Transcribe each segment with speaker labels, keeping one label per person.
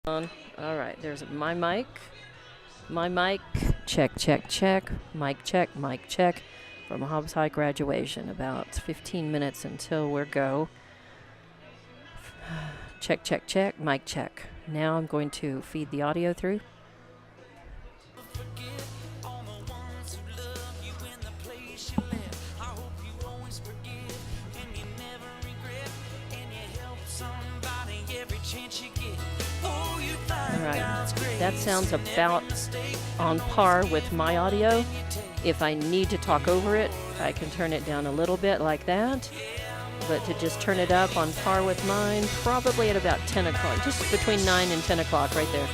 Speaker 1: On. All right, there's my mic. My mic. Check, check, check. Mic check, mic check. From Hobbs High graduation. About 15 minutes until we're go. Check, check, check. Mic check. Now I'm going to feed the audio through. Alright, that sounds about on par with my audio. If I need to talk over it, I can turn it down a little bit like that. But to just turn it up on par with mine, probably at about 10 o'clock, just between 9 and 10 o'clock right there.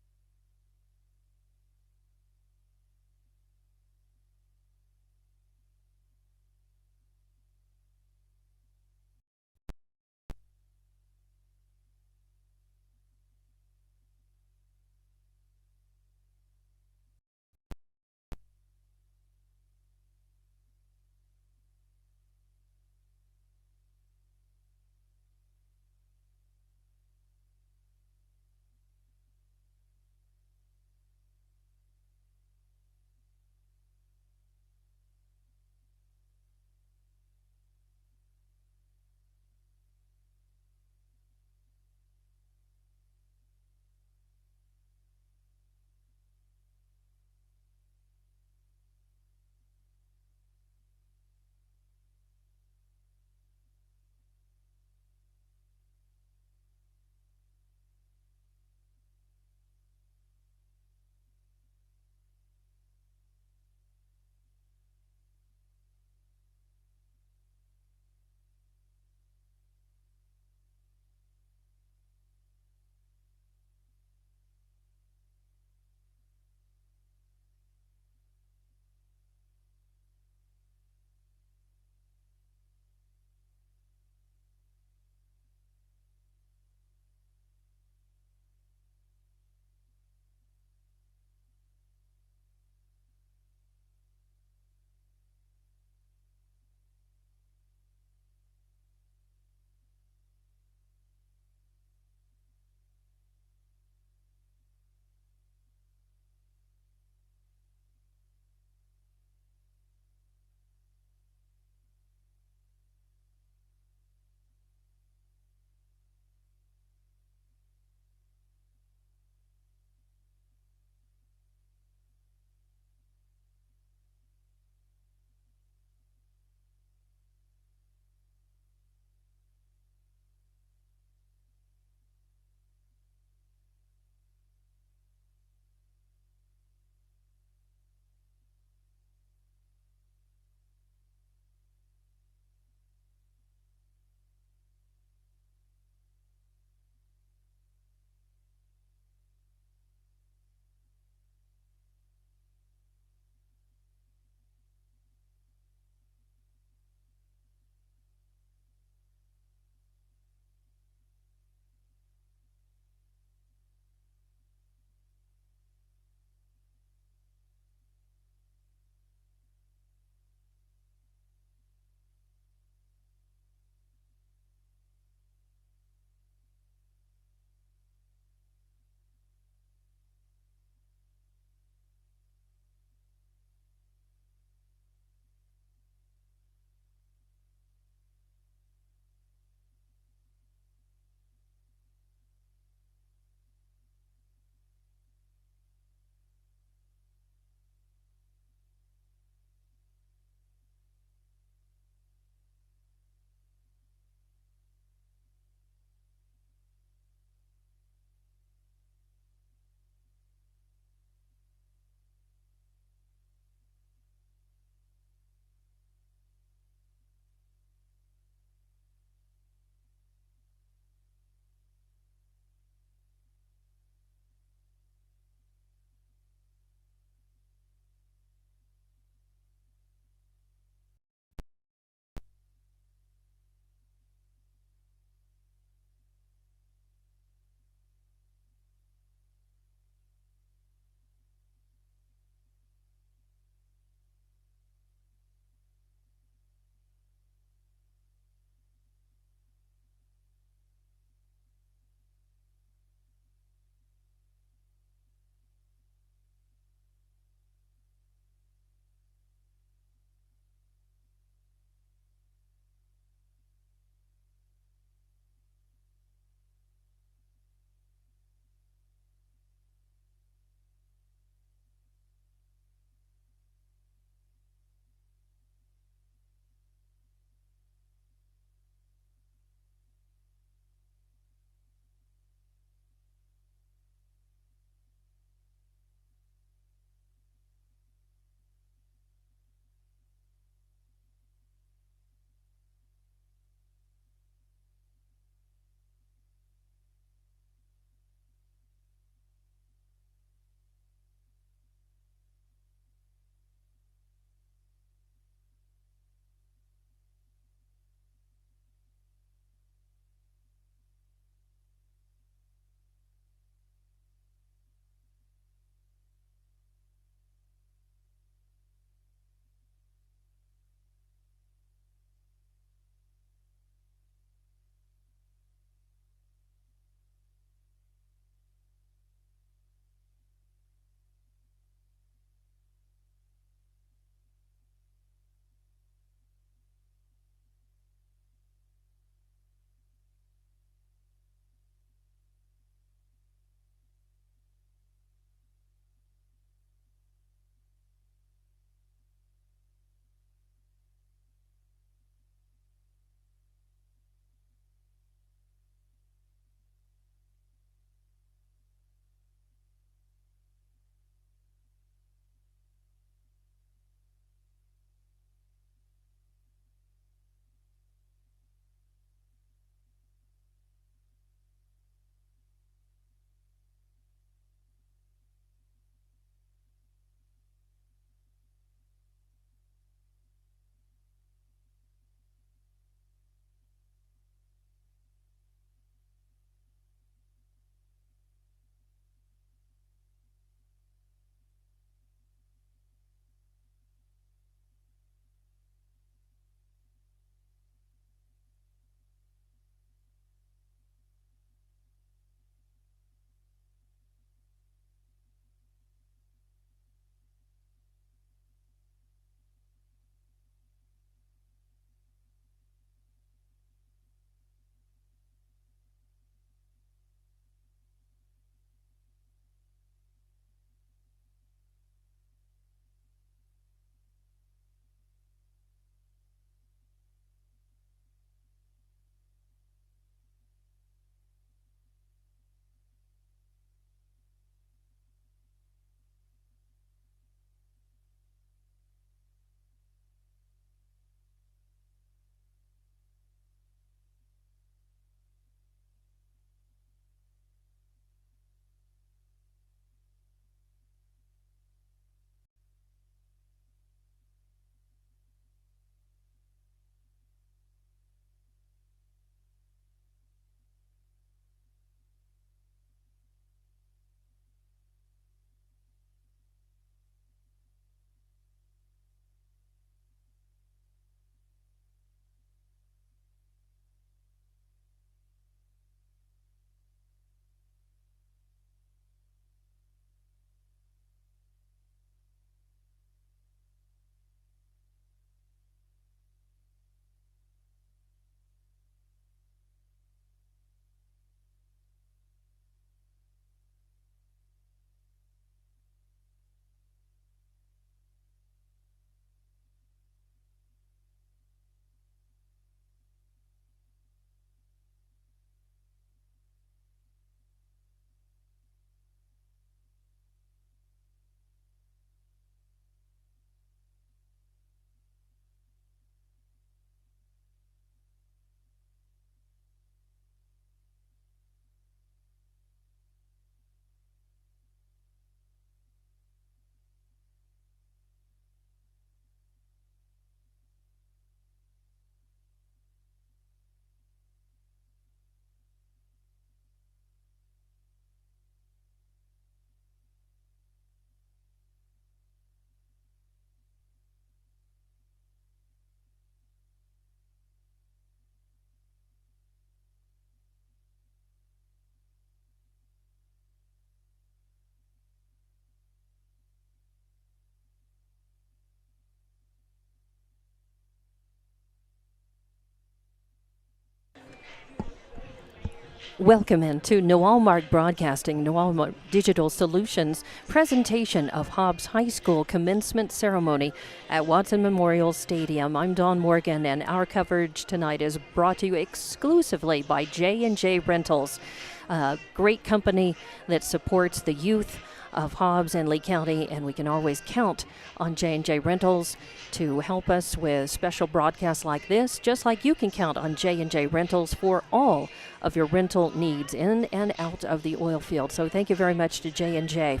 Speaker 1: Welcome into Noalmark Broadcasting, Noalmark Digital Solutions presentation of Hobbs High School commencement ceremony at Watson Memorial Stadium. I'm Dawn Morgan, and our coverage tonight is brought to you exclusively by J&J Rentals, a great company that supports the youth of Hobbs and Lee County, and we can always count on J&J Rentals to help us with special broadcasts like this, just like you can count on J&J Rentals for all of your rental needs in and out of the oil field. So thank you very much to J&J.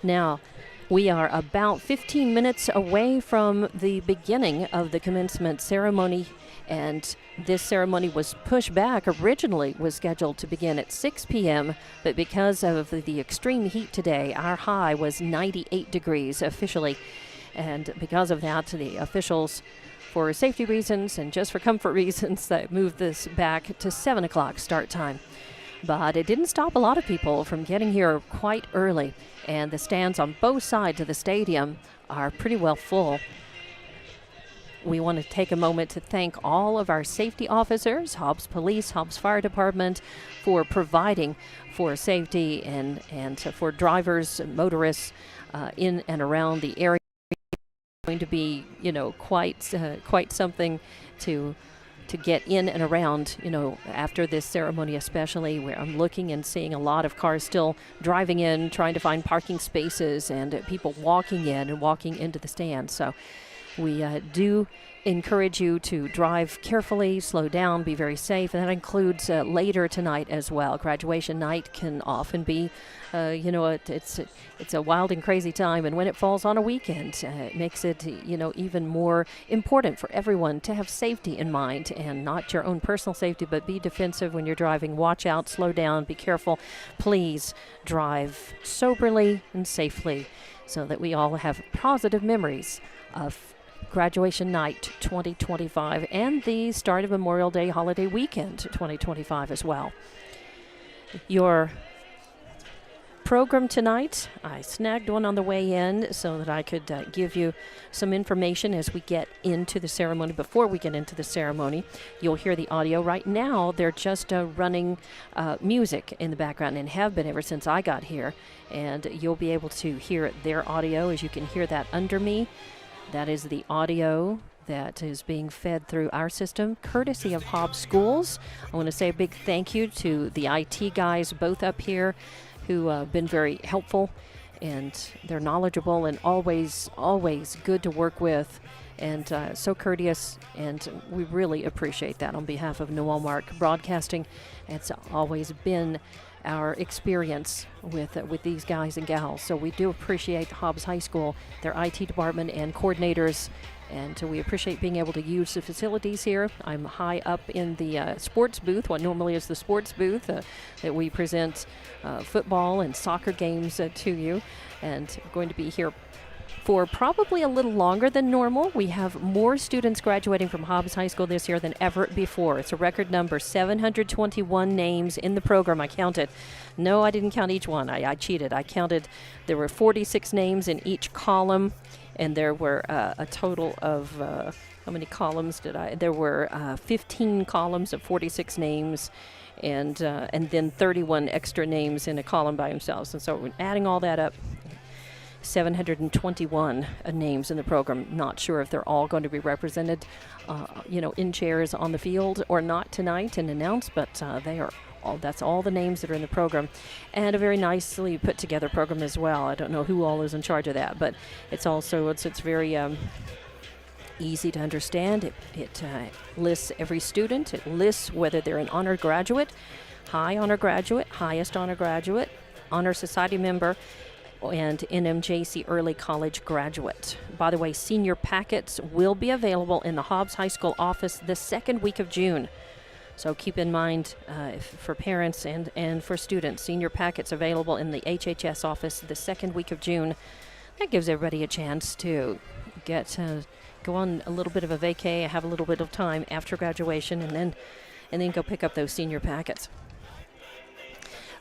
Speaker 1: Now, we are about 15 minutes away from the beginning of the commencement ceremony, and this ceremony was pushed back. Originally was scheduled to begin at 6 p.m., but because of the extreme heat today, our high was 98 degrees officially. And because of that, the officials, for safety reasons and just for comfort reasons, that moved this back to 7 o'clock start time. But it didn't stop a lot of people from getting here quite early, and the stands on both sides of the stadium are pretty well full. We want to take a moment to thank all of our safety officers, Hobbs Police, Hobbs Fire Department, for providing for safety and for drivers and motorists in and around the area. It's going to be, quite something to get in and around, after this ceremony, especially where I'm looking and seeing a lot of cars still driving in, trying to find parking spaces, and people walking in and walking into the stands. So we do encourage you to drive carefully, slow down, be very safe, and that includes later tonight as well. Graduation night can often be, it's a wild and crazy time, and when it falls on a weekend, it makes it, even more important for everyone to have safety in mind, and not your own personal safety, but be defensive when you're driving. Watch out, slow down, be careful. Please drive soberly and safely so that we all have positive memories of Graduation Night 2025 and the start of Memorial Day holiday weekend 2025 as well. Your program tonight, I snagged one on the way in so that I could give you some information as we get into the ceremony. Before we get into the ceremony, you'll hear the audio. Right now, they're just running music in the background, and have been ever since I got here. And you'll be able to hear their audio, as you can hear that under me. That is the audio that is being fed through our system, courtesy of Hobbs Schools. I want to say a big thank you to the IT guys both up here who have been very helpful, and they're knowledgeable and always good to work with, and so courteous, and we really appreciate that on behalf of Noalmark Broadcasting. It's always been our experience with these guys and gals. So we do appreciate Hobbs High School, their IT department and coordinators, and we appreciate being able to use the facilities here. I'm high up in the sports booth, what normally is the sports booth that we present football and soccer games to you, and we're going to be here for probably a little longer than normal. We have more students graduating from Hobbs High School this year than ever before. It's a record number, 721 names in the program. I counted. No, I didn't count each one. I cheated. I counted. There were 46 names in each column, and there were a total of, how many columns did I? There were 15 columns of 46 names, and then 31 extra names in a column by themselves. And so adding all that up, 721 names in the program. Not sure if they're all going to be represented, in chairs on the field or not tonight and announced, but they are all. That's all the names that are in the program, and a very nicely put together program as well. I don't know who all is in charge of that, but it's very easy to understand. It lists every student. It lists whether they're an honor graduate, high honor graduate, highest honor graduate, honor society member, and NMJC Early College graduate. By the way, senior packets will be available in the Hobbs High School office the second week of June. So keep in mind, for parents and for students, senior packets available in the HHS office the second week of June. That gives everybody a chance to go on a little bit of a vacay, have a little bit of time after graduation, and then go pick up those senior packets.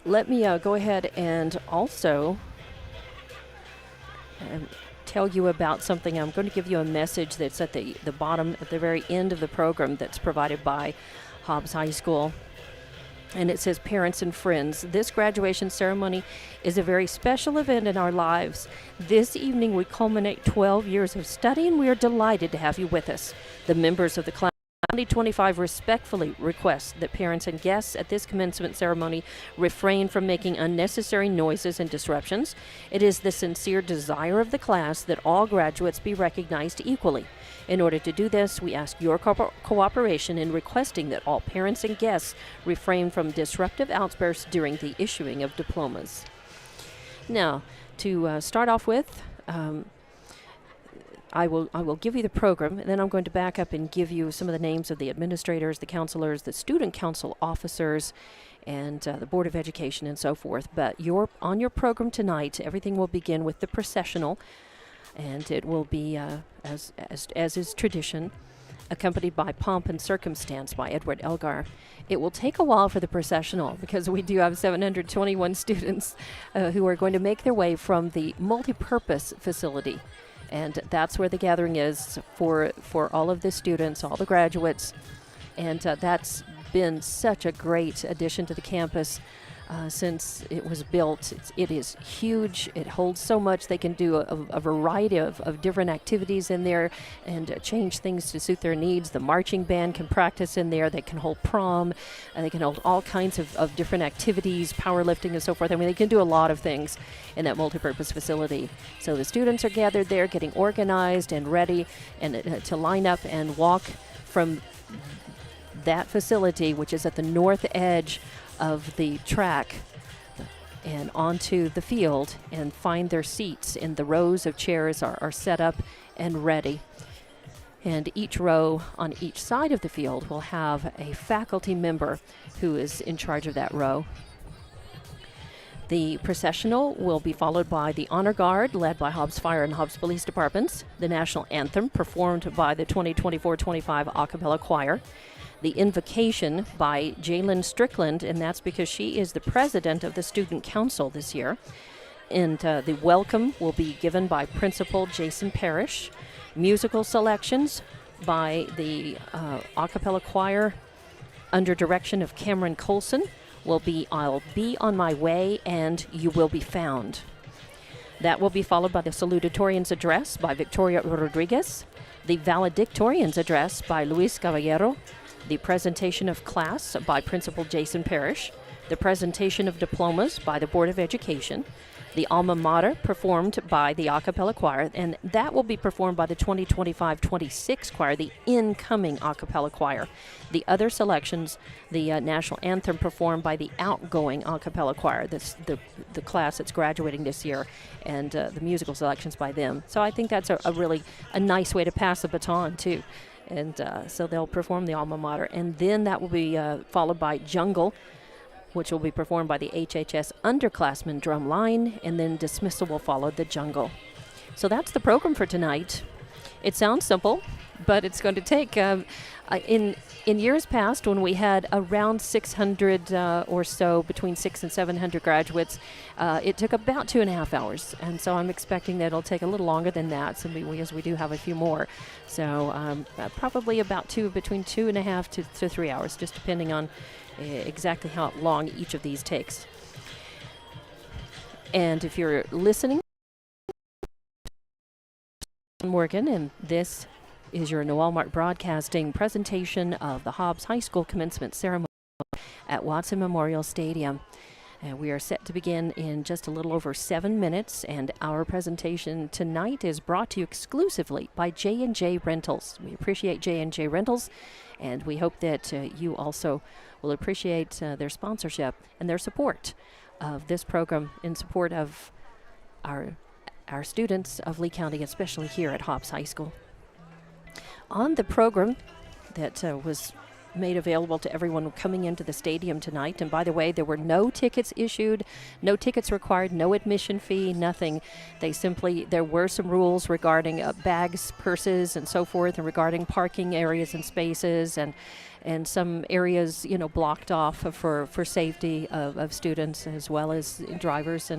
Speaker 1: Let me go ahead and also tell you about something. I'm going to give you a message that's at the bottom, at the very end of the program, that's provided by Hobbs High School. And it says, parents and friends, this graduation ceremony is a very special event in our lives. This evening we culminate 12 years of study, and we are delighted to have you with us. The members of the class 2025 respectfully request that parents and guests at this commencement ceremony refrain from making unnecessary noises and disruptions. It is the sincere desire of the class that all graduates be recognized equally. In order to do this, we ask your cooperation in requesting that all parents and guests refrain from disruptive outbursts during the issuing of diplomas. Now, to start off with, I will give you the program, and then I'm going to back up and give you some of the names of the administrators, the counselors, the student council officers, and the Board of Education, and so forth. But on your program tonight, everything will begin with the processional, and it will be, as is tradition, accompanied by Pomp and Circumstance by Edward Elgar. It will take a while for the processional because we do have 721 students who are going to make their way from the multi-purpose facility. And that's where the gathering is for all of the students, all the graduates. And that's been such a great addition to the campus since it was built. It is huge. It holds so much. They can do a variety of different activities in there and change things to suit their needs. The marching band can practice in there. They can hold prom. And they can hold all kinds of different activities, powerlifting and so forth. I mean, they can do a lot of things in that multipurpose facility. So the students are gathered there, getting organized and ready and to line up and walk from that facility, which is at the north edge of the track, and onto the field, and find their seats. And the rows of chairs are set up and ready. And each row on each side of the field will have a faculty member who is in charge of that row. The processional will be followed by the Honor Guard, led by Hobbs Fire and Hobbs Police Departments, the National Anthem, performed by the 2024-25 a cappella choir, the invocation by Jalen Strickland, and that's because she is the president of the Student Council this year. And the welcome will be given by Principal Jason Parrish. Musical selections by the a cappella choir under direction of Cameron Colson will be I'll Be on My Way and You Will Be Found. That will be followed by the salutatorian's address by Victoria Rodriguez, the valedictorian's address by Luis Caballero, the presentation of class by Principal Jason Parrish, the presentation of diplomas by the Board of Education, the alma mater performed by the a cappella choir, and that will be performed by the 2025-26 choir, the incoming a cappella choir. The other selections, the national anthem performed by the outgoing a cappella choir, the class that's graduating this year, and the musical selections by them. So I think that's a really nice way to pass the baton too. And so they'll perform the alma mater. And then that will be followed by Jungle, which will be performed by the HHS underclassmen drum line, and then dismissal will follow the Jungle. So that's the program for tonight. It sounds simple, but it's going to take, in years past when we had around 600 or so, between 600 and 700 graduates, it took about 2.5 hours. And so I'm expecting that it'll take a little longer than that, so because we do have a few more. So probably about between 2.5 to 3 hours, just depending on exactly how long each of these takes. And if you're listening, Morgan, and this is your Noel Mart Broadcasting presentation of the Hobbs High School commencement ceremony at Watson Memorial Stadium. And we are set to begin in just a little over 7 minutes, and our presentation tonight is brought to you exclusively by J&J Rentals. We appreciate J&J Rentals, and we hope that you also will appreciate their sponsorship and their support of this program in support of our students of Lee County, especially here at Hobbs High School. On the program that was made available to everyone coming into the stadium tonight, and by the way, there were no tickets issued, no tickets required, no admission fee, nothing. There were some rules regarding bags, purses, and so forth, and regarding parking areas and spaces, and some areas, blocked off for safety of students as well as drivers.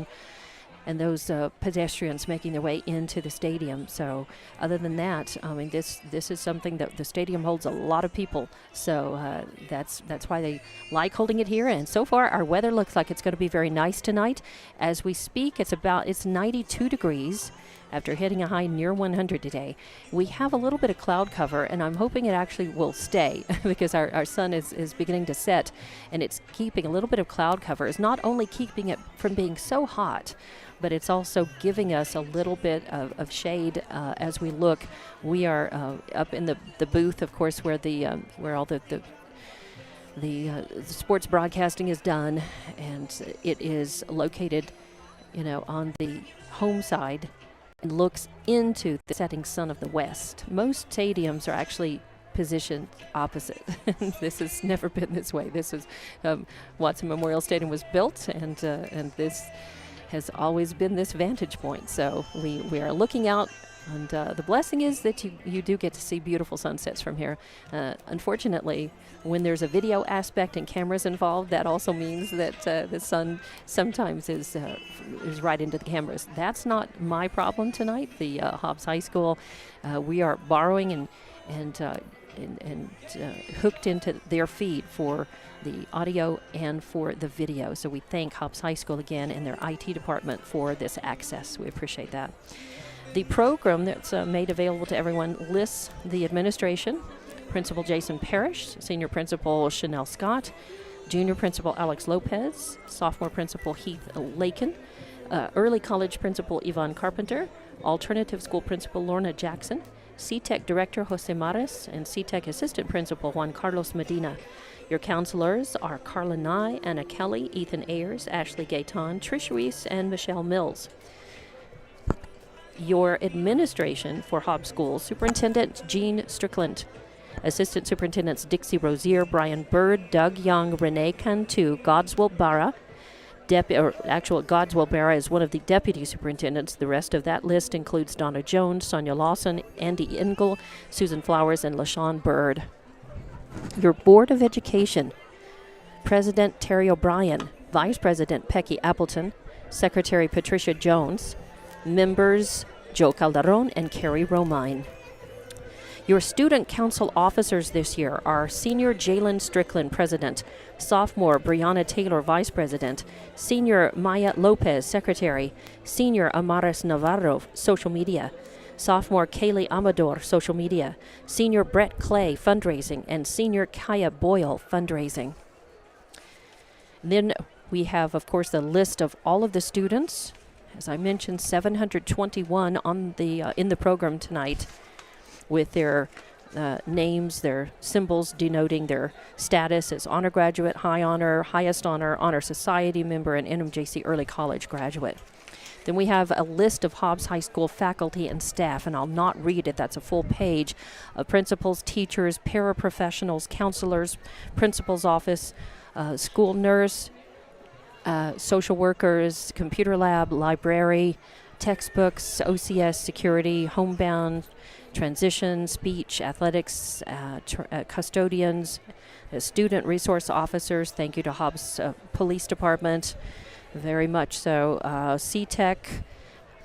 Speaker 1: and those pedestrians making their way into the stadium. So other than that, I mean, this is something that the stadium holds a lot of people. So that's why they like holding it here. And so far, our weather looks like it's going to be very nice tonight. As we speak, it's 92 degrees. After hitting a high near 100 today. We have a little bit of cloud cover, and I'm hoping it actually will stay because our sun is beginning to set, and it's keeping a little bit of cloud cover. It's not only keeping it from being so hot, but it's also giving us a little bit of shade as we look. We are up in the booth, of course, where where all the sports broadcasting is done, and it is located, on the home side. And looks into the setting sun of the west. Most stadiums are actually positioned opposite. This has never been this way. This is Watson Memorial Stadium was built, and this has always been this vantage point. So we are looking out, and the blessing is that you do get to see beautiful sunsets from here. Unfortunately, when there's a video aspect and cameras involved, that also means that the sun sometimes is right into the cameras. That's not my problem tonight. The Hobbs High School, we are borrowing and hooked into their feed for the audio and for the video. So we thank Hobbs High School again and their IT department for this access. We appreciate that. The program that's made available to everyone lists the administration: Principal Jason Parrish, Senior Principal Chanel Scott, Junior Principal Alex Lopez, Sophomore Principal Heath Lakin, Early College Principal Yvonne Carpenter, Alternative School Principal Lorna Jackson, CTEC Director Jose Mares, and CTEC Assistant Principal Juan Carlos Medina. Your counselors are Carla Nye, Anna Kelly, Ethan Ayers, Ashley Gayton, Trish Reese, and Michelle Mills. Your administration for Hobbs Schools: Superintendent Jean Strickland, Assistant Superintendents Dixie Rosier, Brian Bird, Doug Young, Renee Cantu, Godswill Barra. Godswill Barra is one of the deputy superintendents. The rest of that list includes Donna Jones, Sonia Lawson, Andy Engel, Susan Flowers, and LaShawn Bird. Your Board of Education: President Terry O'Brien, Vice President Pecky Appleton, Secretary Patricia Jones, members Joe Calderon and Carrie Romine. Your student council officers this year are Senior Jalen Strickland, President; Sophomore Brianna Taylor, Vice President; Senior Maya Lopez, Secretary; Senior Amaris Navarro, Social Media; Sophomore Kaylee Amador, Social Media; Senior Brett Clay, Fundraising; and Senior Kaya Boyle, Fundraising. Then we have, of course, the list of all of the students. As I mentioned, 721 on in the program tonight, with their names, their symbols denoting their status as honor graduate, high honor, highest honor, honor society member, and NMJC early college graduate. Then we have a list of Hobbs High School faculty and staff, and I'll not read it. That's a full page of principals, teachers, paraprofessionals, counselors, principal's office, school nurse, social workers, computer lab, library, textbooks, OCS, security, homebound, transition, speech, athletics, custodians, student resource officers. Thank you to Hobbs Police Department, very much so. CTEC,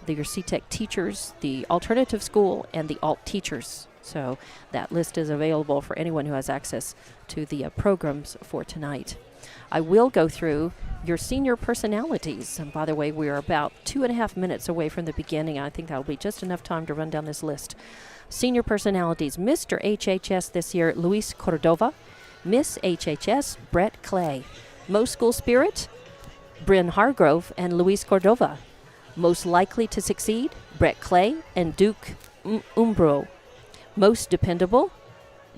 Speaker 1: your CTEC teachers, the alternative school, and the alt teachers. So that list is available for anyone who has access to the programs for tonight. I will go through your senior personalities. And by the way, we are about 2.5 minutes away from the beginning. I think that'll be just enough time to run down this list. Senior personalities: Mr. HHS this year, Luis Cordova; Miss HHS, Brett Clay; Most School Spirit, Bryn Hargrove and Luis Cordova; Most Likely to Succeed, Brett Clay and Duke Umbro; Most Dependable,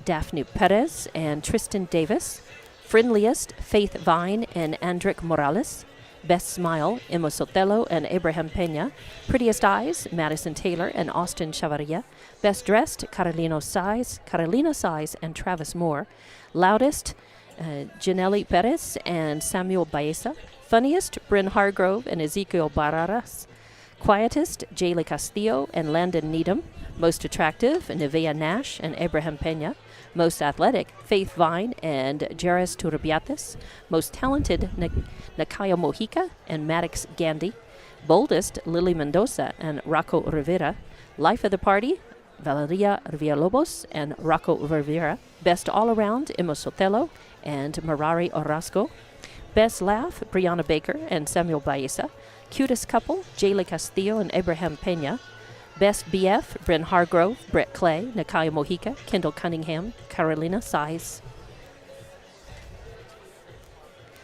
Speaker 1: Daphne Perez and Tristan Davis; Friendliest, Faith Vine and Andrick Morales; Best Smile, Emma Sotelo and Abraham Peña; Prettiest Eyes, Madison Taylor and Austin Chavarria; Best Dressed, Carolina Size and Travis Moore; Loudest, Janelli Perez and Samuel Baeza; Funniest, Bryn Hargrove and Ezekiel Barraras; Quietest, Jaylee Castillo and Landon Needham; Most Attractive, Nevea Nash and Abraham Peña; Most Athletic, Faith Vine and Jairus Turbiates; Most Talented, Nakaya Mojica and Maddox Gandhi; Boldest, Lily Mendoza and Rocco Rivera. Life of the Party, Valeria Villalobos and Rocco Rivera. Best All-Around, Emma Sotelo and Marari Orozco. Best Laugh, Brianna Baker and Samuel Baeza. Cutest Couple, Jaylee Castillo and Abraham Pena. Best BF, Bryn Hargrove, Brett Clay, Nakaya Mojica, Kendall Cunningham, Carolina Size.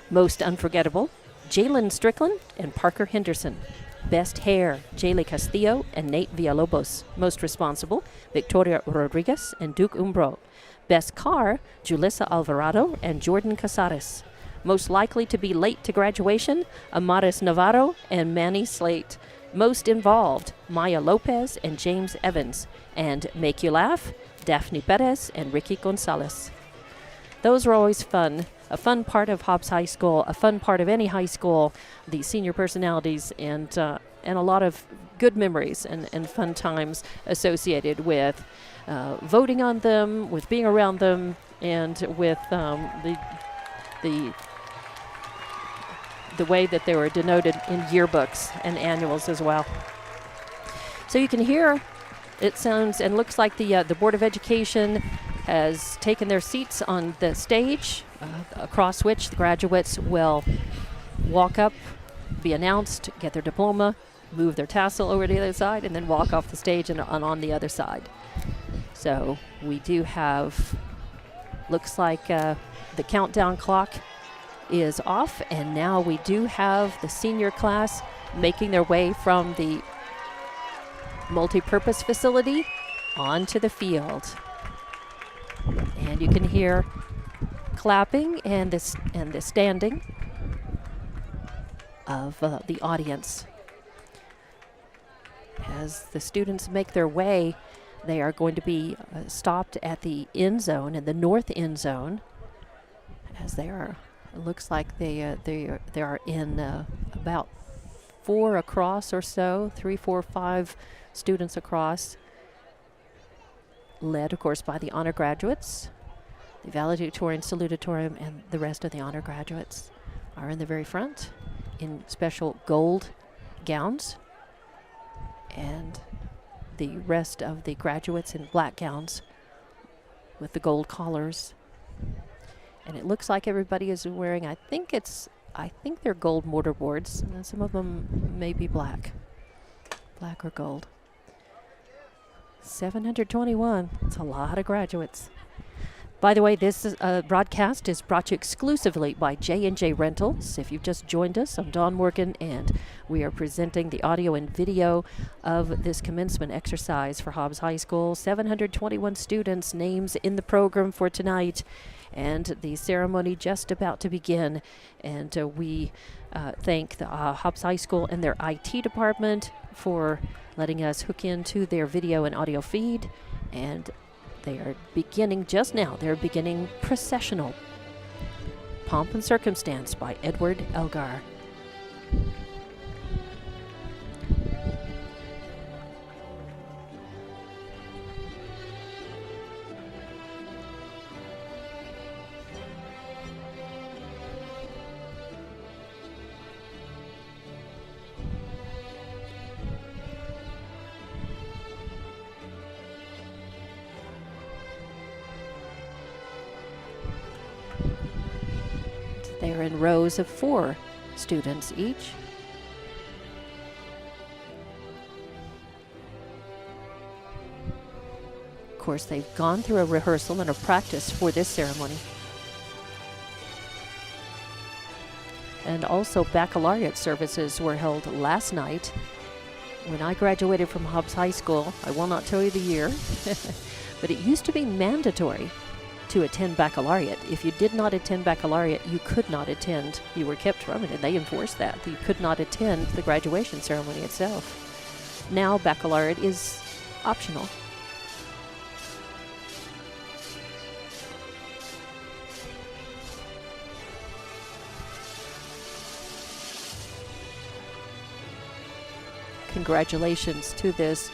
Speaker 1: Most Unforgettable, Jalen Strickland and Parker Henderson. Best Hair, Jaylee Castillo and Nate Villalobos. Most Responsible, Victoria Rodriguez and Duke Umbro. Best Car, Julissa Alvarado and Jordan Casares. Most Likely to be Late to Graduation, Amaris Navarro and Manny Slate. Most Involved, Maya Lopez and James Evans. And Make You Laugh, Daphne Perez and Ricky Gonzalez. Those are always fun. A fun part of Hobbs High School, a fun part of any high school, the senior personalities, and a lot of good memories and fun times associated with voting on them, with being around them, and with the way that they were denoted in yearbooks and annuals as well. So you can hear, it sounds and looks like the Board of Education has taken their seats on the stage, across which the graduates will walk up, be announced, get their diploma, move their tassel over to the other side, and then walk off the stage and on the other side. So we do have, looks like the countdown clock is off, and now we do have the senior class making their way from the multi-purpose facility onto the field. And you can hear clapping and the standing of the audience. As the students make their way, they are going to be stopped at the end zone, in the north end zone, as they are. It looks like they are in about 4 across or so, 3, 4, 5 students across, led, of course, by the honor graduates. The valedictorian, salutatorian, and the rest of the honor graduates are in the very front in special gold gowns, and the rest of the graduates in black gowns with the gold collars. And it looks like everybody is wearing, I think they're gold mortarboards, and some of them may be black or gold. 721, it's a lot of graduates. By the way, this broadcast is brought to you exclusively by J&J Rentals. If you've just joined us, I'm Dawn Morgan, and we are presenting the audio and video of this commencement exercise for Hobbs High School. 721 students' names in the program for tonight, and the ceremony just about to begin. And we thank the Hobbs High School and their IT department for letting us hook into their video and audio feed. And they are beginning just now. They're beginning Processional Pomp and Circumstance by Edward Elgar. They are in rows of 4 students each. Of course, they've gone through a rehearsal and a practice for this ceremony. And also baccalaureate services were held last night. When I graduated from Hobbs High School, I will not tell you the year, but it used to be mandatory to attend baccalaureate. If you did not attend baccalaureate, you could not attend. You were kept from it, and they enforced that. You could not attend the graduation ceremony itself. Now baccalaureate is optional. Congratulations to this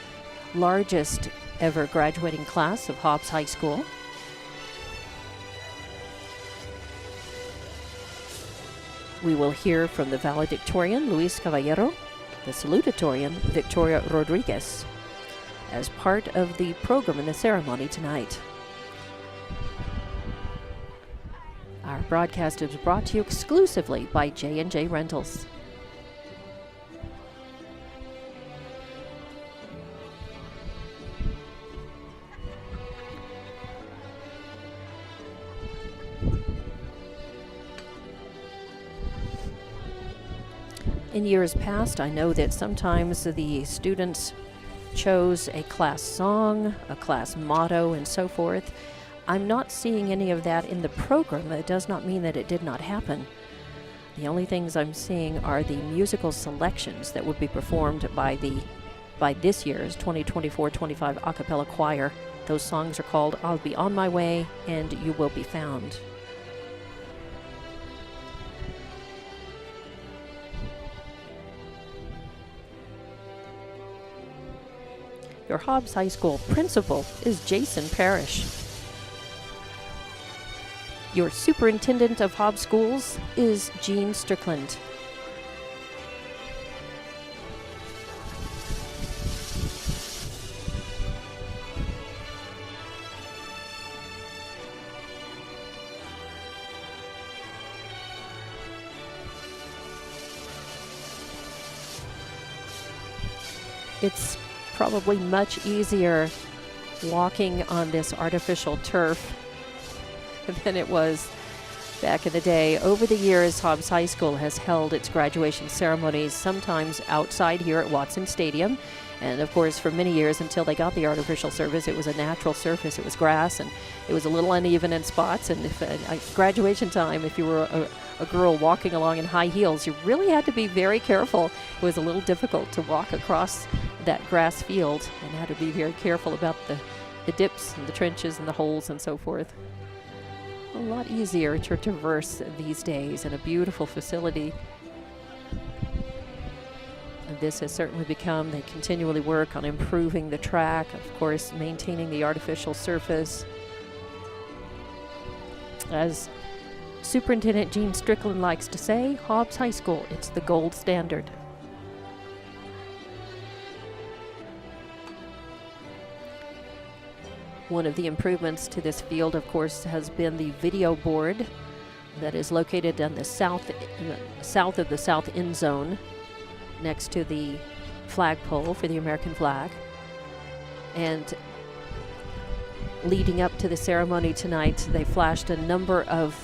Speaker 1: largest ever graduating class of Hobbs High School. We will hear from the valedictorian, Luis Caballero, the salutatorian Victoria Rodriguez, as part of the program in the ceremony tonight. Our broadcast is brought to you exclusively by J&J Rentals. In years past, I know that sometimes the students chose a class song, a class motto, and so forth. I'm not seeing any of that in the program. It does not mean that it did not happen. The only things I'm seeing are the musical selections that would be performed by this year's 2024-25 a cappella choir. Those songs are called I'll Be On My Way and You Will Be Found. Your Hobbs High School principal is Jason Parrish. Your superintendent of Hobbs Schools is Jean Strickland. It's probably much easier walking on this artificial turf than it was back in the day. Over the years, Hobbs High School has held its graduation ceremonies sometimes outside here at Watson Stadium. And of course, for many years until they got the artificial surface, it was a natural surface. It was grass, and it was a little uneven in spots. And if graduation time, if you were a girl walking along in high heels, you really had to be very careful. It was a little difficult to walk across that grass field, and had to be very careful about the dips and the trenches and the holes and so forth. A lot easier to traverse these days, and a beautiful facility. And this has certainly become, they continually work on improving the track, of course, maintaining the artificial surface. As Superintendent Jean Strickland likes to say, Hobbs High School, it's the gold standard. One of the improvements to this field, of course, has been the video board that is located on the south of the south end zone, next to the flagpole for the American flag. And leading up to the ceremony tonight, they flashed a number of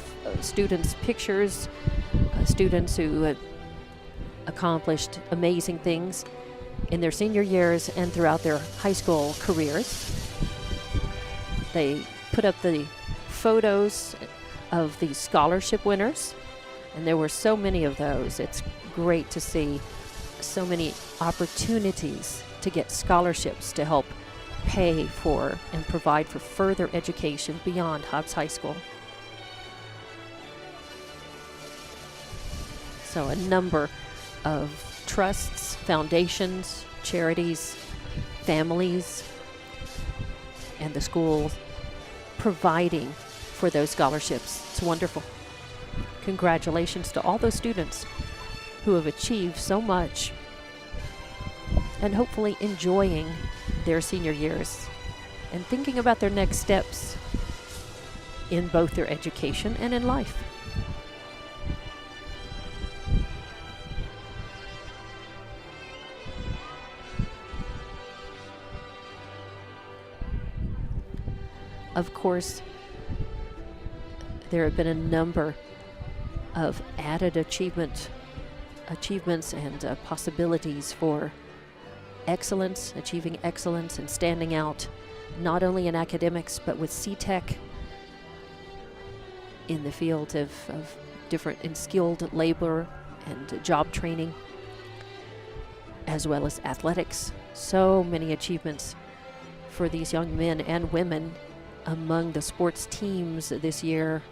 Speaker 1: students' pictures, students who accomplished amazing things in their senior years and throughout their high school careers. They put up the photos of the scholarship winners, and there were so many of those. It's great to see so many opportunities to get scholarships to help pay for and provide for further education beyond Hobbs High School. So a number of trusts, foundations, charities, families, and the school providing for those scholarships. It's wonderful. Congratulations to all those students who have achieved so much and hopefully enjoying their senior years and thinking about their next steps in both their education and in life. Of course, there have been a number of added achievements and possibilities for excellence, achieving excellence and standing out, not only in academics, but with C-Tech in the field of different and skilled labor and job training, as well as athletics. So many achievements for these young men and women among the sports teams this year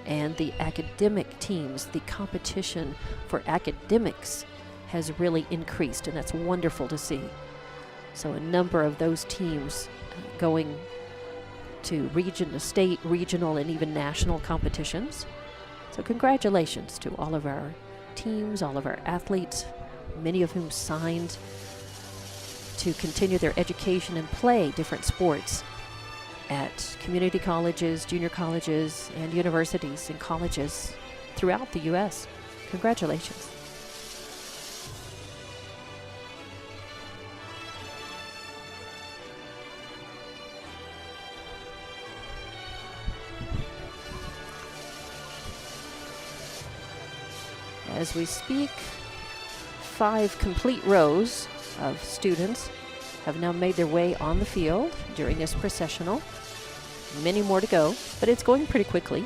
Speaker 1: and the academic teams. The competition for academics has really increased, and that's wonderful to see. So a number of those teams going to state, regional, and even national competitions. So congratulations to all of our teams, all of our athletes. many of whom signed to continue their education and play different sports at community colleges, junior colleges, and universities and colleges throughout the U.S. Congratulations. As we speak, 5 complete rows of students have now made their way on the field during this processional. Many more to go, but it's going pretty quickly.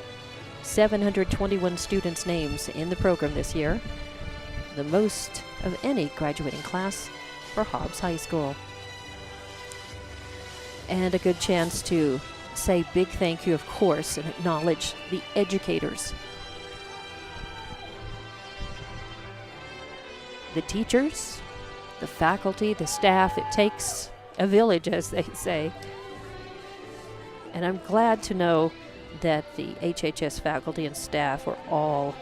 Speaker 1: 721 students' names in the program this year, the most of any graduating class for Hobbs High School. And a good chance to say big thank you, of course, and acknowledge the educators, the teachers, the faculty, the staff. It takes a village, as they say. And I'm glad to know that the HHS faculty and staff were all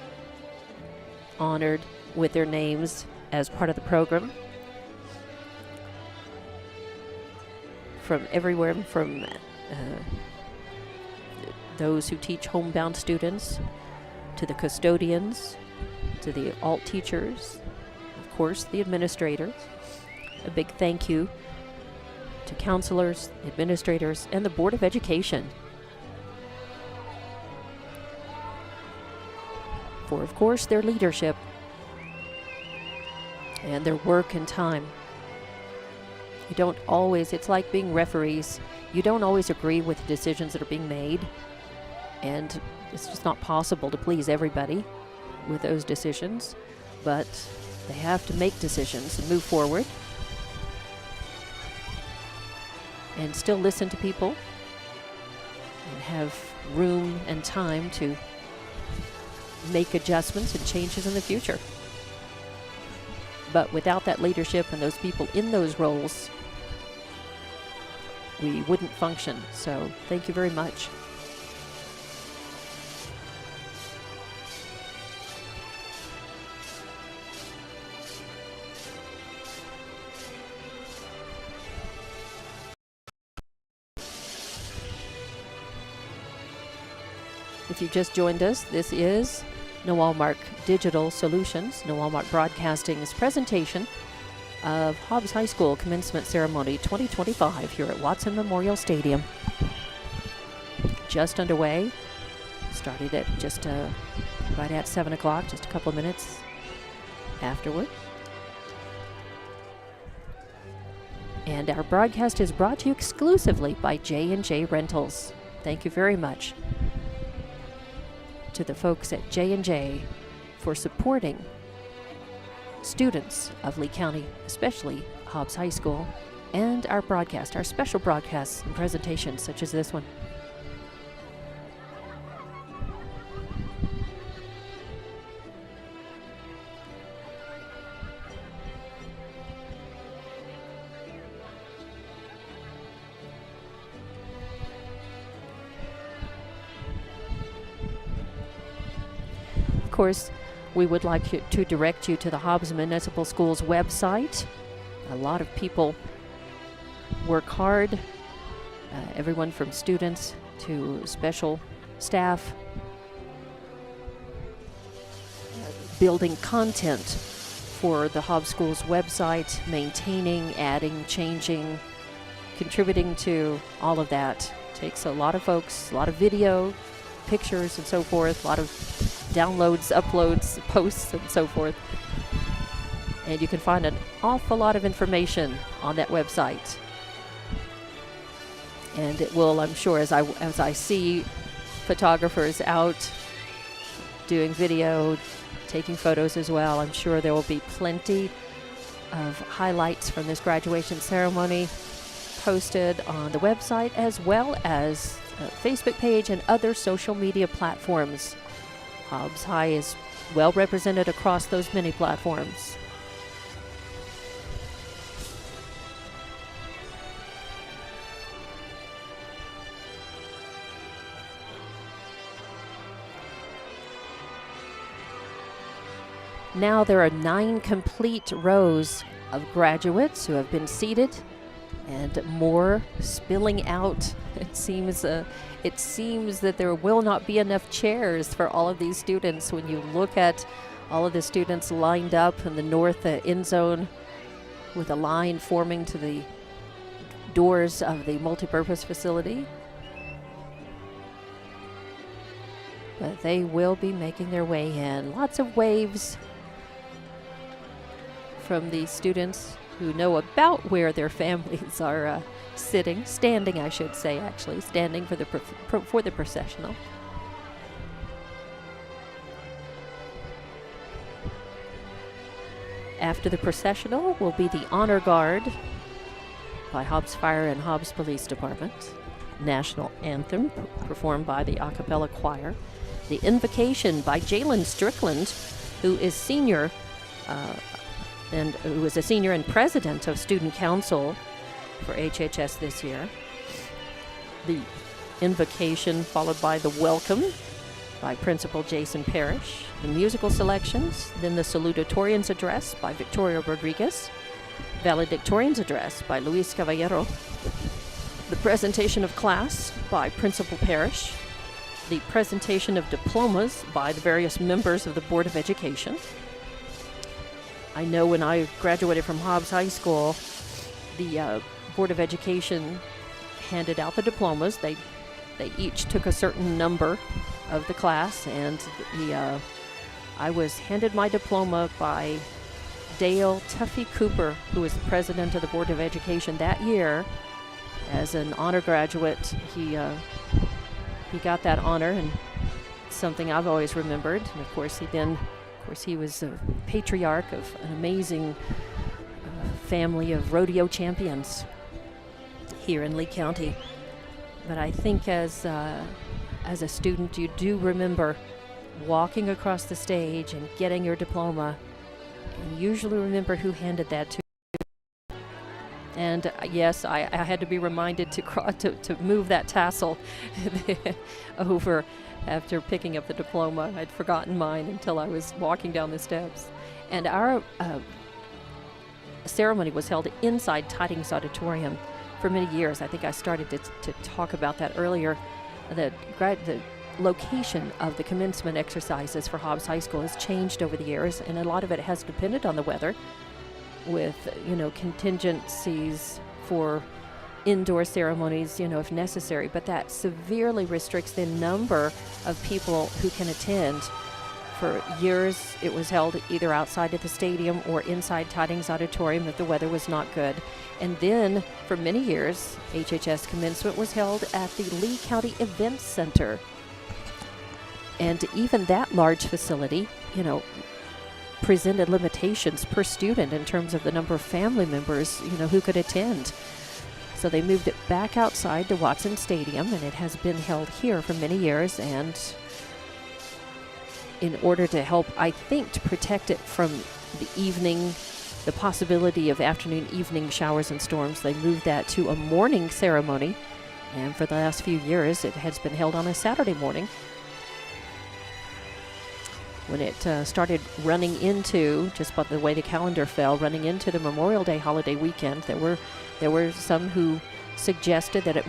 Speaker 1: honored with their names as part of the program. From everywhere from those who teach homebound students, to the custodians, to the alt teachers, of course, the administrators. A big thank you to counselors, administrators, and the Board of Education for, of course, their leadership and their work and time. You don't always, it's like being referees, you don't always agree with the decisions that are being made, and it's just not possible to please everybody with those decisions, but they have to make decisions and move forward and still listen to people and have room and time to make adjustments and changes in the future. But without that leadership and those people in those roles, we wouldn't function. So thank you very much. If you've just joined us, this is Noalmark Digital Solutions, Noalmark Broadcasting's presentation of Hobbs High School Commencement Ceremony 2025 here at Watson Memorial Stadium. Just underway. Started at just right at 7 o'clock, just a couple of minutes afterward. And our broadcast is brought to you exclusively by J&J Rentals. Thank you very much to the folks at J&J for supporting students of Lee County, especially Hobbs High School, and our broadcast, our special broadcasts and presentations such as this one. Of course, we would like to direct you to the Hobbs Municipal Schools website. A lot of people work hard, everyone from students to special staff, building content for the Hobbs Schools website, maintaining, adding, changing, contributing to all of that. Takes a lot of folks, a lot of video, pictures and so forth, a lot of downloads, uploads, posts and so forth. And you can find an awful lot of information on that website. And it will, I'm sure, as I see photographers out doing video, taking photos as well, I'm sure there will be plenty of highlights from this graduation ceremony posted on the website, as well as Facebook page and other social media platforms. Hobbs High is well represented across those many platforms. Now there are 9 complete rows of graduates who have been seated, and more spilling out. It seems that there will not be enough chairs for all of these students. When you look at all of the students lined up in the north end zone with a line forming to the doors of the multipurpose facility. But they will be making their way in. Lots of waves from the students who know about where their families are standing, I should say, actually, standing for the processional. After the processional will be the Honor Guard by Hobbs Fire and Hobbs Police Department, National Anthem performed by the a cappella choir, the Invocation by Jalen Strickland, who is senior and who is a senior and president of Student Council for HHS this year. The Invocation followed by the Welcome by Principal Jason Parrish, the musical selections, then the Salutatorian's Address by Victoria Rodriguez, Valedictorian's Address by Luis Caballero, the Presentation of Class by Principal Parrish, the presentation of diplomas by the various members of the Board of Education. I know when I graduated from Hobbs High School, the Board of Education handed out the diplomas. They each took a certain number of the class, and I was handed my diploma by Dale Tuffy Cooper, who was the president of the Board of Education that year. As an honor graduate, he got that honor, and it's something I've always remembered. And of course, he was a patriarch of an amazing family of rodeo champions here in Lee County. But I think as a student, you do remember walking across the stage and getting your diploma, and usually remember who handed that to you. And yes, I had to be reminded to move that tassel over after picking up the diploma. I'd forgotten mine until I was walking down the steps. And our ceremony was held inside Tidings Auditorium for many years. I think I started to talk about that earlier. The location of the commencement exercises for Hobbs High School has changed over the years, and a lot of it has depended on the weather, with contingencies for indoor ceremonies, if necessary, but that severely restricts the number of people who can attend. For years, it was held either outside of the stadium or inside Tidings Auditorium if the weather was not good. And then, for many years, HHS commencement was held at the Lee County Events Center. And even that large facility, presented limitations per student in terms of the number of family members, who could attend. So they moved it back outside to Watson Stadium, and it has been held here for many years. And in order to help, I think, to protect it from the possibility of afternoon, evening showers and storms, they moved that to a morning ceremony. And for the last few years, it has been held on a Saturday morning. When it started running into, just by the way the calendar fell, running into the Memorial Day holiday weekend, there were some who suggested that it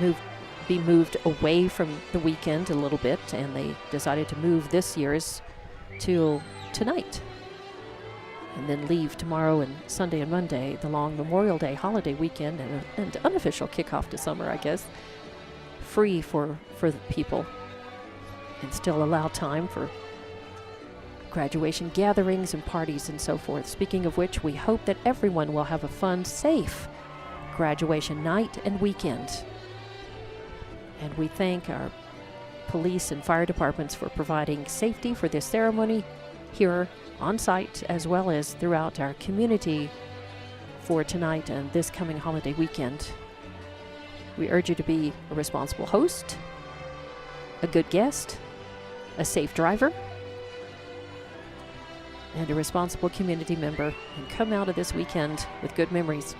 Speaker 1: be moved away from the weekend a little bit, and they decided to move this year's till tonight, and then leave tomorrow and Sunday and Monday, the long Memorial Day holiday weekend, and unofficial kickoff to summer, I guess, free for the people, and still allow time for graduation gatherings and parties and so forth. Speaking of which, we hope that everyone will have a fun, safe graduation night and weekend. And we thank our police and fire departments for providing safety for this ceremony here on site, as well as throughout our community for tonight and this coming holiday weekend. We urge you to be a responsible host, a good guest, a safe driver, and a responsible community member, and come out of this weekend with good memories.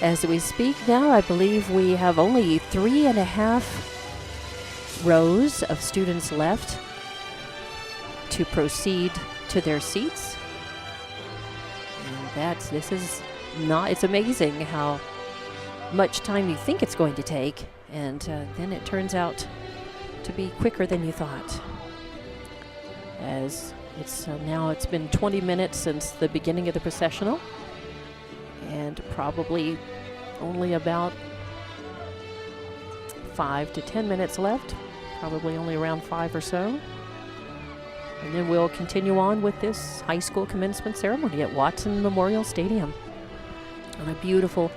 Speaker 1: As we speak now, I believe we have only 3.5 rows of students left to proceed to their seats. And it's amazing how much time you think it's going to take, and then it turns out to be quicker than you thought. As it's been 20 minutes since the beginning of the processional, and probably only about 5 to 10 minutes left, probably only around 5 or so. And then we'll continue on with this high school commencement ceremony at Watson Memorial Stadium on a beautiful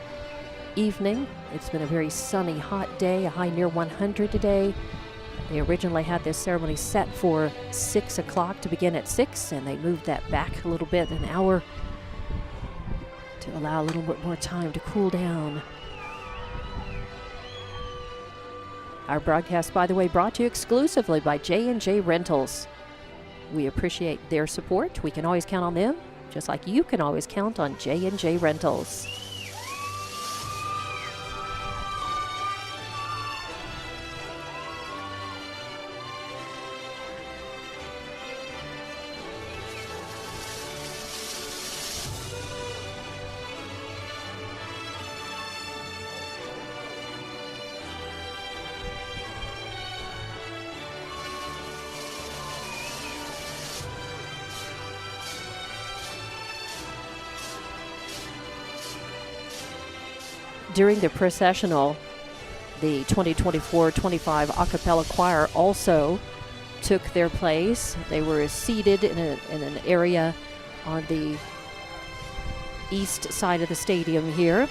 Speaker 1: evening. It's been a very sunny, hot day, a high near 100 today. They originally had this ceremony set for 6 o'clock to begin at 6, and they moved that back a little bit, an hour, to allow a little bit more time to cool down. Our broadcast, by the way, brought to you exclusively by J&J Rentals. We appreciate their support. We can always count on them, just like you can always count on J&J Rentals. During the processional, the 2024-25 a cappella choir also took their place. They were seated in an area on the east side of the stadium here,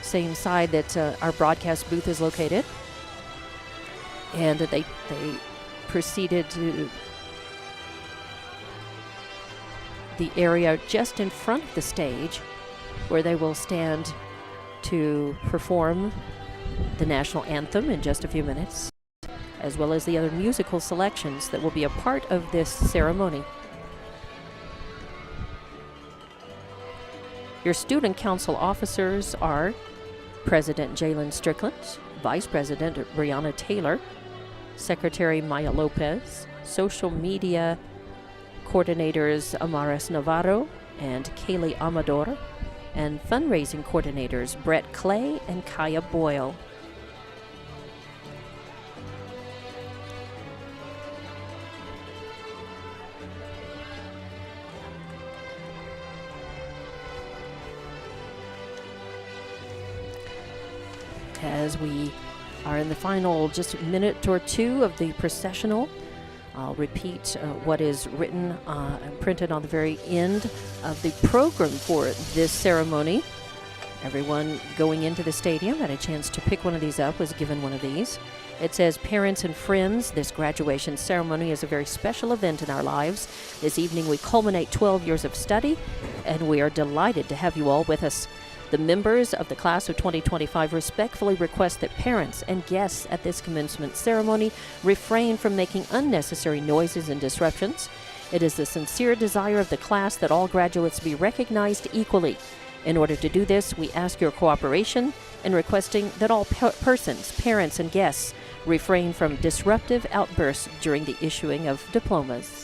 Speaker 1: same side that our broadcast booth is located. And they proceeded to the area just in front of the stage, where they will stand to perform the national anthem in just a few minutes, as well as the other musical selections that will be a part of this ceremony. Your student council officers are President Jalen Strickland, Vice President Brianna Taylor, Secretary Maya Lopez, social media coordinators Amaris Navarro and Kaylee Amador, and fundraising coordinators Brett Clay and Kaya Boyle. As we are in the final just minute or two of the processional, I'll repeat what is written and printed on the very end of the program for this ceremony. Everyone going into the stadium had a chance to pick one of these up, was given one of these. It says, "Parents and friends, this graduation ceremony is a very special event in our lives. This evening we culminate 12 years of study, and we are delighted to have you all with us. The members of the class of 2025 respectfully request that parents and guests at this commencement ceremony refrain from making unnecessary noises and disruptions. It is the sincere desire of the class that all graduates be recognized equally. In order to do this, we ask your cooperation in requesting that all persons, parents, and guests refrain from disruptive outbursts during the issuing of diplomas."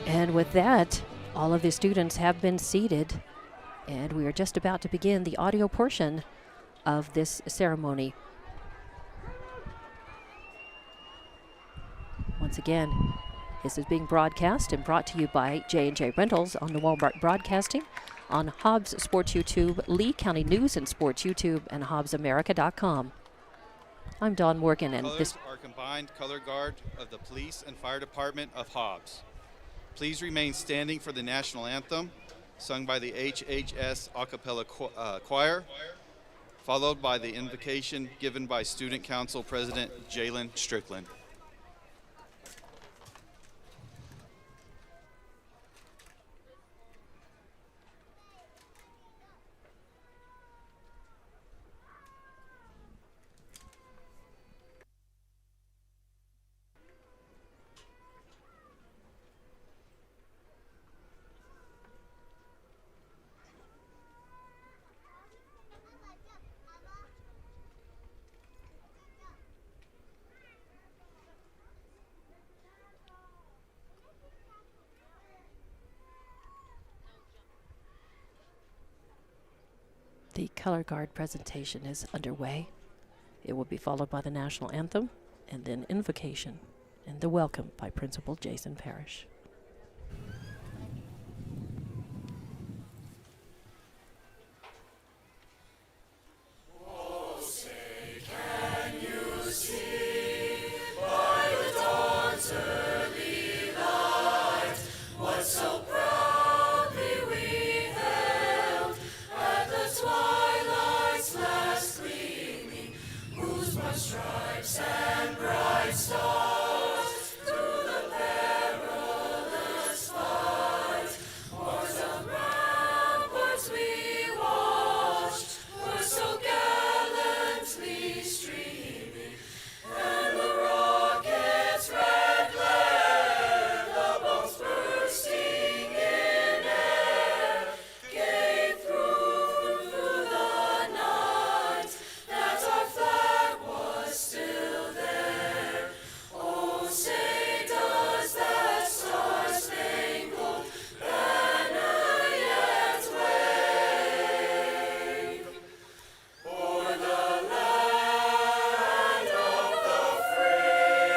Speaker 1: And with that, all of the students have been seated, and we are just about to begin the audio portion of this ceremony. Once again, This is being broadcast and brought to you by J&J Rentals on the Walmart Broadcasting, on Hobbs Sports YouTube, Lee County News and Sports YouTube, and HobbsAmerica.com. I'm Dawn Morgan, and
Speaker 2: Colors
Speaker 1: this
Speaker 2: are combined color guard of the Police and Fire Department of Hobbs. Please remain standing for the national anthem, sung by the HHS a cappella choir, followed by the invocation given by Student Council President Jalen Strickland.
Speaker 1: The color guard presentation is underway. It will be followed by the national anthem and then invocation and the welcome by Principal Jason Parrish.
Speaker 3: Stripes and bright stars through the perilous fight. Wars of ramparts we watched were so gallantly streaming, and the rocket's red glare, the bombs bursting in air, gave through the night that our flag was still there. Oh, say does that star-spangled banner yet wave o'er the land of the free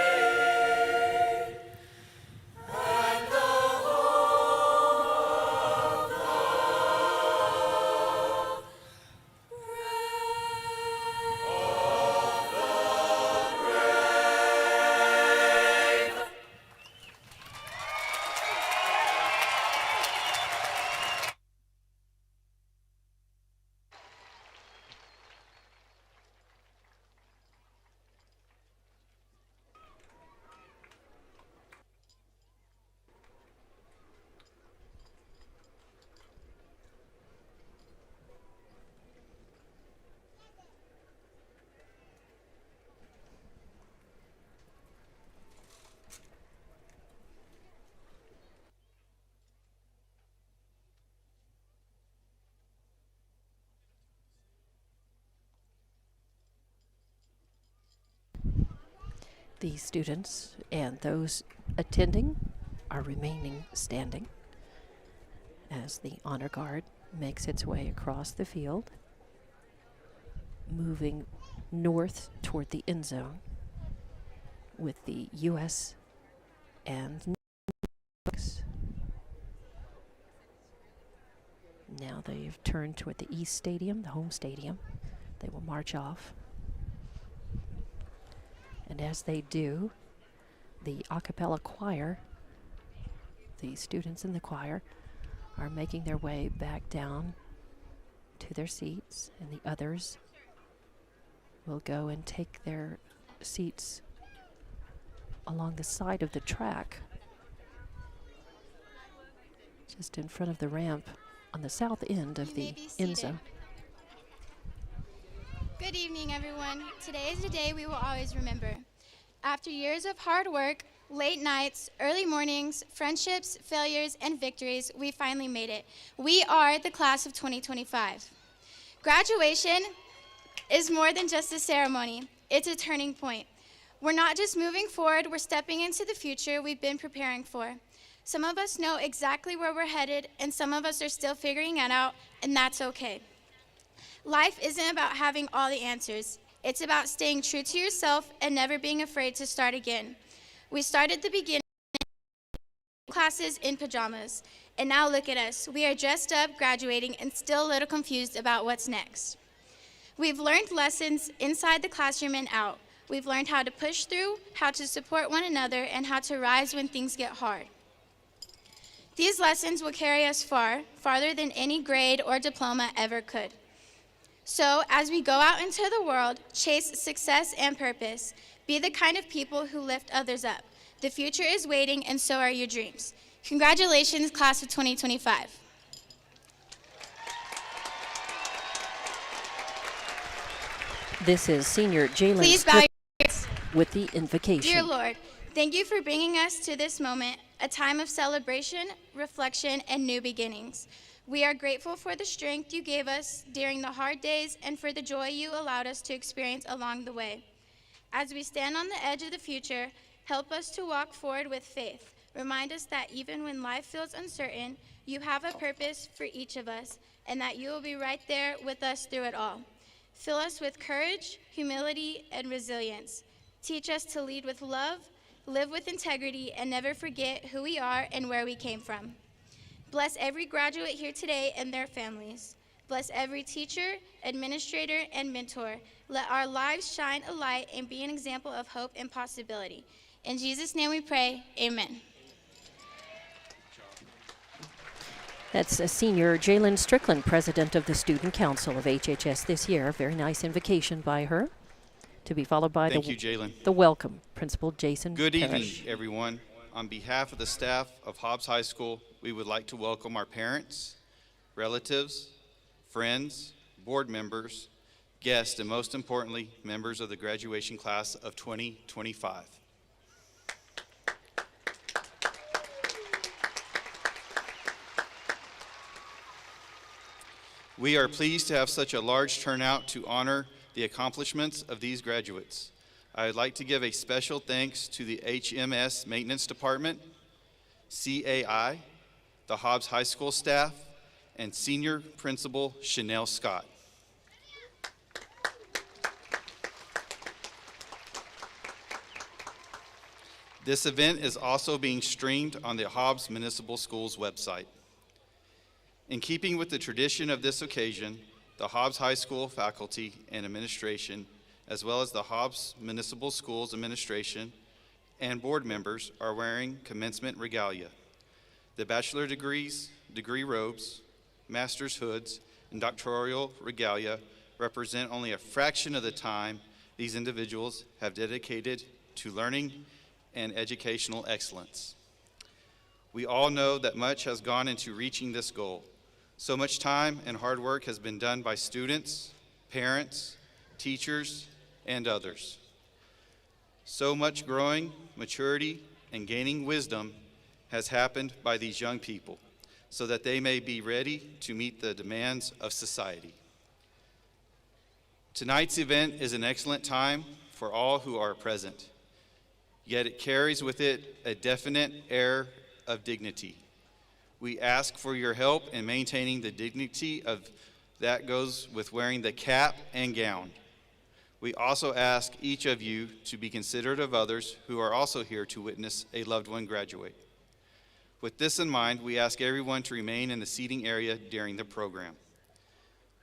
Speaker 3: and the home of the
Speaker 1: The students and those attending are remaining standing as the honor guard makes its way across the field, moving north toward the end zone with the U.S. and now they've turned toward the East Stadium, the home stadium. They will march off. And as they do, the a cappella choir, the students in the choir, are making their way back down to their seats, and the others will go and take their seats along the side of the track, just in front of the ramp on the south end of the end zone.
Speaker 4: Good evening, everyone. Today is the day we will always remember. After years of hard work, late nights, early mornings, friendships, failures, and victories, we finally made it. We are the class of 2025. Graduation is more than just a ceremony. It's a turning point. We're not just moving forward, we're stepping into the future we've been preparing for. Some of us know exactly where we're headed, and some of us are still figuring it out, and that's okay. Life isn't about having all the answers. It's about staying true to yourself and never being afraid to start again. We start at the beginning classes in pajamas. And now look at us. We are dressed up, graduating, and still a little confused about what's next. We've learned lessons inside the classroom and out. We've learned how to push through, how to support one another, and how to rise when things get hard. These lessons will carry us far, farther than any grade or diploma ever could. So, as we go out into the world, chase success and purpose. Be the kind of people who lift others up. The future is waiting, and so are your dreams. Congratulations, class of 2025.
Speaker 1: This is Senior Jalen
Speaker 4: Please bow your heads.
Speaker 1: with the invocation.
Speaker 4: Dear Lord, thank you for bringing us to this moment, a time of celebration, reflection, and new beginnings. We are grateful for the strength you gave us during the hard days and for the joy you allowed us to experience along the way. As we stand on the edge of the future, help us to walk forward with faith. Remind us that even when life feels uncertain, you have a purpose for each of us, and that you will be right there with us through it all. Fill us with courage, humility, and resilience. Teach us to lead with love, live with integrity, and never forget who we are and where we came from. Bless every graduate here today and their families. Bless every teacher, administrator, and mentor. Let our lives shine a light and be an example of hope and possibility. In Jesus' name we pray, amen.
Speaker 1: That's Senior Jalen Strickland, President of the Student Council of HHS this year. Very nice invocation by her, to be followed by
Speaker 2: Thank you, Jalen.
Speaker 1: the welcome, Principal Jason
Speaker 2: Good
Speaker 1: Parrish.
Speaker 2: evening, everyone. On behalf of the staff of Hobbs High School, we would like to welcome our parents, relatives, friends, board members, guests, and most importantly, members of the graduation class of 2025. We are pleased to have such a large turnout to honor the accomplishments of these graduates. I would like to give a special thanks to the HMS Maintenance Department, CAI, the Hobbs High School staff, and Senior Principal Chanel Scott. This event is also being streamed on the Hobbs Municipal Schools website. In keeping with the tradition of this occasion, the Hobbs High School faculty and administration, as well as the Hobbs Municipal Schools administration and board members, are wearing commencement regalia. The bachelor degrees, degree robes, master's hoods, and doctoral regalia represent only a fraction of the time these individuals have dedicated to learning and educational excellence. We all know that much has gone into reaching this goal. So much time and hard work has been done by students, parents, teachers, and others. So much growing, maturity, and gaining wisdom has happened by these young people so that they may be ready to meet the demands of society. Tonight's event is an excellent time for all who are present, yet it carries with it a definite air of dignity. We ask for your help in maintaining the dignity of that goes with wearing the cap and gown. We also ask each of you to be considerate of others who are also here to witness a loved one graduate. With this in mind, we ask everyone to remain in the seating area during the program.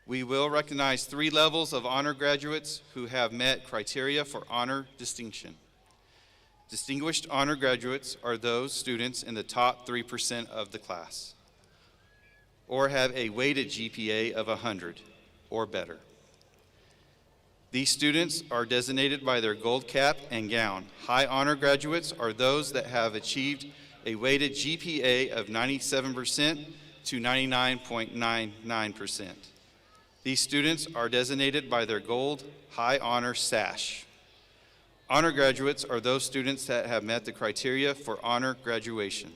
Speaker 2: We will recognize 3 levels of honor graduates who have met criteria for honor distinction. Distinguished honor graduates are those students in the top 3% of the class, or have a weighted GPA of 100 or better. These students are designated by their gold cap and gown. High honor graduates are those that have achieved a weighted GPA of 97% to 99.99%. These students are designated by their gold high honor sash. Honor graduates are those students that have met the criteria for honor graduation.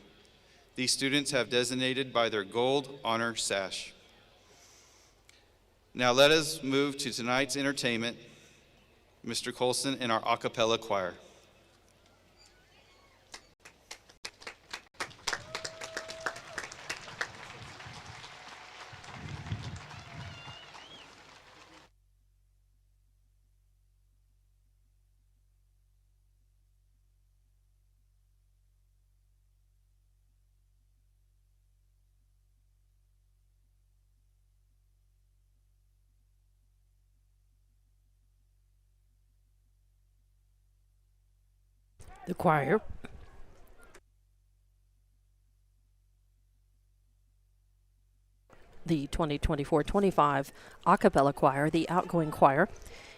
Speaker 2: These students have designated by their gold honor sash. Now let us move to tonight's entertainment, Mr. Colson and our a cappella choir.
Speaker 1: The choir. The 2024-25 a cappella choir, the outgoing choir,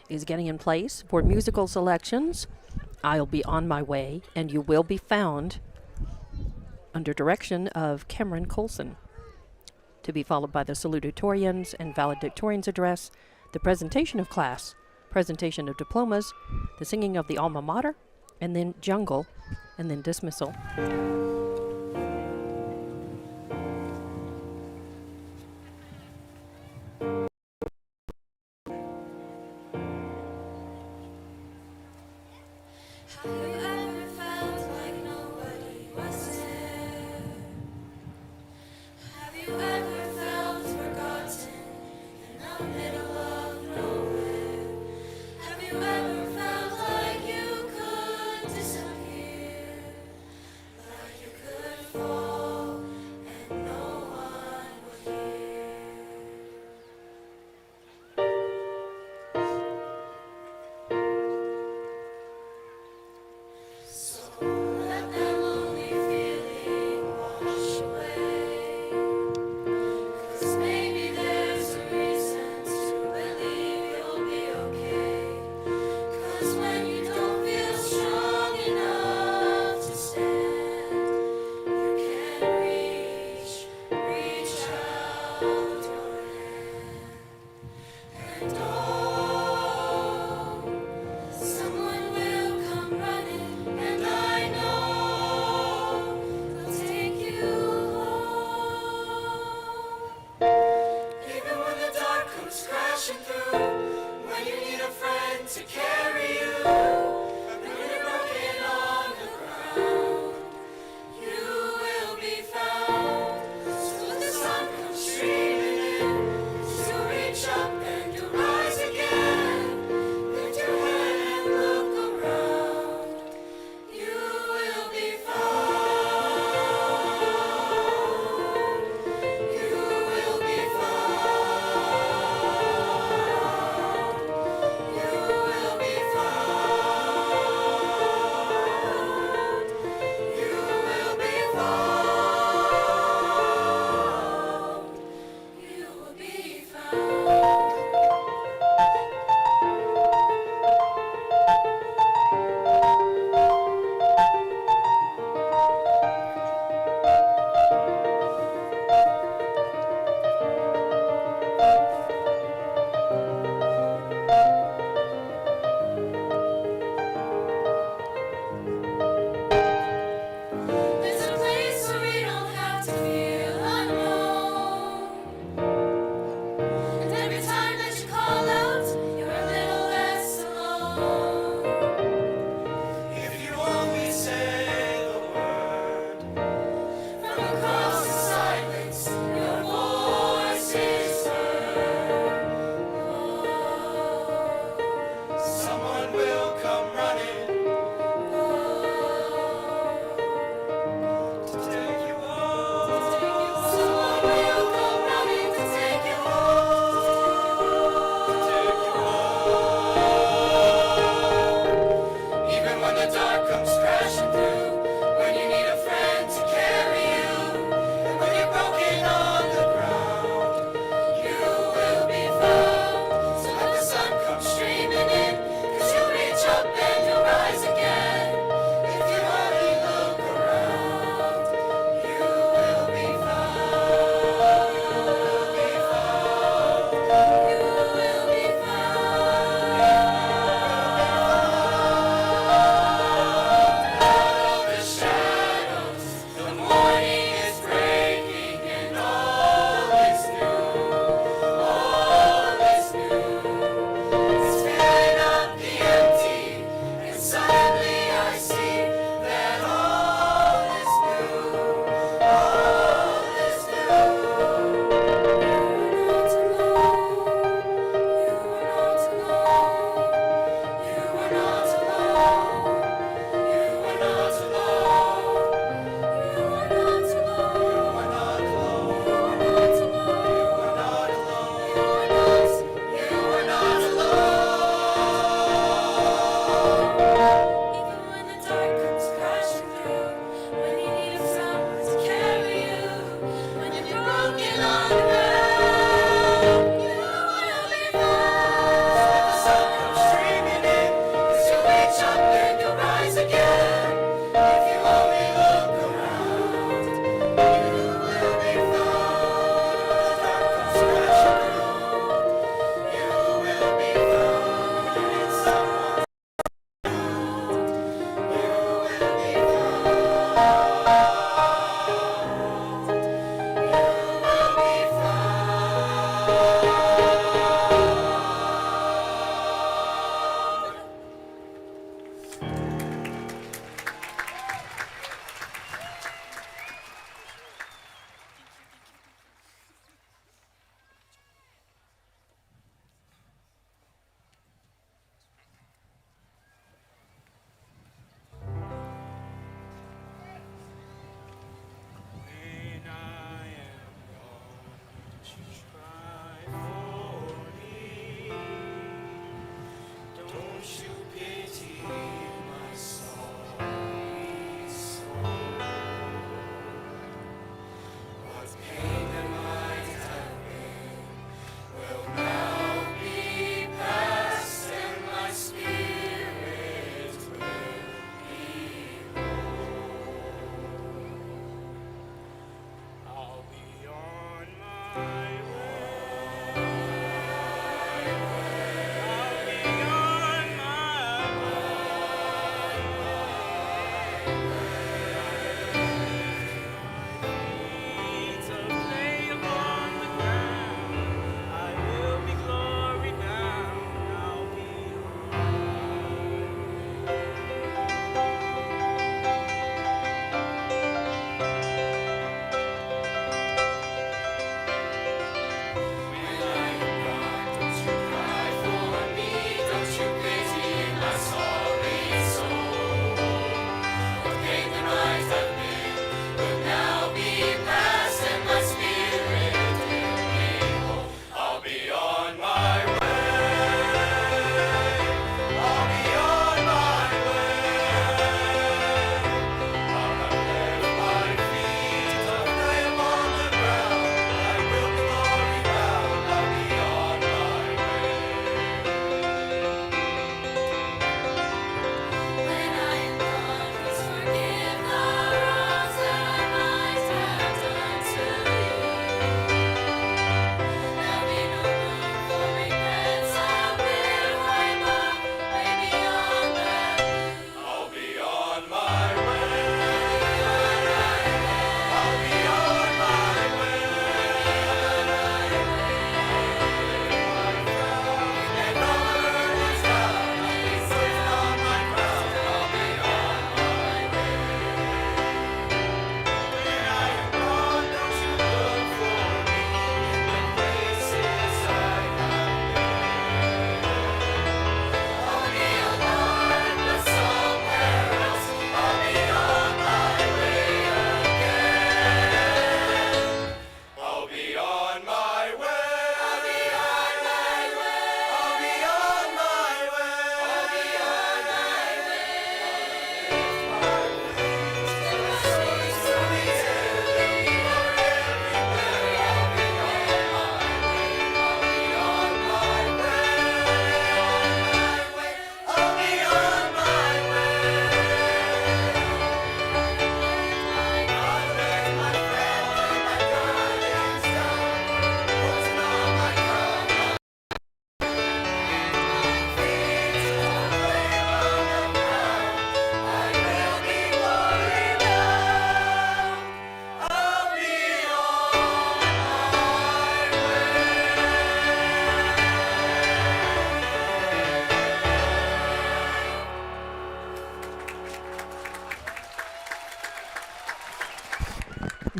Speaker 1: is getting in place for musical selections. I'll be on my way, and you will be found under direction of Cameron Colson, to be followed by the salutatorians and valedictorians address, the presentation of class, presentation of diplomas, the singing of the alma mater, and then jungle, and then dismissal.
Speaker 3: Have you ever felt like nobody was there? Have you ever felt forgotten in the middle of nowhere? Have you ever felt like you could disappear? Like you could fall and no one would hear?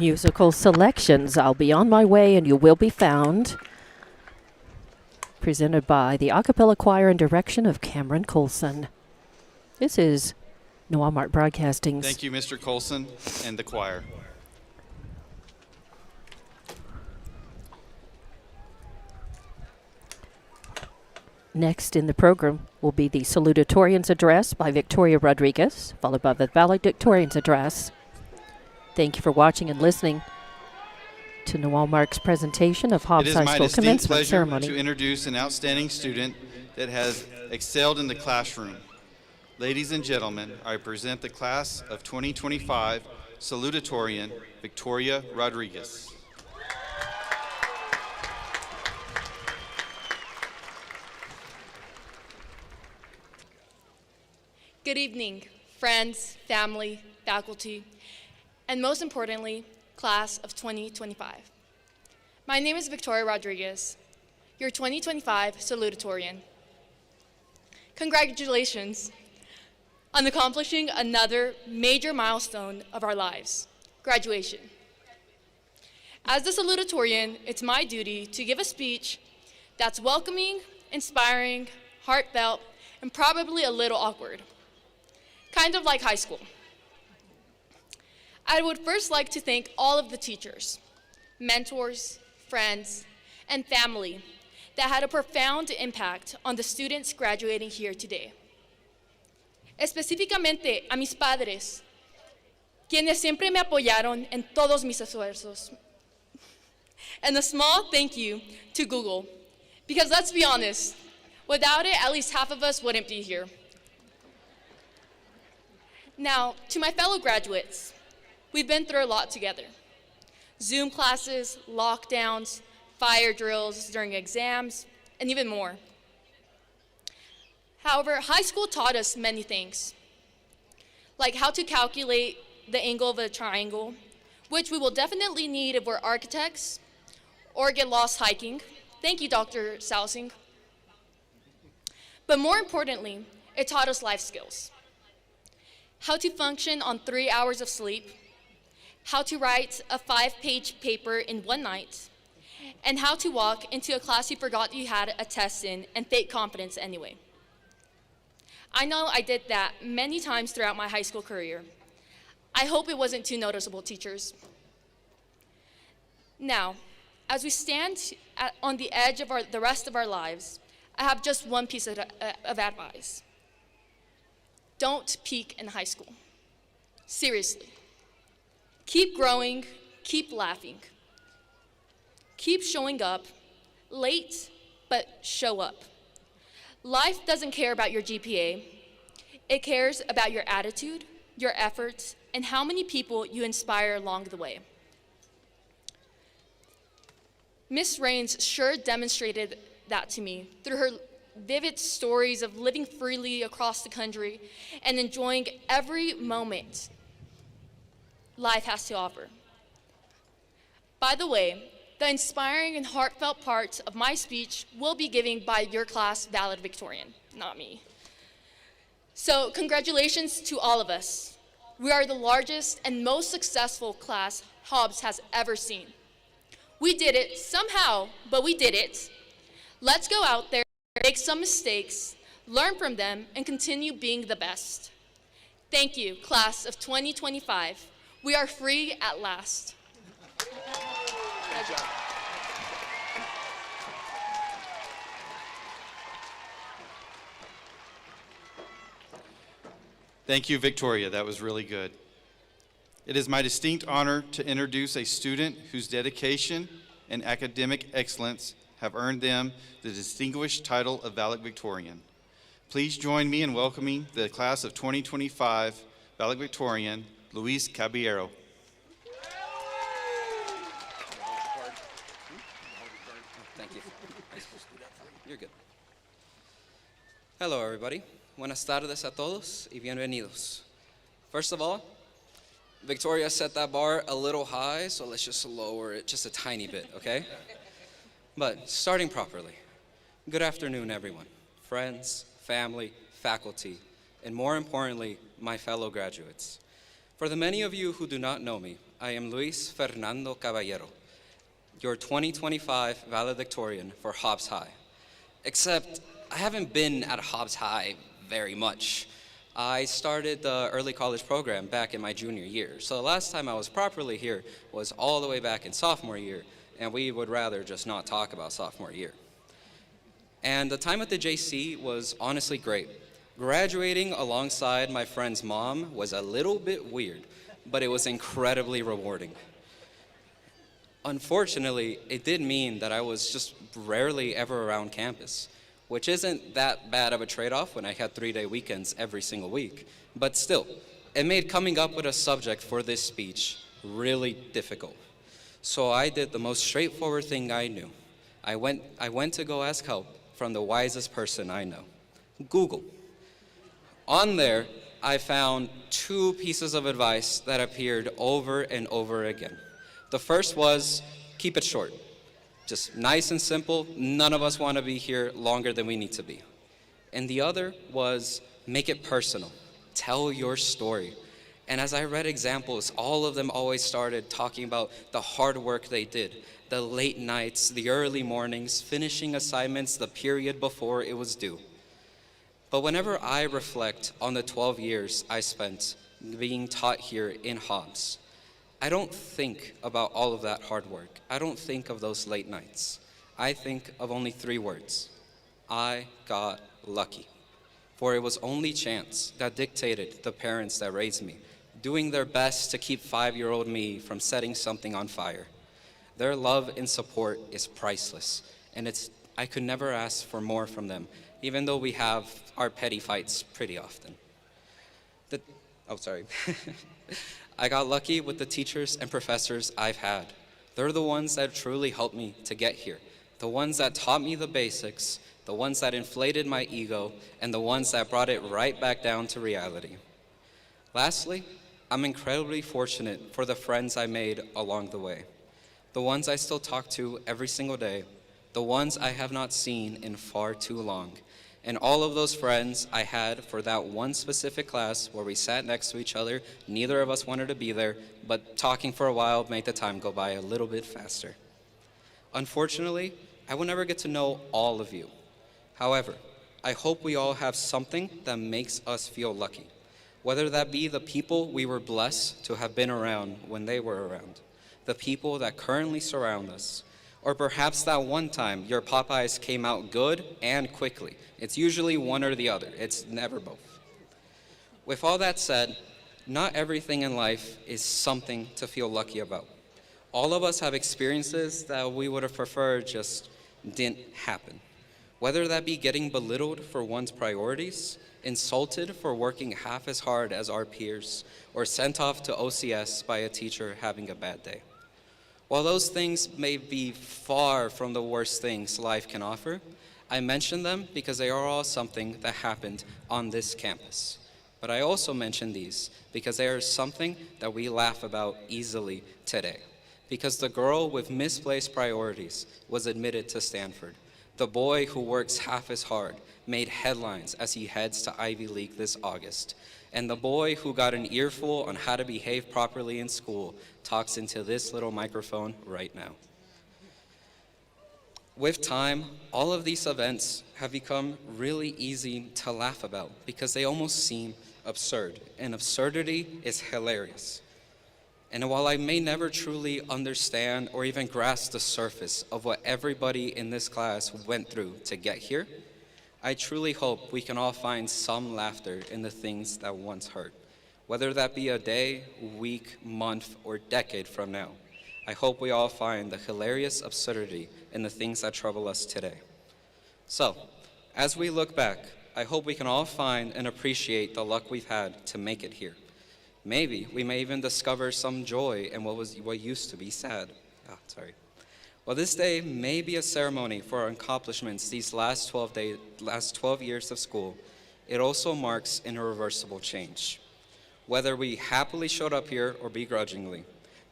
Speaker 1: Musical selections. I'll be on my way and you will be found. Presented by the a cappella choir and direction of Cameron Colson. This is Noah Mark Broadcasting's.
Speaker 2: Thank you, Mr. Colson and the choir.
Speaker 1: Next in the program will be the Salutatorian's Address by Victoria Rodriguez, followed by the Valedictorian's Address. Thank you for watching and listening to Noel Mark's presentation of Hobbs High School Commencement
Speaker 2: It is my
Speaker 1: Ceremony.
Speaker 2: distinct pleasure to introduce an outstanding student that has excelled in the classroom. Ladies and gentlemen, I present the class of 2025 Salutatorian Victoria Rodriguez.
Speaker 5: Good evening, friends, family, faculty, and most importantly, class of 2025. My name is Victoria Rodriguez, your 2025 salutatorian. Congratulations on accomplishing another major milestone of our lives, graduation. As the salutatorian, it's my duty to give a speech that's welcoming, inspiring, heartfelt, and probably a little awkward, kind of like high school. I would first like to thank all of the teachers, mentors, friends, and family that had a profound impact on the students graduating here today. Específicamente a mis padres, quienes siempre me apoyaron en todos mis esfuerzos. And a small thank you to Google, because let's be honest, without it, at least half of us wouldn't be here. Now, to my fellow graduates, we've been through a lot together. Zoom classes, lockdowns, fire drills during exams, and even more. However, high school taught us many things, like how to calculate the angle of a triangle, which we will definitely need if we're architects or get lost hiking. Thank you, Dr. Sousing. But more importantly, it taught us life skills. How to function on 3 hours of sleep, how to write a 5-page paper in one night, and how to walk into a class you forgot you had a test in and fake confidence anyway. I know I did that many times throughout my high school career. I hope it wasn't too noticeable, teachers. Now, as we stand on the edge of the rest of our lives, I have just one piece of advice. Don't peak in high school. Seriously. Keep growing, keep laughing. Keep showing up, late, but show up. Life doesn't care about your GPA. It cares about your attitude, your efforts, and how many people you inspire along the way. Miss Raines sure demonstrated that to me through her vivid stories of living freely across the country and enjoying every moment life has to offer. By the way, the inspiring and heartfelt parts of my speech will be given by your class valedictorian, not me. So congratulations to all of us. We are the largest and most successful class Hobbs has ever seen. We did it somehow, but we did it. Let's go out there, make some mistakes, learn from them, and continue being the best. Thank you, class of 2025. We are free at last. Good job.
Speaker 2: Thank you, Victoria. That was really good. It is my distinct honor to introduce a student whose dedication and academic excellence have earned them the distinguished title of valedictorian. Please join me in welcoming the class of 2025 valedictorian, Luis Caballero.
Speaker 6: Thank you. You're good. Hello, everybody. Buenas tardes a todos y bienvenidos. First of all, Victoria set that bar a little high, so let's just lower it just a tiny bit, okay? But starting properly, good afternoon, everyone. Friends, family, faculty, and more importantly, my fellow graduates. For the many of you who do not know me, I am Luis Fernando Caballero, your 2025 valedictorian for Hobbs High. Except I haven't been at Hobbs High very much. I started the early college program back in my junior year. So the last time I was properly here was all the way back in sophomore year, and we would rather just not talk about sophomore year. And the time at the JC was honestly great. Graduating alongside my friend's mom was a little bit weird, but it was incredibly rewarding. Unfortunately, it did mean that I was just rarely ever around campus, which isn't that bad of a trade-off when I had 3-day weekends every single week. But still, it made coming up with a subject for this speech really difficult. So I did the most straightforward thing I knew. I went to go ask help from the wisest person I know, Google. On there, I found 2 pieces of advice that appeared over and over again. The first was, keep it short. Just nice and simple. None of us want to be here longer than we need to be. And the other was make it personal. Tell your story. And as I read examples, all of them always started talking about the hard work they did, the late nights, the early mornings, finishing assignments the period before it was due. But whenever I reflect on the 12 years I spent being taught here in Hobbs, I don't think about all of that hard work. I don't think of those late nights. I think of only 3 words. I got lucky. For it was only chance that dictated the parents that raised me, doing their best to keep 5-year-old me from setting something on fire. Their love and support is priceless, and I could never ask for more from them, even though we have our petty fights pretty often. I got lucky with the teachers and professors I've had. They're the ones that truly helped me to get here, the ones that taught me the basics, the ones that inflated my ego, and the ones that brought it right back down to reality. Lastly, I'm incredibly fortunate for the friends I made along the way, the ones I still talk to every single day, the ones I have not seen in far too long, and all of those friends I had for that one specific class where we sat next to each other, neither of us wanted to be there, but talking for a while made the time go by a little bit faster. Unfortunately, I will never get to know all of you. However, I hope we all have something that makes us feel lucky, whether that be the people we were blessed to have been around when they were around, the people that currently surround us, or perhaps that one time your Popeyes came out good and quickly. It's usually one or the other. It's never both. With all that said, not everything in life is something to feel lucky about. All of us have experiences that we would have preferred just didn't happen. Whether that be getting belittled for one's priorities, insulted for working half as hard as our peers, or sent off to OCS by a teacher having a bad day. While those things may be far from the worst things life can offer, I mention them because they are all something that happened on this campus. But I also mention these because they are something that we laugh about easily today. Because the girl with misplaced priorities was admitted to Stanford. The boy who works half as hard made headlines as he heads to Ivy League this August. And the boy who got an earful on how to behave properly in school talks into this little microphone right now. With time, all of these events have become really easy to laugh about because they almost seem absurd, and absurdity is hilarious. And while I may never truly understand or even grasp the surface of what everybody in this class went through to get here, I truly hope we can all find some laughter in the things that once hurt, whether that be a day, week, month, or decade from now. I hope we all find the hilarious absurdity in the things that trouble us today. So, as we look back, I hope we can all find and appreciate the luck we've had to make it here. Maybe we may even discover some joy in what used to be sad. While this day may be a ceremony for our accomplishments these last 12 years of school, it also marks an irreversible change. Whether we happily showed up here or begrudgingly,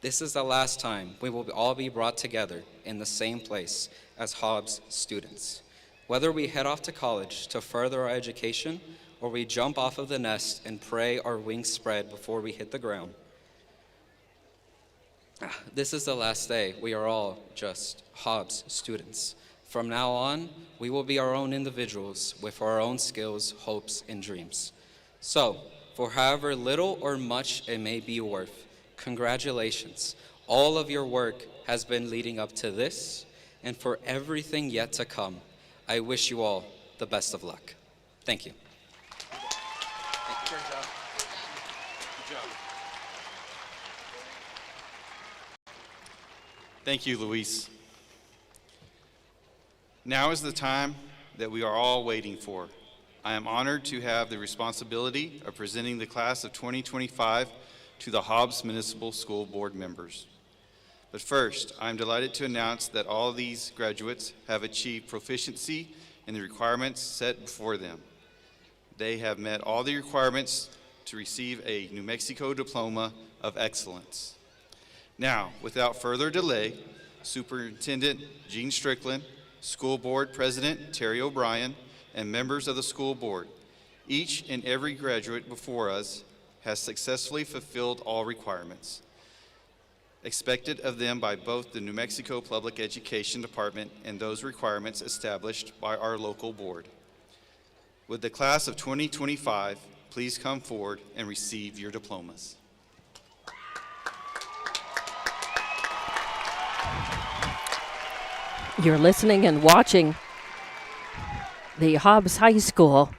Speaker 6: this is the last time we will all be brought together in the same place as Hobbs students. Whether we head off to college to further our education, or we jump off of the nest and pray our wings spread before we hit the ground, this is the last day we are all just Hobbs students. From now on, we will be our own individuals with our own skills, hopes, and dreams. So, for however little or much it may be worth, congratulations. All of your work has been leading up to this, and for everything yet to come, I wish you all the best of luck. Thank you.
Speaker 2: Great job. Good job. Thank you, Luis. Now is the time that we are all waiting for. I am honored to have the responsibility of presenting the class of 2025 to the Hobbs Municipal School Board members. But first, I'm delighted to announce that all of these graduates have achieved proficiency in the requirements set before them. They have met all the requirements to receive a New Mexico Diploma of Excellence. Now, without further delay, Superintendent Gene Strickland, School Board President Terry O'Brien, and members of the school board. Each and every graduate before us has successfully fulfilled all requirements expected of them by both the New Mexico Public Education Department and those requirements established by our local board. With the class of 2025, please come forward and receive your diplomas.
Speaker 1: You're listening and watching the Hobbs High School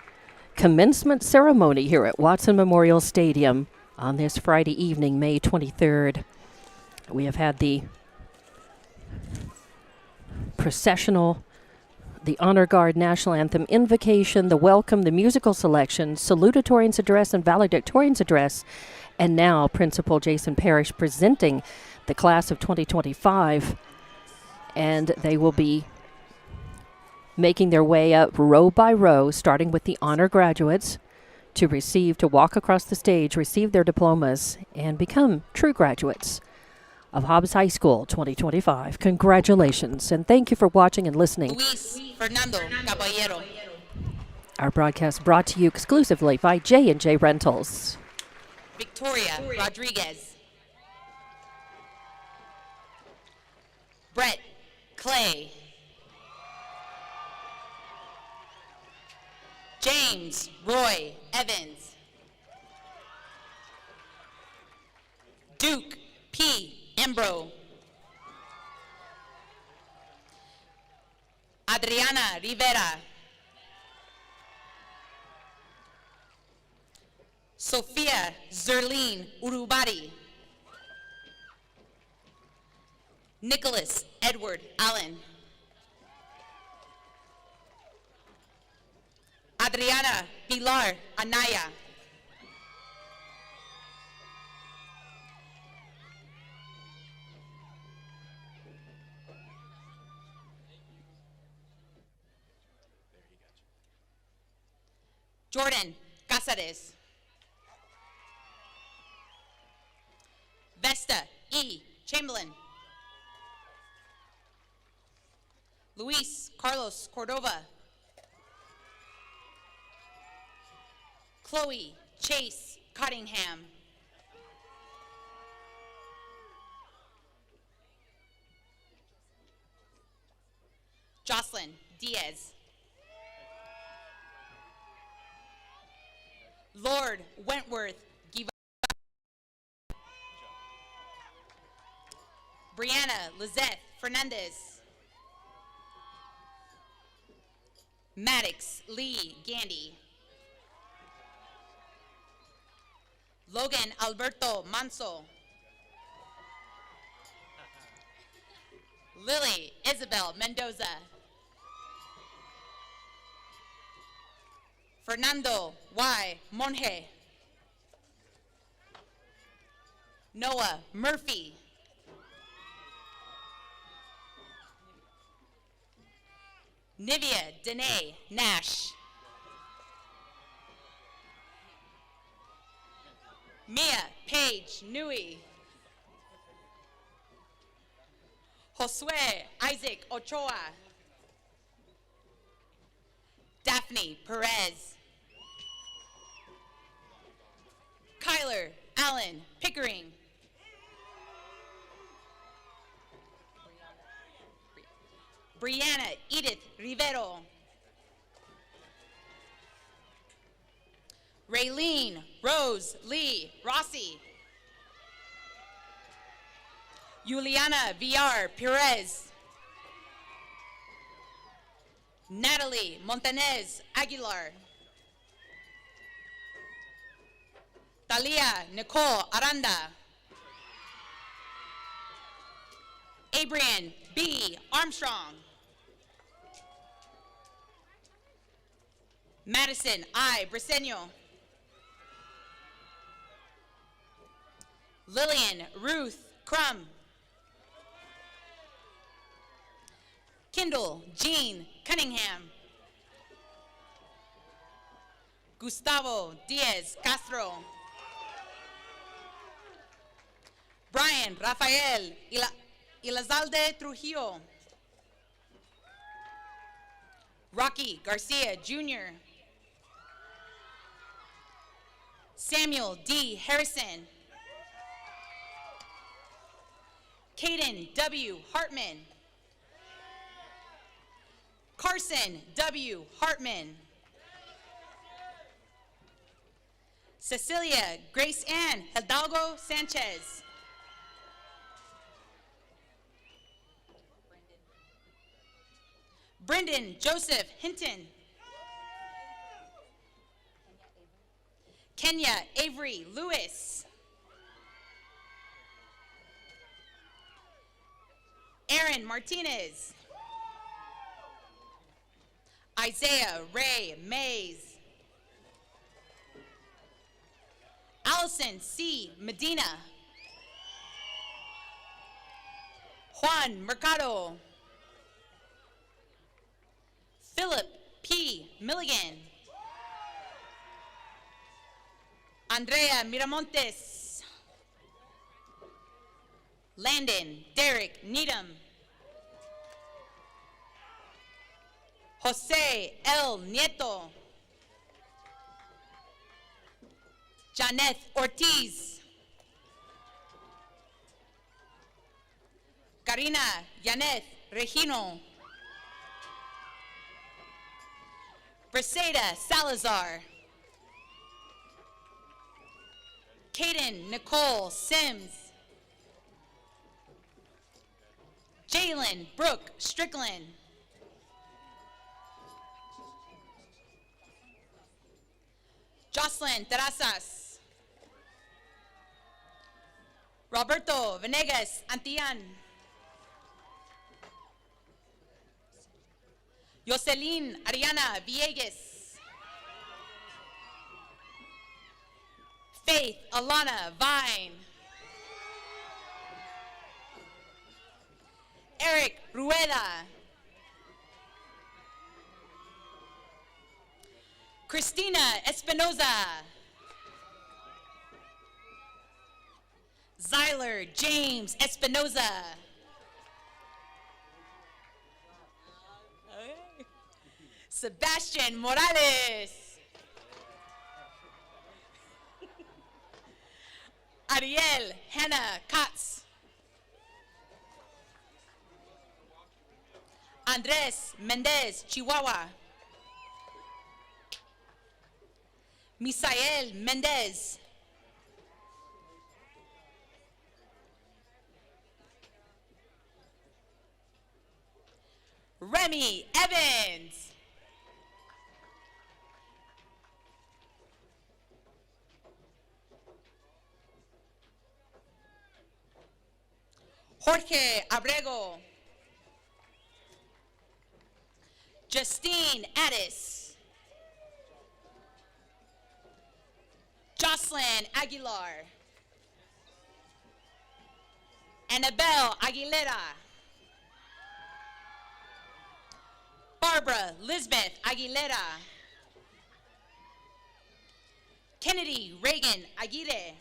Speaker 1: commencement ceremony here at Watson Memorial Stadium on this Friday evening, May 23rd. We have had the processional, the Honor Guard National Anthem invocation, the welcome, the musical selection, salutatorian's address, and valedictorian's address, and now Principal Jason Parrish presenting the class of 2025. And they will be making their way up row by row, starting with the honor graduates, to walk across the stage, receive their diplomas, and become true graduates of Hobbs High School 2025. Congratulations, and thank you for watching and listening.
Speaker 7: Luis Fernando Caballero.
Speaker 1: Our broadcast brought to you exclusively by J&J Rentals.
Speaker 7: Victoria Rodriguez. Brett Clay. James Roy Evans. Duke P. Embro. Adriana Rivera. Sofia Zerlin Urubari. Nicholas Edward Allen. Adriana Pilar Anaya. Jordan Casares. Vesta E. Chamberlain. Luis Carlos Cordova. Chloe Chase Cottingham. Jocelyn Diaz. Lord Wentworth Giva. Brianna Lizette Fernandez. Maddox Lee Gandy. Logan Alberto Manso. Lily Isabel Mendoza. Fernando Y. Monje. Noah Murphy. Nivea Danae Nash. Mia Paige Nui. Josue Isaac Ochoa. Daphne Perez. Kyler Allen Pickering. Brianna Edith Rivero. Raylene Rose Lee Rossi. Juliana VR Perez. Natalie Montanez Aguilar. Talia Nicole Aranda. Abrian B. Armstrong. Madison I. Briseño. Lillian Ruth Crum. Kendall Jean Cunningham. Gustavo Diaz Castro. Brian Rafael Elizalde Trujillo. Rocky Garcia Jr. Samuel D. Harrison. Caden W. Hartman. Carson W. Hartman. Cecilia Grace Ann Hidalgo Sanchez. Brendan Joseph Hinton. Kenya Avery Lewis. Aaron Martinez. Isaiah Ray Mays. Allison C. Medina. Juan Mercado. Philip P. Milligan. Andrea Miramontes. Landon Derek Needham. Jose L. Nieto. Janeth Ortiz. Karina Yaneth Regino. Briseda Salazar. Kaden Nicole Sims. Jalen Brooke Strickland. Jocelyn Terrazas. Roberto Venegas Antillan. Jocelyn Ariana Villegas. Faith Alana Vine. Eric Rueda. Christina Espinoza. Zyler James Espinoza. Sebastian Morales. Ariel Hannah Katz. Andres Mendez Chihuahua. Misael Mendez. Remy Evans. Jorge Abrego. Justine Addis. Jocelyn Aguilar. Annabelle Aguilera. Barbara Lisbeth Aguilera. Kennedy Reagan Aguirre.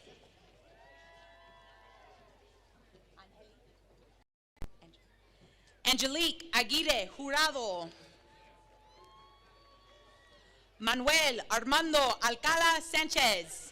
Speaker 7: Angelique Aguirre Jurado. Manuel Armando Alcala Sanchez.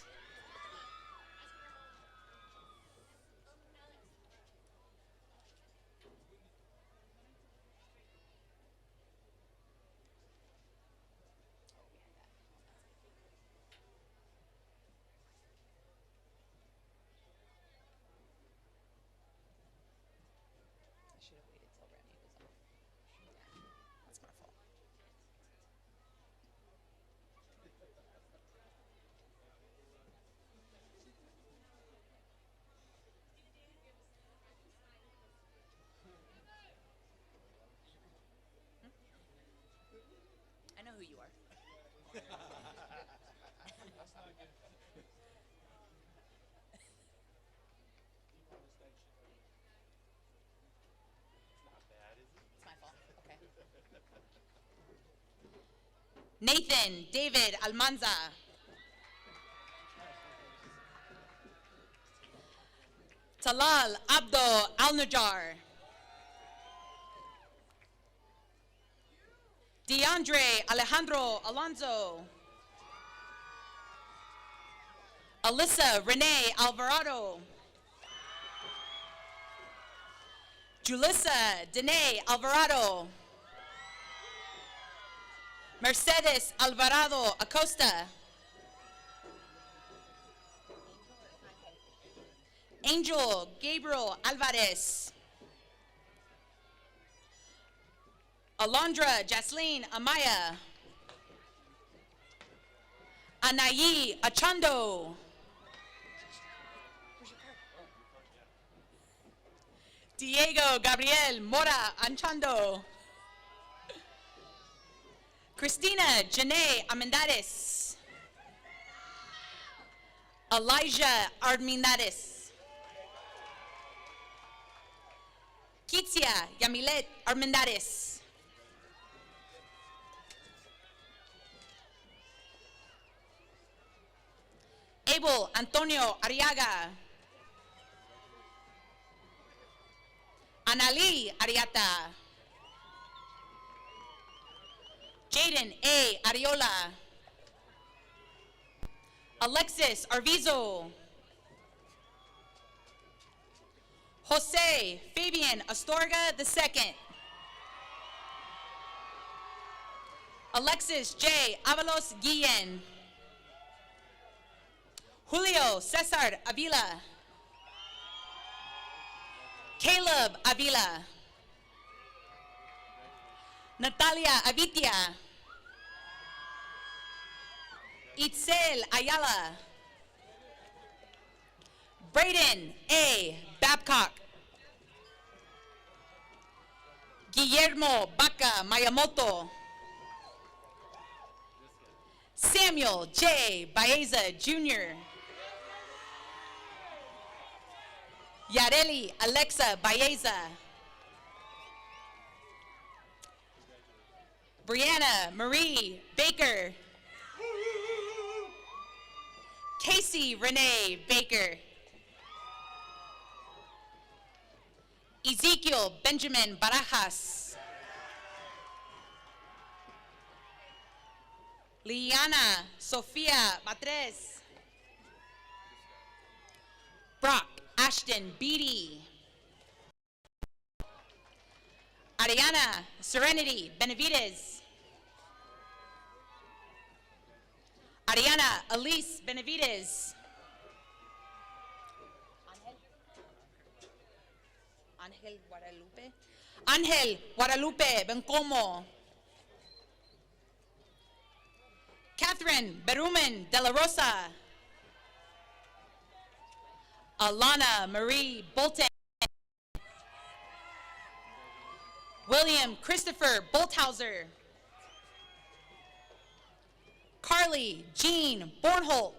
Speaker 7: I know who you are. It's my fault. Okay. Nathan David Almanza. Talal Abdo Al-Najjar. DeAndre Alejandro Alonso. Alyssa Renee Alvarado. Julissa Dene Alvarado. Mercedes Alvarado Acosta. Angel Gabriel Alvarez. Alondra Jasleen Amaya. Anayi Achando. Diego Gabriel Mora Anchando. Christina Janae Amendares. Elijah Armendariz. Kitsia Yamilet Armendariz. Abel Antonio Arriaga. Anali Ariata. Jaden A. Ariola. Alexis Arvizo. Jose Fabian Astorga II. Alexis J. Avalos Guillen. Julio Cesar Avila. Caleb Avila. Natalia Avitia. Itzel Ayala. Braden A. Babcock. Guillermo Baca Mayamoto. Samuel J. Baeza Jr. Yareli Alexa Baeza. Brianna Marie Baker. Casey Renee Baker. Ezekiel Benjamin Barajas. Liana Sofia Batres. Brock Ashton Beatty. Ariana Serenity Benavides. Ariana Elise Benavides. Angel Guadalupe. Angel Guadalupe Bencomo. Catherine Berumen de la Rosa. Alana Marie Bolton. William Christopher Bolthauser. Carly Jean Bornholt.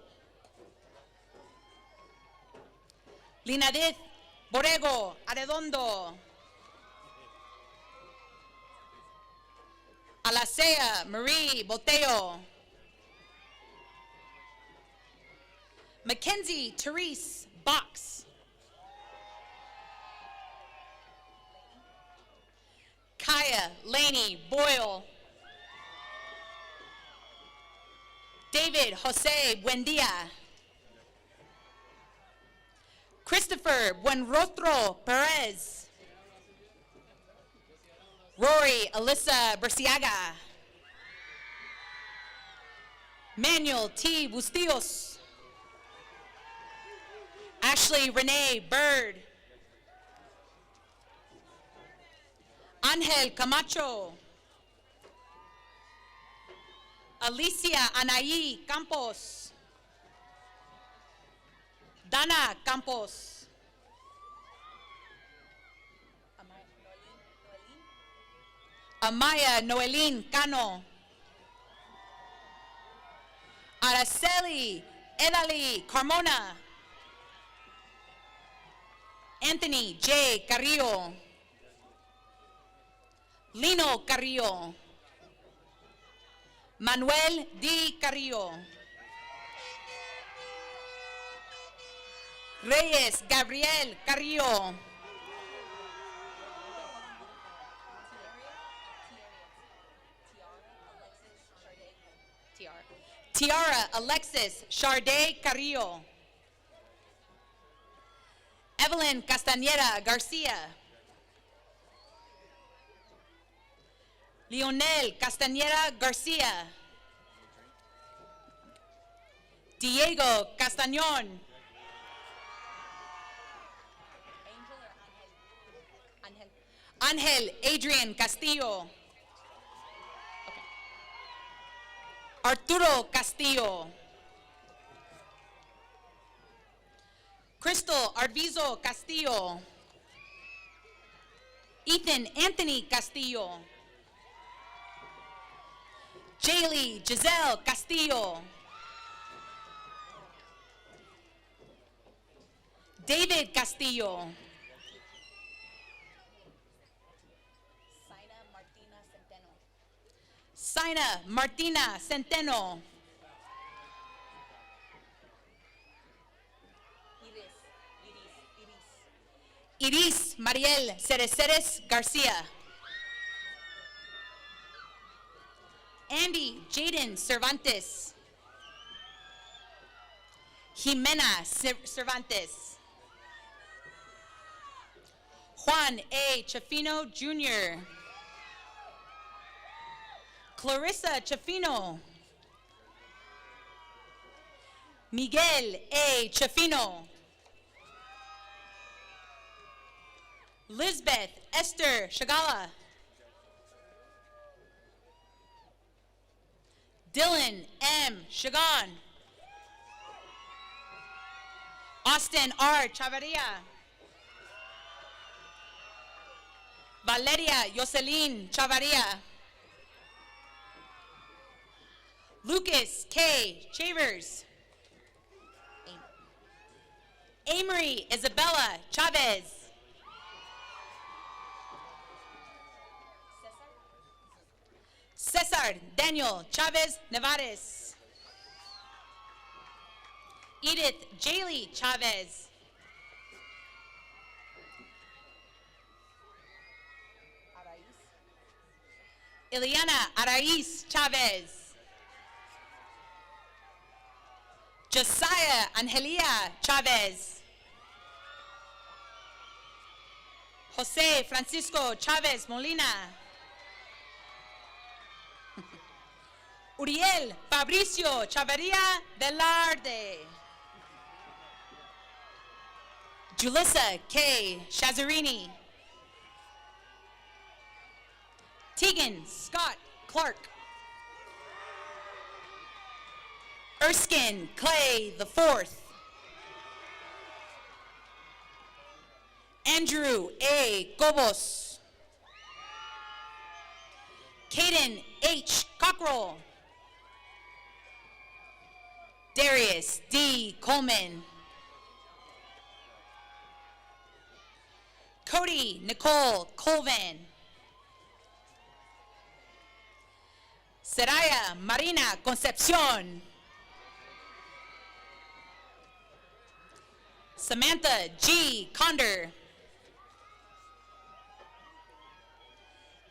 Speaker 7: Linadith Borrego Arredondo. Alacea Marie Boteo. Mackenzie Therese Box. Kaya Laney Boyle. David Jose Buendia. Christopher Buenrostro Perez. Rory Alyssa Berciaga. Manuel T. Bustillos. Ashley Renee Bird. Angel Camacho. Alicia Anaí Campos. Dana Campos. Amaya Noelín Cano. Araceli Edali Carmona. Anthony J. Carrillo. Lino Carrillo. Manuel D. Carrillo. Reyes Gabriel Carrillo. Tiara Alexis Charday Carrillo. Evelyn Castañeda Garcia. Leonel Castañeda Garcia. Diego Castañón. Angel Adrian Castillo. Okay. Arturo Castillo. Crystal Arvizo Castillo. Ethan Anthony Castillo. Jaylee Giselle Castillo. David Castillo. Sina Martina Centeno. Iris Mariel Cereceres Garcia. Andy Jaden Cervantes. Jimena Cervantes. Juan A. Chafino Jr. Clarissa Chafino. Miguel A. Chafino. Lisbeth Esther Shagala. Dylan M. Shagan. Austin R. Chavarria. Valeria Jocelyn Chavarria. Lucas K. Chavers. Amory Isabella Chavez. Cesar Daniel Chavez Nevares. Edith Jaylee Chavez. Ileana Araiz Chavez. Josiah Angelia Chavez. Jose Francisco Chavez Molina. Uriel Fabricio Chavarria Velarde. Julissa K. Shazarini. Tegan Scott Clark. Erskine Clay the Fourth. Andrew A. Gobos. Caden H. Cockrell. Darius D. Coleman. Cody Nicole Colvin. Seraya Marina Concepcion. Samantha G. Condor.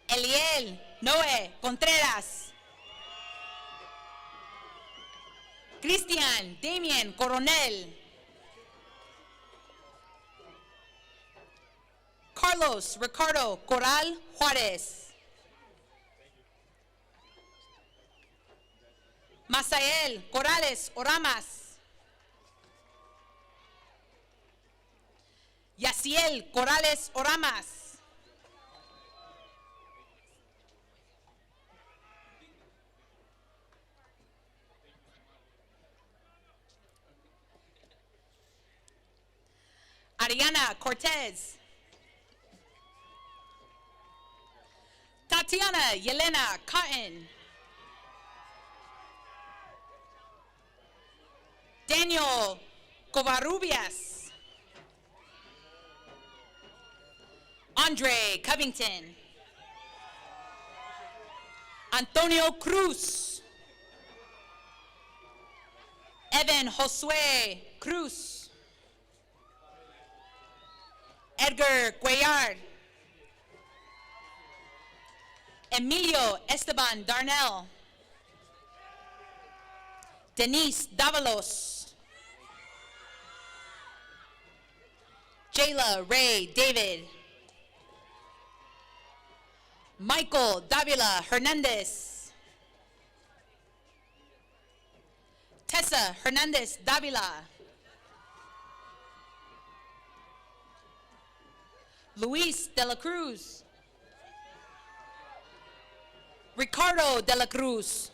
Speaker 7: Eliel Noé Contreras. Cristian Damien Coronel. Carlos Ricardo Corral Juarez. Masael Corrales Oramas. Yaciel Corrales Oramas. Ariana Cortez. Tatiana Yelena Cotton. Daniel Covarrubias. Andre Covington. Antonio Cruz. Evan Josue Cruz. Edgar Cuellar. Emilio Esteban Darnell. Denise Davalos. Jayla Ray David. Michael Davila Hernandez. Tessa Hernandez Davila. Luis de la Cruz. Ricardo de la Cruz.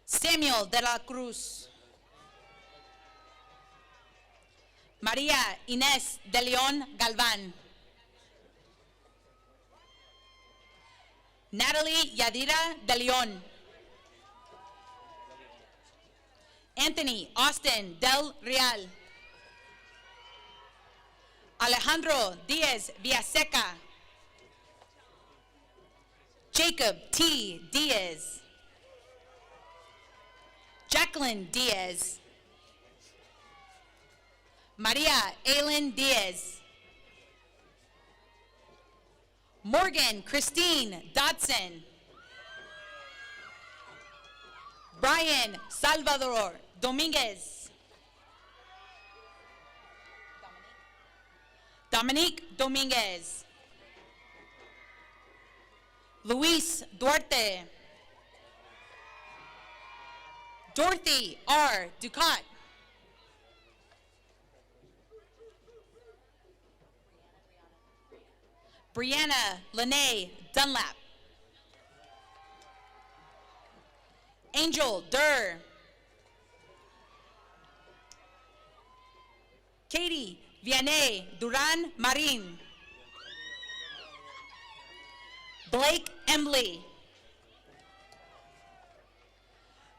Speaker 7: Samuel de la Cruz. María Inés de León Galván. Natalie Yadira de León. Anthony Austin del Real. Alejandro Diaz Villaseca. Jacob T. Diaz. Jacqueline Diaz. Maria Aileen Diaz. Morgan Christine Dodson. Brian Salvador Dominguez. Dominique Dominguez. Luis Duarte. Dorothy R. Ducat. Brianna Lene Dunlap. Angel Durr. Katie Vianney Duran Marin. Blake Embley.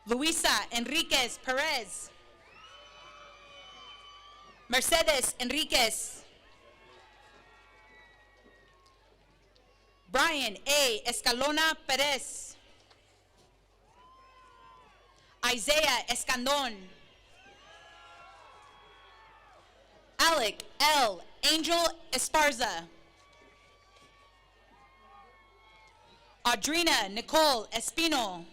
Speaker 7: Luisa Enriquez Perez. Mercedes Enriquez. Brian A. Escalona Perez. Isaiah Escandon. Alec L. Angel Esparza. Audrina Nicole Espino.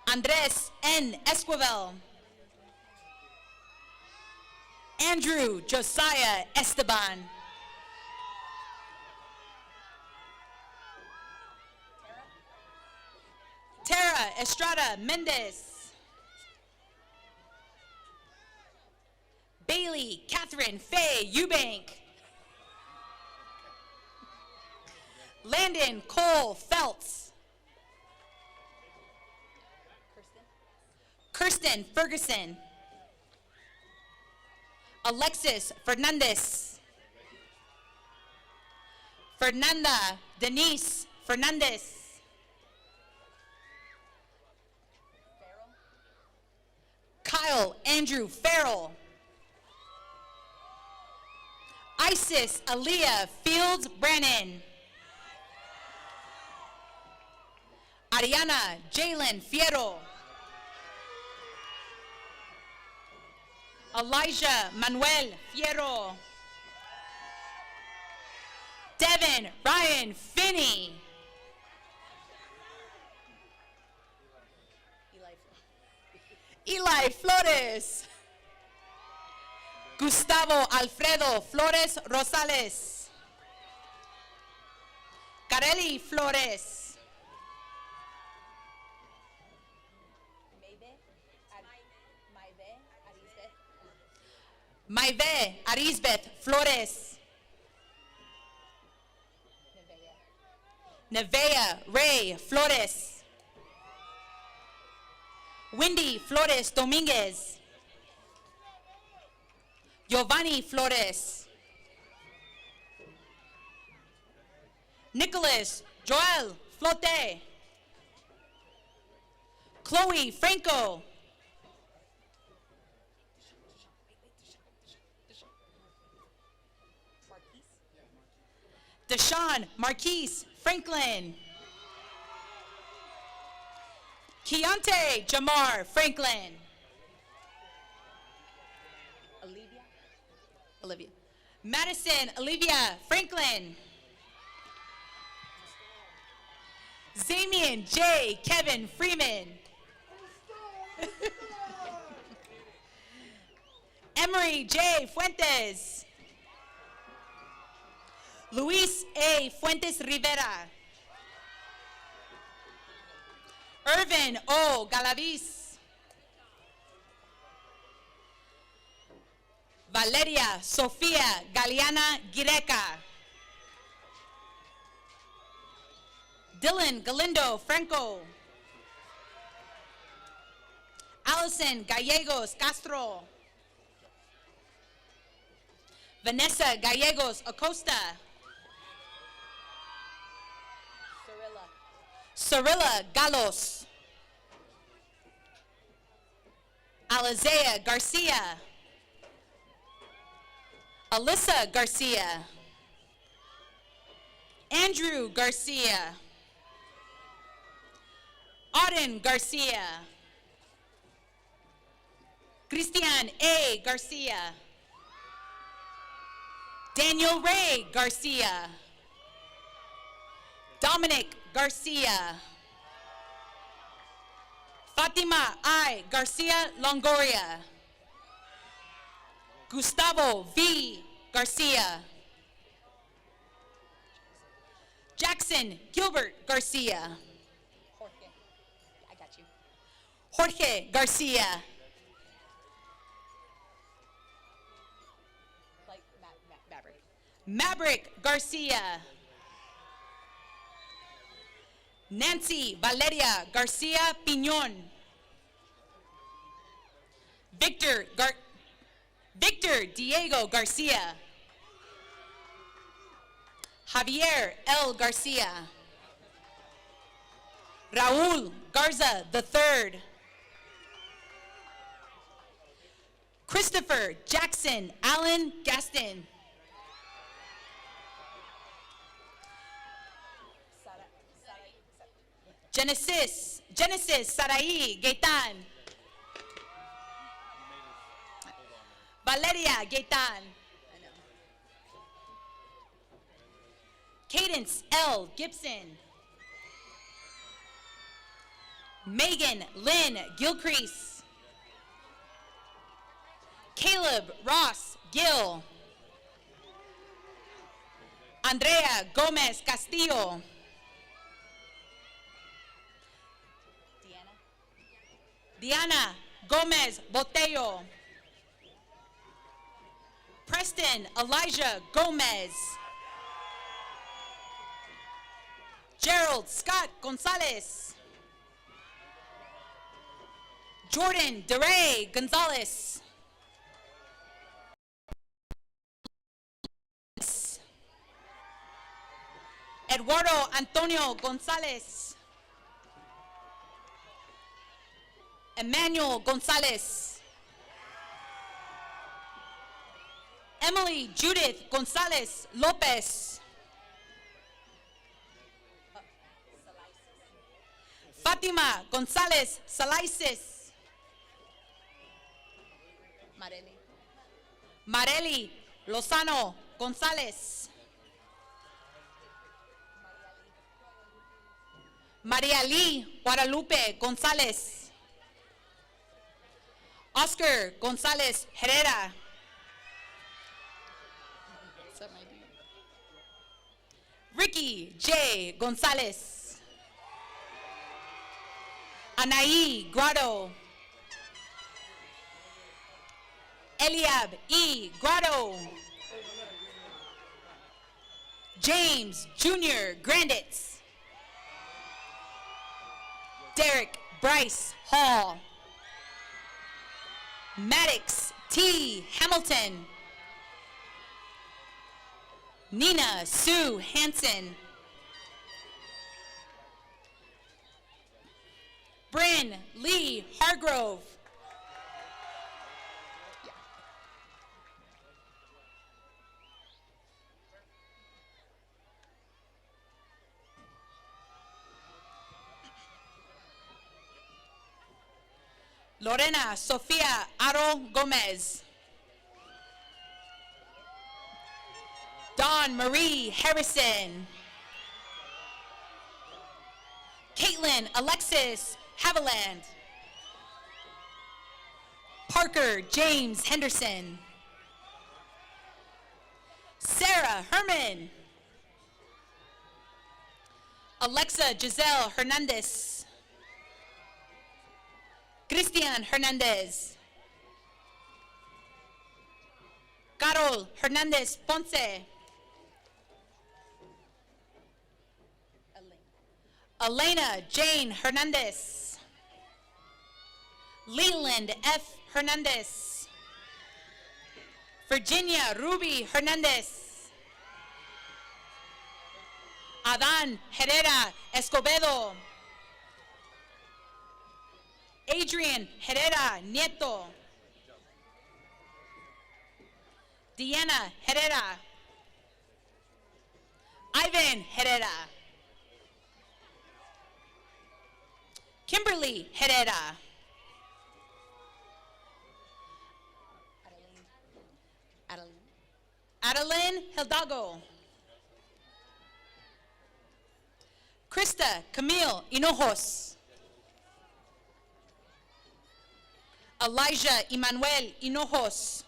Speaker 7: Andres N. Esquivel. Andrew Josiah Esteban. Tara Estrada Mendez. Bailey Catherine Faye Eubank. Landon Cole Feltz. Kirsten Ferguson. Alexis Fernandez. Fernanda Denise Fernandez. Kyle Andrew Farrell. Isis Aaliyah Fields Brannon. Ariana Jalen Fierro. Elijah Manuel Fierro. Devin Ryan Finney. Eli Flores. Gustavo Alfredo Flores Rosales. Carelli Flores. Maive Arisbeth Flores. Nevea Ray Flores. Wendy Flores Dominguez. Giovanni Flores. Nicholas Joel Flote. Chloe Franco. Deshaun Marquise Franklin. Keontae Jamar Franklin. Olivia. Madison Olivia Franklin. Zamian J. Kevin Freeman. Emery J. Fuentes. Luis A. Fuentes Rivera. Irvin O. Galaviz. Valeria Sofia Galeana Gireca. Dylan Galindo Franco. Allison Gallegos Castro. Vanessa Gallegos Acosta. Cirilla Galos. Alizea Garcia. Alyssa Garcia. Andrew Garcia. Auden Garcia. Christian A. Garcia. Daniel Ray Garcia. Dominic Garcia. Fatima I. Garcia Longoria. Gustavo V. Garcia. Jackson Gilbert Garcia. Jorge, I got you. Jorge Garcia. Like Maverick. Maverick Garcia. Nancy Valeria Garcia Piñon. Victor Diego Garcia. Javier L. Garcia. Raul Garza III. Christopher Jackson Allen Gaston. Genesis Sarai Gaitan. Valeria Gaitan. Cadence L. Gibson. Megan Lynn Gilcrease. Caleb Ross Gill. Andrea Gomez Castillo. Diana Gomez Botello. Preston Elijah Gomez. Gerald Scott Gonzalez. Jordan DeRay Gonzalez. Eduardo Antonio Gonzalez. Emmanuel Gonzalez. Emily Judith Gonzalez Lopez. Fatima Gonzalez Salaices. Mareli Lozano Gonzalez. Maria Lee Guadalupe Gonzalez. Oscar Gonzalez Herrera. Ricky J. Gonzalez. Anaí Grotto. Eliab E. Grotto. James Jr. Granditz. Derek Bryce Hall. Maddox T. Hamilton. Nina Sue Hansen. Bryn Lee Hargrove. Lorena Sofia Aro Gomez. Dawn Marie Harrison. Caitlin Alexis Haviland. Parker James Henderson. Sarah Herman. Alexa Giselle Hernandez. Christian Hernandez. Carol Hernandez Ponce. Elena Jane Hernandez. Leland F. Hernandez. Virginia Ruby Hernandez. Adán Herrera Escobedo. Adrian Herrera Nieto. Diana Herrera. Ivan Herrera. Kimberly Herrera. Adeline Hidalgo. Krista Camille Hinojos. Elijah Emmanuel Hinojos.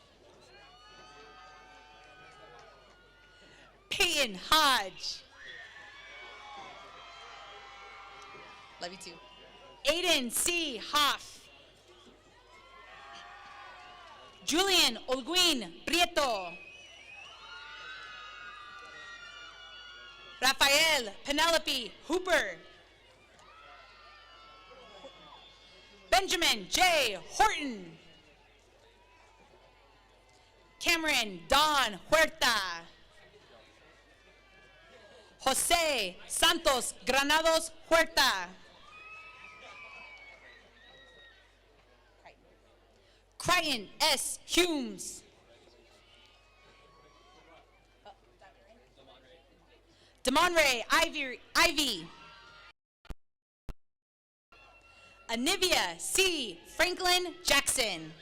Speaker 7: Peyton Hodge. Love you too. Aiden C. Hoff. Julian Olguin Prieto. Rafael Penelope Hooper. Benjamin J. Horton. Cameron Don Huerta. Jose Santos Granados Huerta. Crichton S. Humes. Demonre Ivy. Anivia C. Franklin Jackson.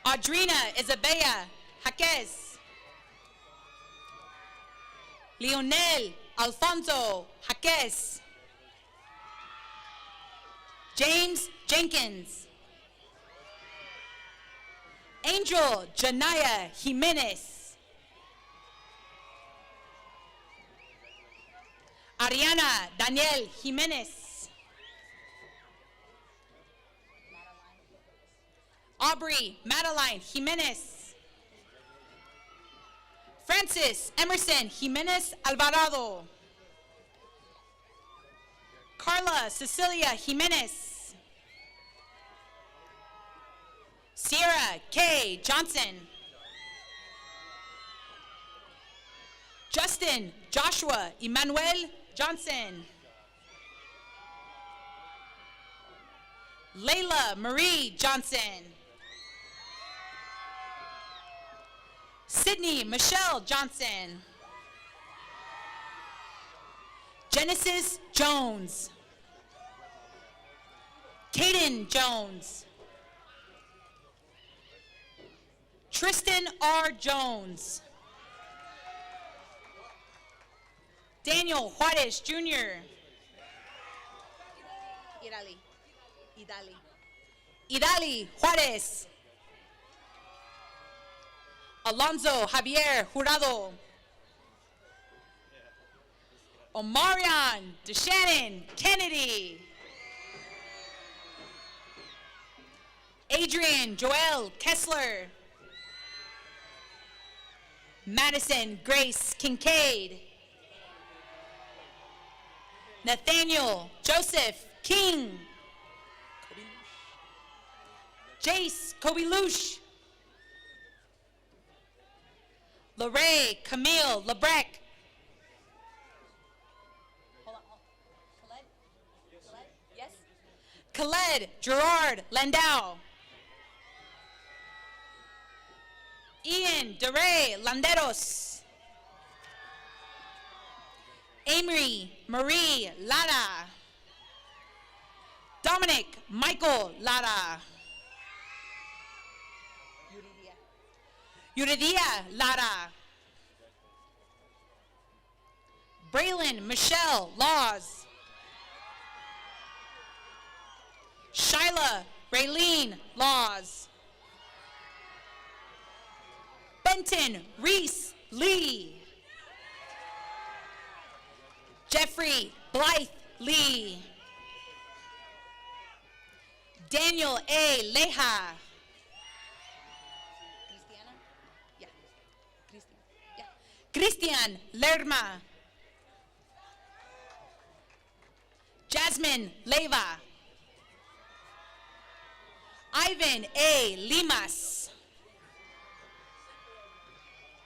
Speaker 7: Audrina Isabella Jaquez. Leonel Alfonso Jaquez. James Jenkins. Angel Janaya Jimenez. Ariana Daniel Jimenez. Aubrey Madeline Jimenez. Francis Emerson Jimenez Alvarado. Carla Cecilia Jimenez. Sierra K. Johnson. Justin Joshua Emmanuel Johnson. Layla Marie Johnson. Sydney Michelle Johnson. Genesis Jones. Caden Jones. Tristan R. Jones. Daniel Juarez Jr. Idali Juarez. Alonzo Javier Jurado. Omarion DeShannon Kennedy. Adrian Joel Kessler. Madison Grace Kincaid. Nathaniel Joseph King. Jace Kobelush. Lorraine Camille Lebrec. Khaled Gerard Landau. Ian DeRay Landeros. Amory Marie Lara. Dominic Michael Lara. Yuridia Lara. Braylon Michelle Laws. Shyla Raylene Laws. Benton Reese Lee. Jeffrey Blythe Lee. Daniel A. Leja. Cristiana? Yeah. Christian Lerma. Jasmine Leva. Ivan A. Limas.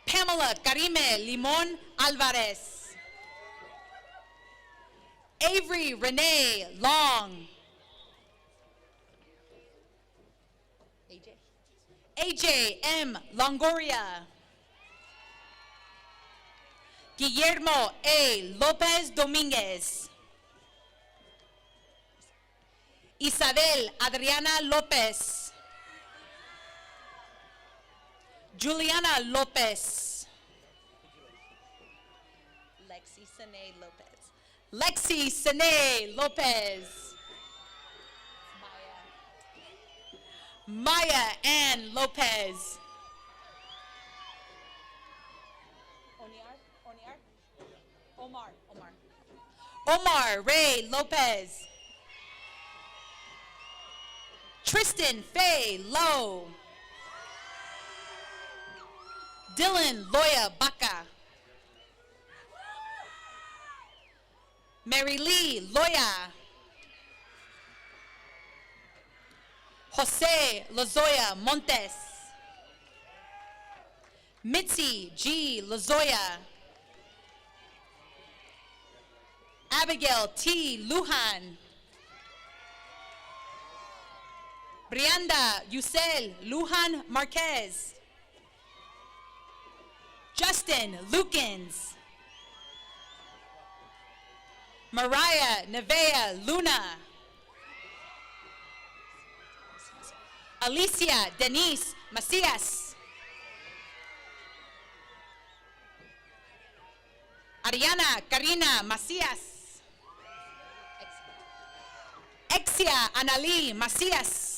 Speaker 7: Pamela Karime Limon Alvarez. Avery Renee Long. AJ M. Longoria. Guillermo A. Lopez Dominguez. Isabel Adriana Lopez. Juliana Lopez. Lexi Sene Lopez. Lexi Sene Lopez. Maya Ann Lopez. Omar Ray Lopez. Tristan Faye Lowe. Dylan Loya Baca. Mary Lee Loya. Jose Lozoya Montes. Mitzi G. Lozoya. Abigail T. Lujan. Brianda Yusel Lujan Marquez. Justin Lukens. Mariah Nevea Luna. Alicia Denise Macias. Ariana Karina Macias. Exia Anali Macias.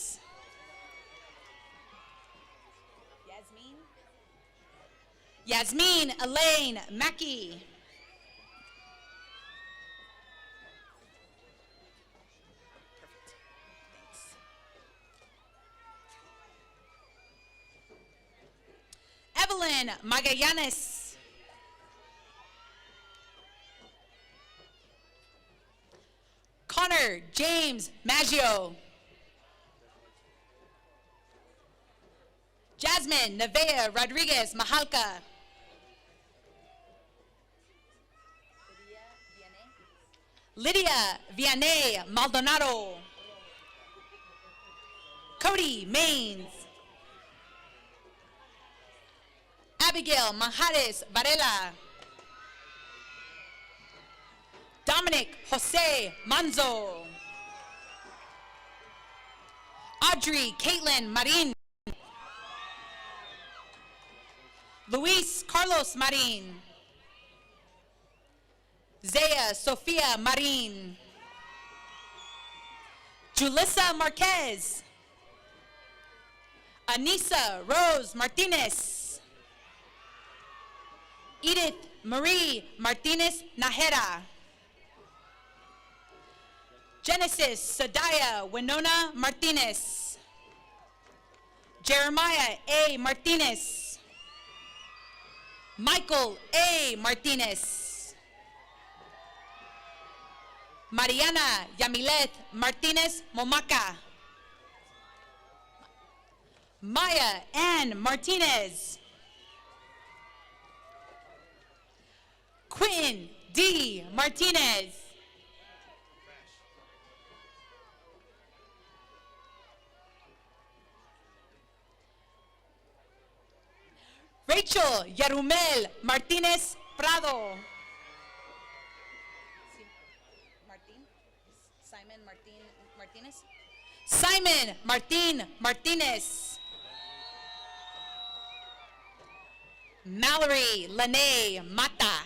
Speaker 7: Yasmin Elaine Mackey. Evelyn Magallanes. Connor James Maggio. Jasmine Nevea Rodriguez Mahalka. Lydia Vianney Maldonado. Cody Maines. Abigail Manjares Varela. Dominic Jose Manzo. Audrey Caitlin Marin. Luis Carlos Marin. Zaya Sofia Marin. Julissa Marquez. Anissa Rose Martinez. Edith Marie Martinez Najera. Genesis Sadaya Winona Martinez. Jeremiah A. Martinez. Michael A. Martinez. Mariana Yamilet Martinez Momaca. Maya Ann Martinez. Quentin D. Martinez. Rachel Yarumel Martinez Prado. Simon Martin Martinez. Mallory Lene Mata.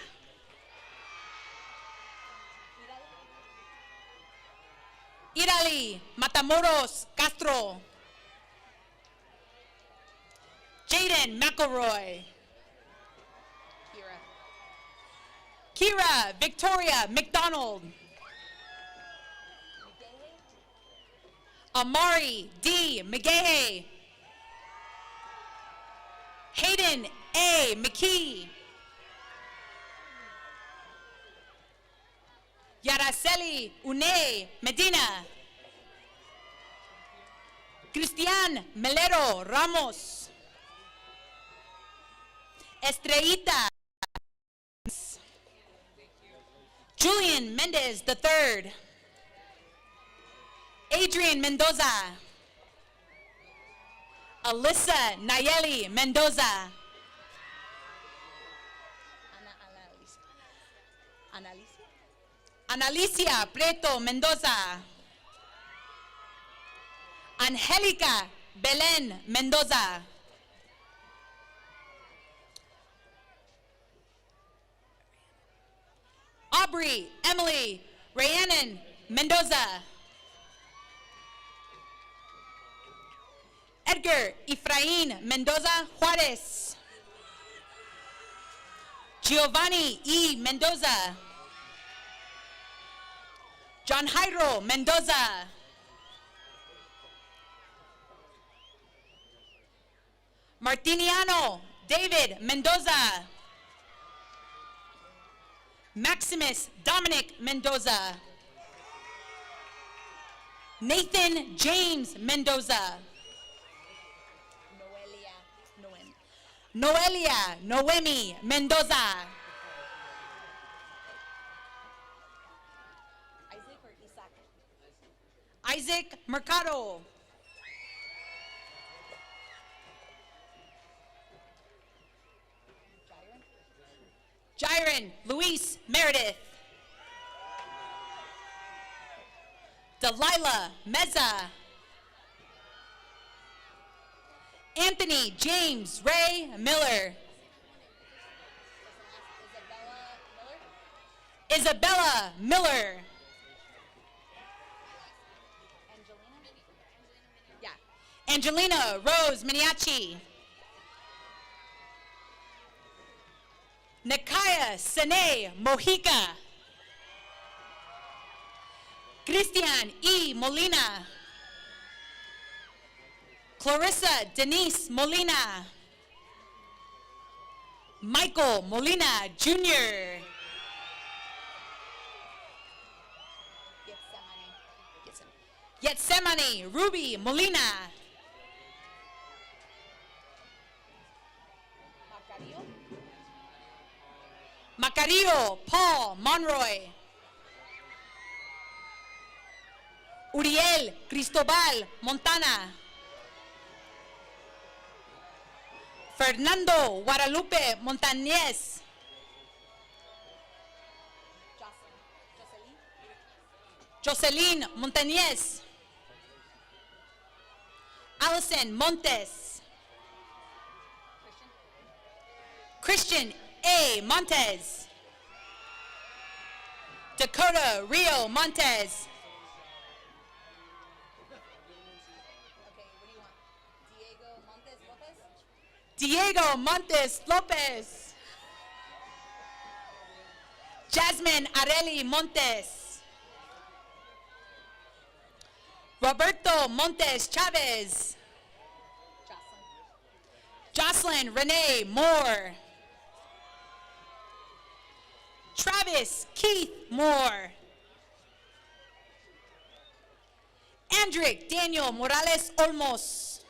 Speaker 7: Abby Matamoros Castro. Jaden McElroy. Kira Victoria McDonald. Amari D. McGahey. Hayden A. McKee. Yaraceli Une Medina. Cristian Melero Ramos. Estrellita. Julian Mendez III. Adrian Mendoza. Alyssa Nayeli Mendoza. Analicia Prieto Mendoza. Angelica Belen Mendoza. Aubrey Emily Rhiannon Mendoza. Edgar Efrain Mendoza Juarez. Giovanni E. Mendoza. John Jairo Mendoza. Martiniano David Mendoza. Maximus Dominic Mendoza. Nathan James Mendoza. Noelia Noemi Mendoza. Isaac Mercado. Jiren Luis Meredith. Delilah Meza. Anthony James Ray Miller. Isabella Miller. Angelina Rose Miniachi. Nakaya Sene Mojica. Christian E. Molina. Clarissa Denise Molina. Michael Molina Jr. Getsemani Ruby Molina. Macario Paul Monroy. Uriel Cristobal Montana. Fernando Guadalupe Montañez. Jocelyn Montañez. Allison Montes. Christian A. Montez. Dakota Rio Montez. Diego Montes Lopez. Jasmine Areli Montes. Roberto Montes Chavez. Jocelyn Renee Moore. Travis Keith Moore. Andrick Daniel Morales Olmos.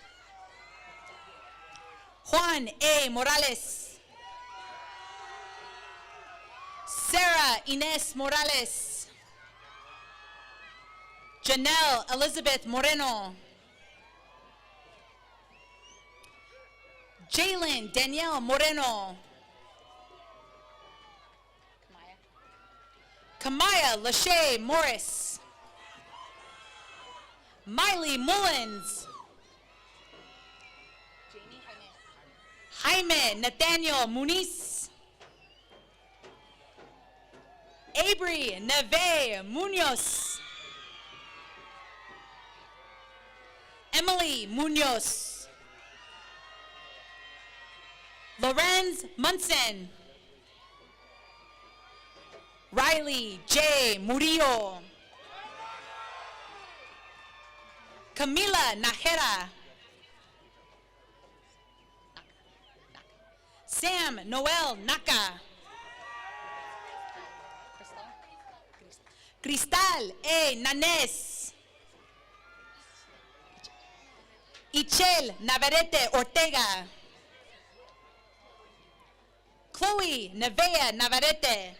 Speaker 7: Juan A. Morales. Sarah Inez Morales. Janelle Elizabeth Moreno. Jalen Danielle Moreno. Kamaya Lachey Morris. Miley Mullins. Jaime Nathaniel Muniz. Abri Neve Munoz. Emily Munoz. Lorenz Munson. Riley J. Murillo. Camila Najera. Sam Noel Naka. Cristal A. Nanes. Ichel Navarrete Ortega. Chloe Nevea Navarrete.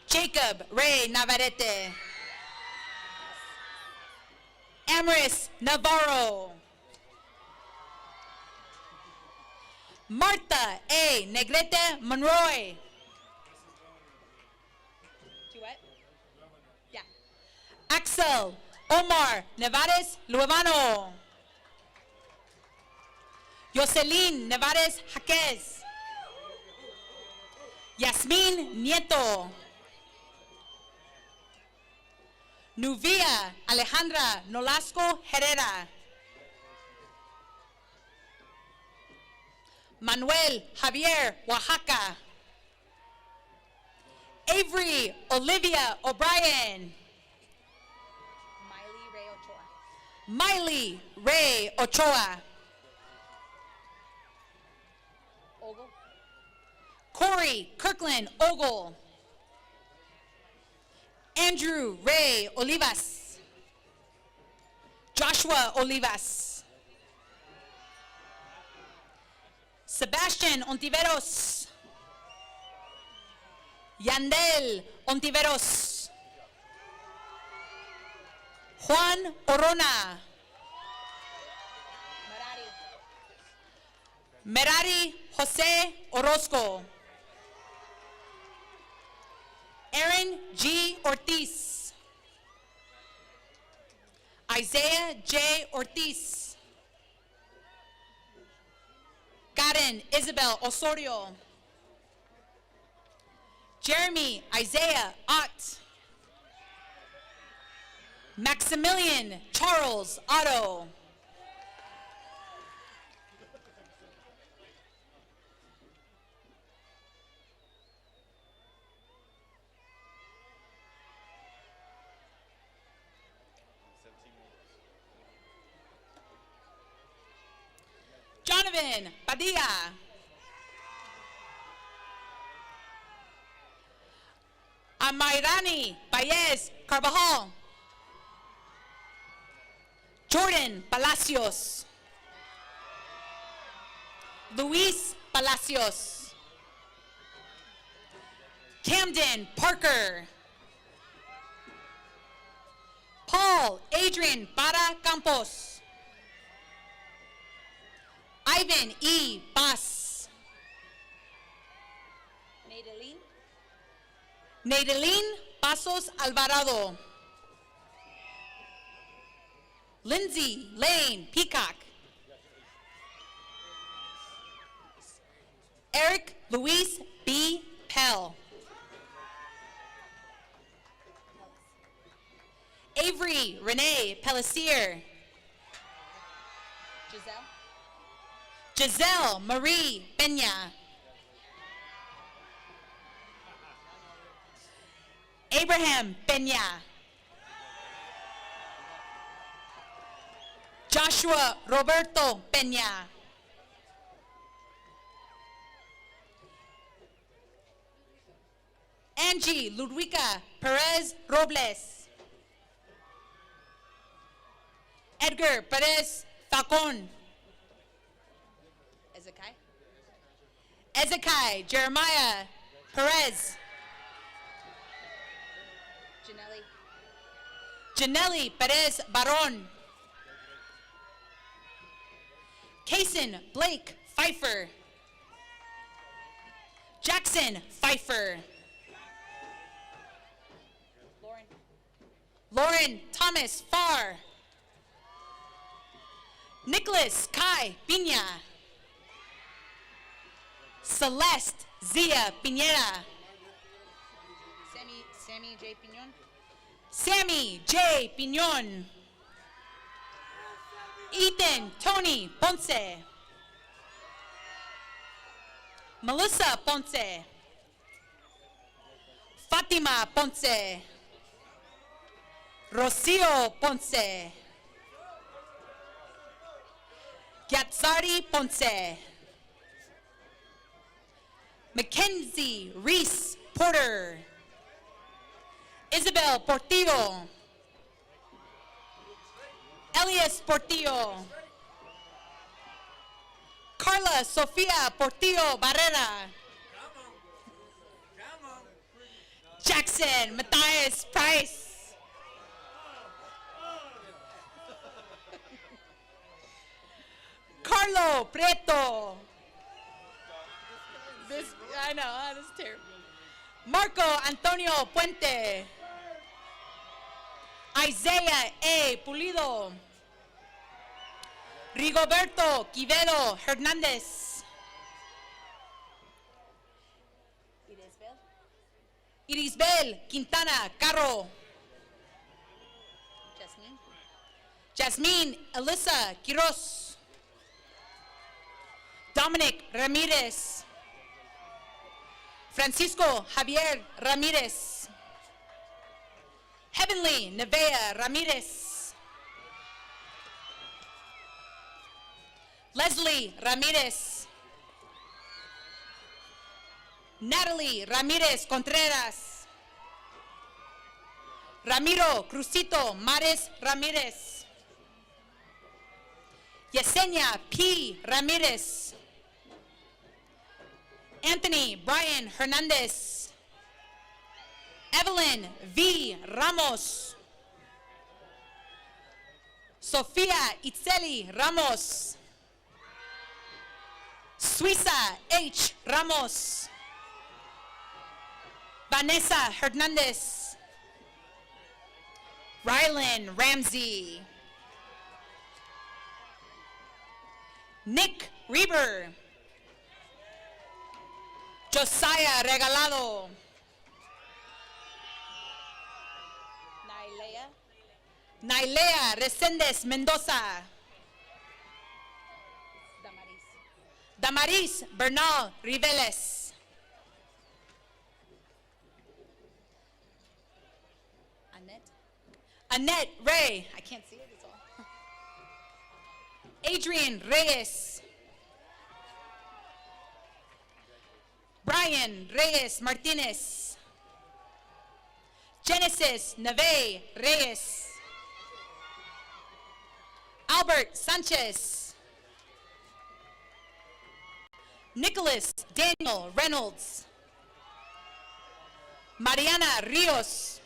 Speaker 7: Jacob Ray Navarrete. Amaris Navarro. Martha A. Negrete Monroy. Do what? Yeah. Axel Omar Nevares Luevano. Jocelyn Nevares Jaquez. Yasmin Nieto. Nuvia Alejandra Nolasco Herrera. Manuel Javier Oaxaca. Avery Olivia O'Brien. Miley Ray Ochoa. Corey Kirkland Ogle. Andrew Ray Olivas. Joshua Olivas. Sebastian Ontiveros. Yandel Ontiveros. Juan Orona. Merari Jose Orozco. Aaron G. Ortiz. Isaiah J. Ortiz. Karen Isabel Osorio. Jeremy Isaiah Ott. Maximilian Charles Otto. Jonathan Padilla. Amairani Baez Carvajal. Jordan Palacios. Luis Palacios. Camden Parker. Paul Adrian Para Campos. Ivan E. Bass. Nadeline Pasos Alvarado. Lindsay Lane Peacock. Eric Luis B. Pell. Avery Renee Pellissier. Giselle Marie Benya. Abraham Benya. Joshua Roberto Benya. Angie Ludwika Perez Robles. Edgar Perez Falcon. Ezekiel Jeremiah Perez. Janelli Perez Baron. Kason Blake Pfeiffer. Jackson Pfeiffer. Lauren Thomas Farr. Nicholas Kai Piña. Celeste Zia Piñera.
Speaker 8: Sammy J. Piñon.
Speaker 7: Sammy J. Piñon. Ethan Tony Ponce. Melissa Ponce. Fatima Ponce. Rocio Ponce. Yatsari Ponce. Mackenzie Reese Porter. Isabel Portillo. Elias Portillo. Carla Sofia Portillo Barrera. Jackson Matthias Price. Carlo Prieto. I know, this is terrible. Marco Antonio Puente. Isaiah A. Pulido. Rigoberto Quivedo Hernandez. Irisbel Quintana Carro. Jasmine Alyssa Quiroz. Dominic Ramirez. Francisco Javier Ramirez. Heavenly Nevea Ramirez. Leslie Ramirez. Natalie Ramirez Contreras. Ramiro Crucito Mares Ramirez. Yesenia P. Ramirez. Anthony Brian Hernandez. Evelyn V. Ramos. Sofia Itzeli Ramos. Suiza H. Ramos. Vanessa Hernandez. Rylan Ramsey. Nick Reber. Josiah Regalado. Nailea Resendez Mendoza. Damaris Bernal Riveles. Annette Ray. I can't see it, it's all. Adrian Reyes. Brian Reyes Martinez. Genesis Neve Reyes. Albert Sanchez. Nicholas Daniel Reynolds. Mariana Rios.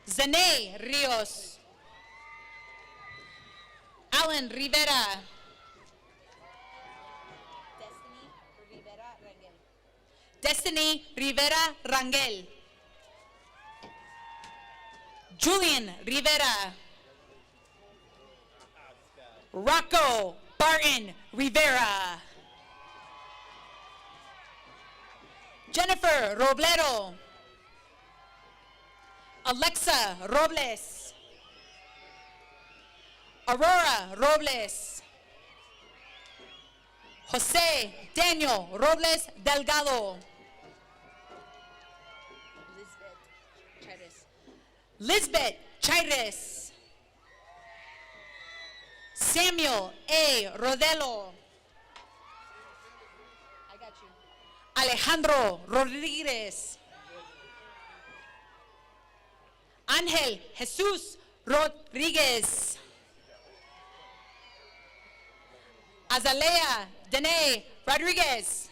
Speaker 7: Zane Rios. Alan Rivera. Destiny Rivera Rangel. Julian Rivera. Rocco Barton Rivera. Jennifer Robledo. Alexa Robles. Aurora Robles. Jose Daniel Robles Delgado. Lisbeth Chaires. Samuel A. Rodelo. I got you. Alejandro Rodriguez. Ángel Jesus Rodriguez. Azalea Dene Rodriguez.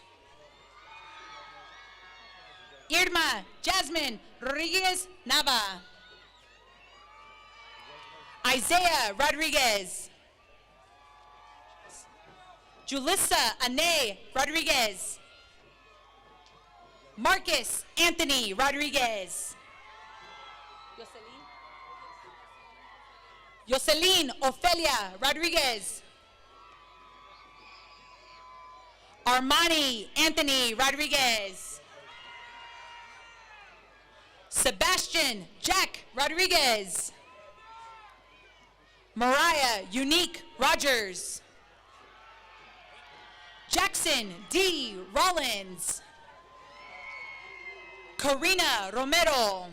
Speaker 7: Irma Jasmine Rodriguez Nava. Isaiah Rodriguez. Julissa Ane Rodriguez. Marcus Anthony Rodriguez. Jocelyn Ofelia Rodriguez. Armani Anthony Rodriguez. Sebastian Jack Rodriguez. Mariah Unique Rogers. Jackson D. Rollins. Karina Romero.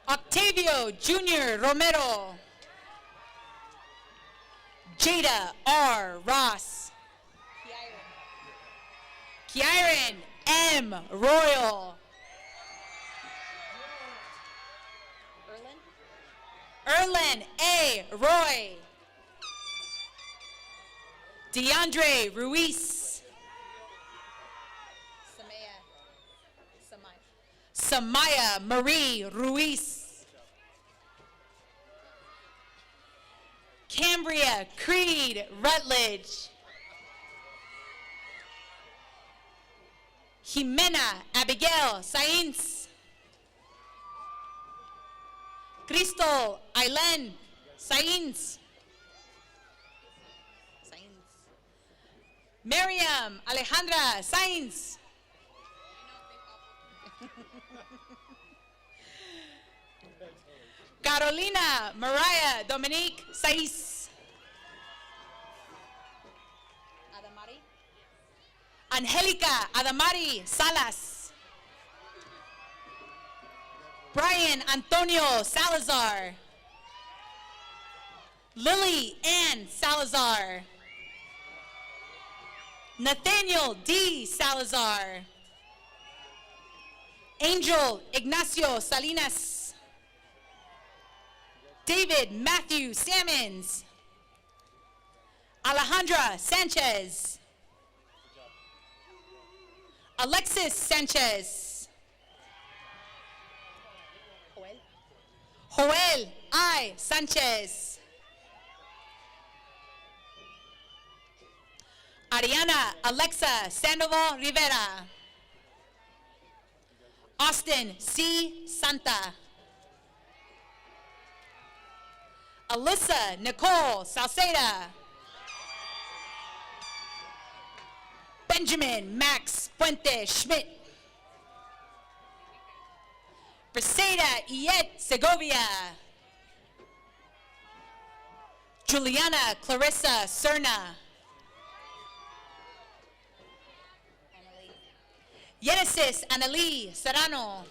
Speaker 7: Octavio Jr. Romero. Jada R. Ross. Kiaren M. Royal. Erlen A. Roy. DeAndre Ruiz. Samaya Marie Ruiz. Cambria Creed Rutledge. Jimena Abigail Sainz. Crystal Aileen Sainz. Miriam Alejandra Sainz. Carolina Mariah Dominique Saiz. Angelica Adamari Salas. Brian Antonio Salazar. Lily Ann Salazar. Nathaniel D. Salazar. Angel Ignacio Salinas. David Matthew Sammons. Alejandra Sanchez. Alexis Sanchez. Joel I. Sanchez. Ariana Alexa Sandoval Rivera. Austin C. Santa. Alyssa Nicole Salceda. Benjamin Max Puente Schmidt. Briseida Iet Segovia. Juliana Clarissa Cerna. Genesis Annalie Serrano.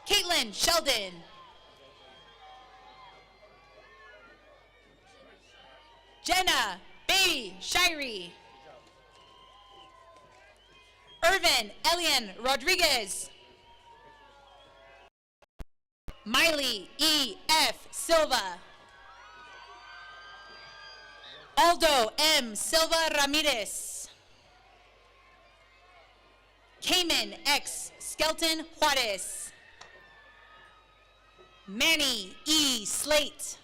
Speaker 7: Caitlin Sheldon. Jenna Baby Shirey. Irvin Elian Rodriguez. Miley E. F. Silva. Aldo M. Silva Ramirez. Cayman X. Skelton Juarez. Manny E. Slate.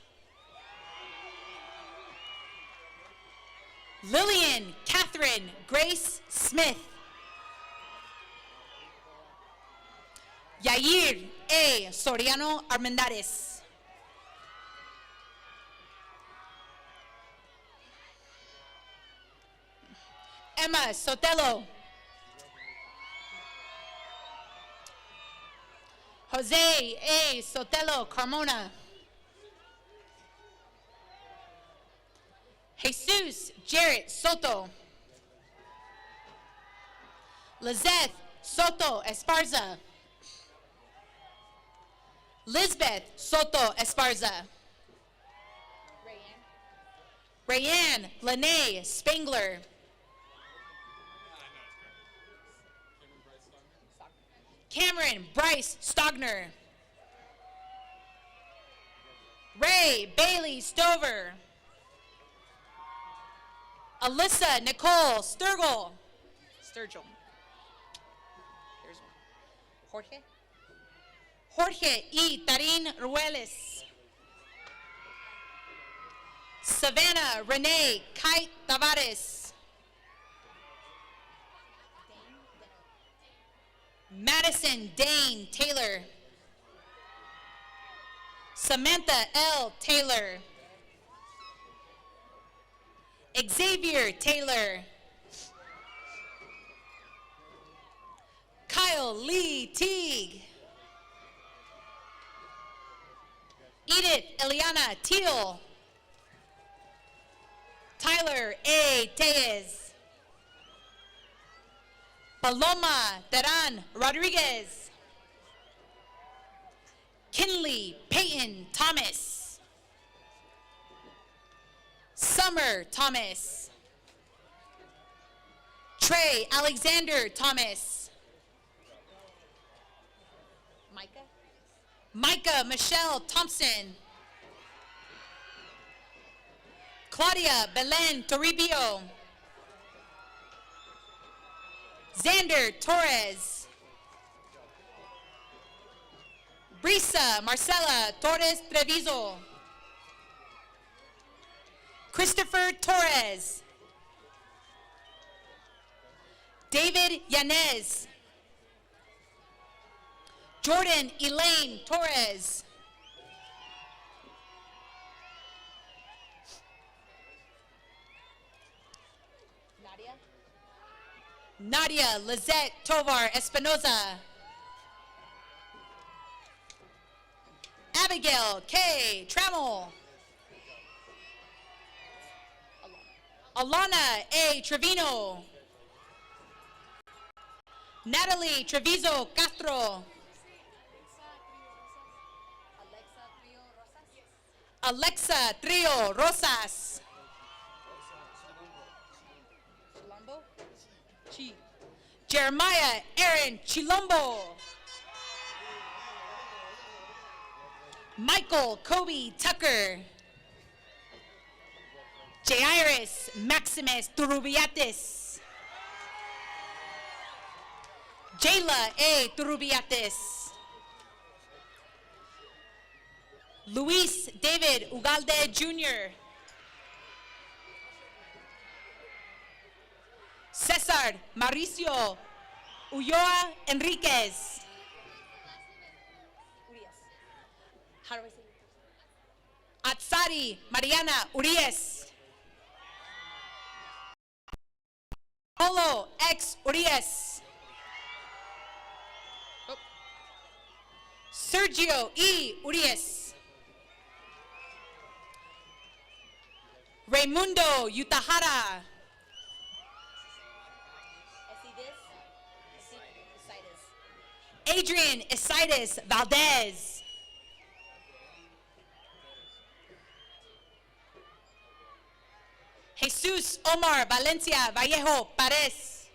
Speaker 7: Lillian Catherine Grace Smith. Yair A. Soriano Armendariz. Emma Sotelo. Jose A. Sotelo Carmona. Jesus Jarrett Soto. Lizeth Soto Esparza. Lisbeth Soto Esparza. Rayanne Lene Spangler. Cameron Bryce Stogner. Ray Bailey Stover. Alyssa Nicole Sturgill. Here's one. Jorge E. Tarin Rueles. Savannah Renee Kite Tavares. Madison Dane Taylor. Samantha L. Taylor. Xavier Taylor. Kyle Lee Teague. Edith Eliana Teal. Tyler A. Tellez. Paloma Teran Rodriguez. Kinley Peyton Thomas. Summer Thomas. Trey Alexander Thomas. Micah Michelle Thompson. Claudia Belen Toribio. Xander Torres. Brisa Marcela Torres Treviso. Christopher Torres. David Yanez. Jordan Elaine Torres. Nadia Lizette Tovar Espinoza. Abigail K. Trammell. Alana A. Trevino. Natalie Treviso Castro. Alexa Trio Rosas. Jeremiah Aaron Chilombo. Michael Kobe Tucker. Jairis Maximus Turubiatis. Jayla A. Turubiatis. Luis David Ugalde Jr. Cesar Mauricio Ulloa Enriquez. How do I say it? Atsari Mariana Urias. Polo X Urias. Sergio E. Urias. Raimundo Utahara. Adrian Isitis Valdez. Jesus Omar Valencia Vallejo Pares.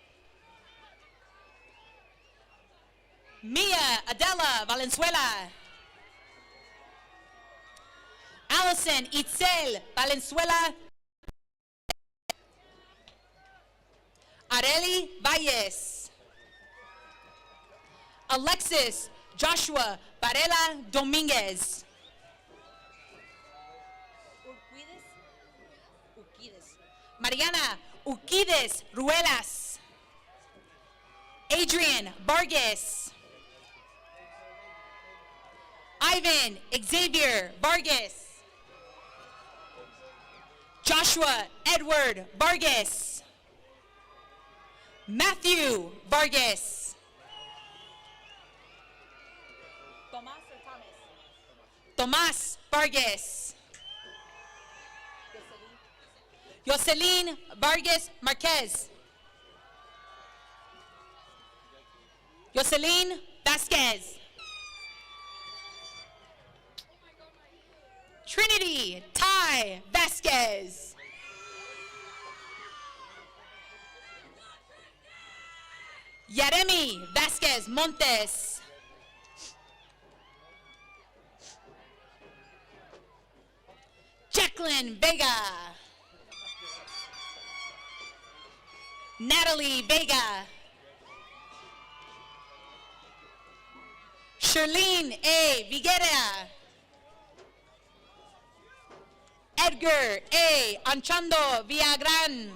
Speaker 7: Mia Adela Valenzuela. Allison Itzel Valenzuela. Areli Valles. Alexis Joshua Varela Dominguez. Mariana Uquides Ruelas. Adrian Vargas. Ivan Xavier Vargas. Joshua Edward Vargas. Matthew Vargas. Tomás Vargas. Jocelyn Vargas Marquez. Jocelyn Vasquez. Trinity Ty Vasquez. Yaremi Vasquez Montes. Jacqueline Vega. Natalie Vega. Charlene A. Viguera. Edgar A. Anchando Villagran.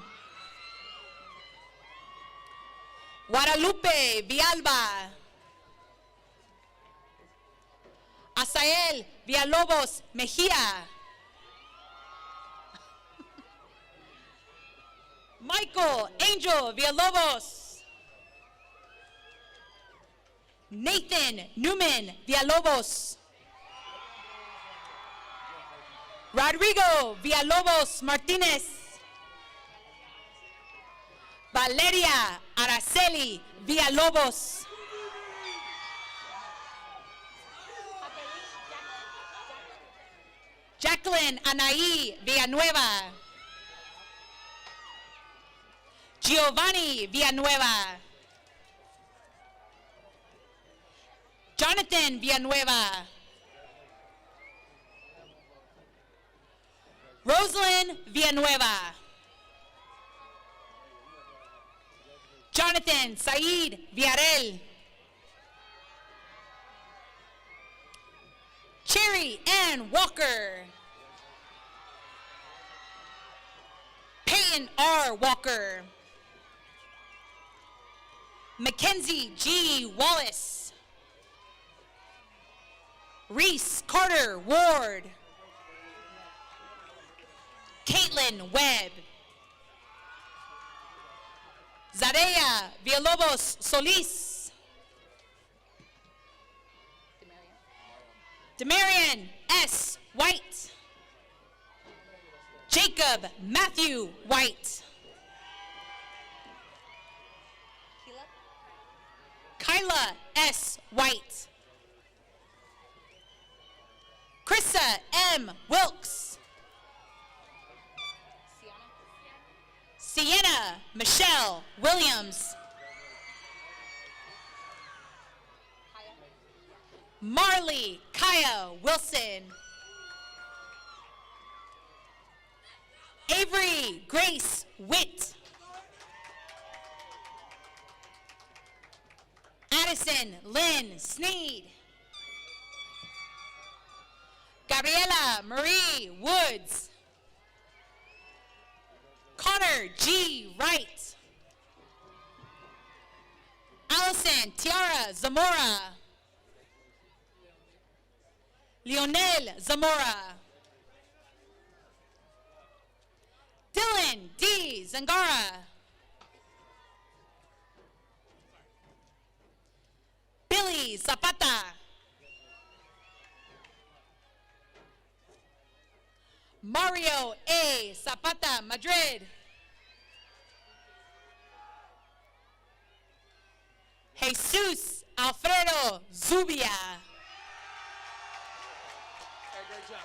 Speaker 7: Guadalupe Villalba. Asael Villalobos Mejía. Michael Angel Villalobos. Nathan Newman Villalobos. Rodrigo Villalobos Martinez. Valeria Araceli Villalobos. Jacqueline Anaí Villanueva. Giovanni Villanueva. Jonathan Villanueva. Rosalind Villanueva. Jonathan Said Villarel. Cherry Ann Walker. Peyton R. Walker. Mackenzie G. Wallace. Reese Carter Ward. Caitlin Webb. Zareya Villalobos Solis. Demarian S. White. Jacob Matthew White. Kyla S. White. Krista M. Wilkes. Sienna Michelle Williams. Marley Kaya Wilson. Avery Grace Witt. Addison Lynn Sneed. Gabriela Marie Woods. Connor G. Wright. Allison Tiara Zamora. Lionel Zamora. Dylan D. Zangara. Billy Zapata. Mario A. Zapata Madrid. Jesus Alfredo Zubia.
Speaker 8: Great job.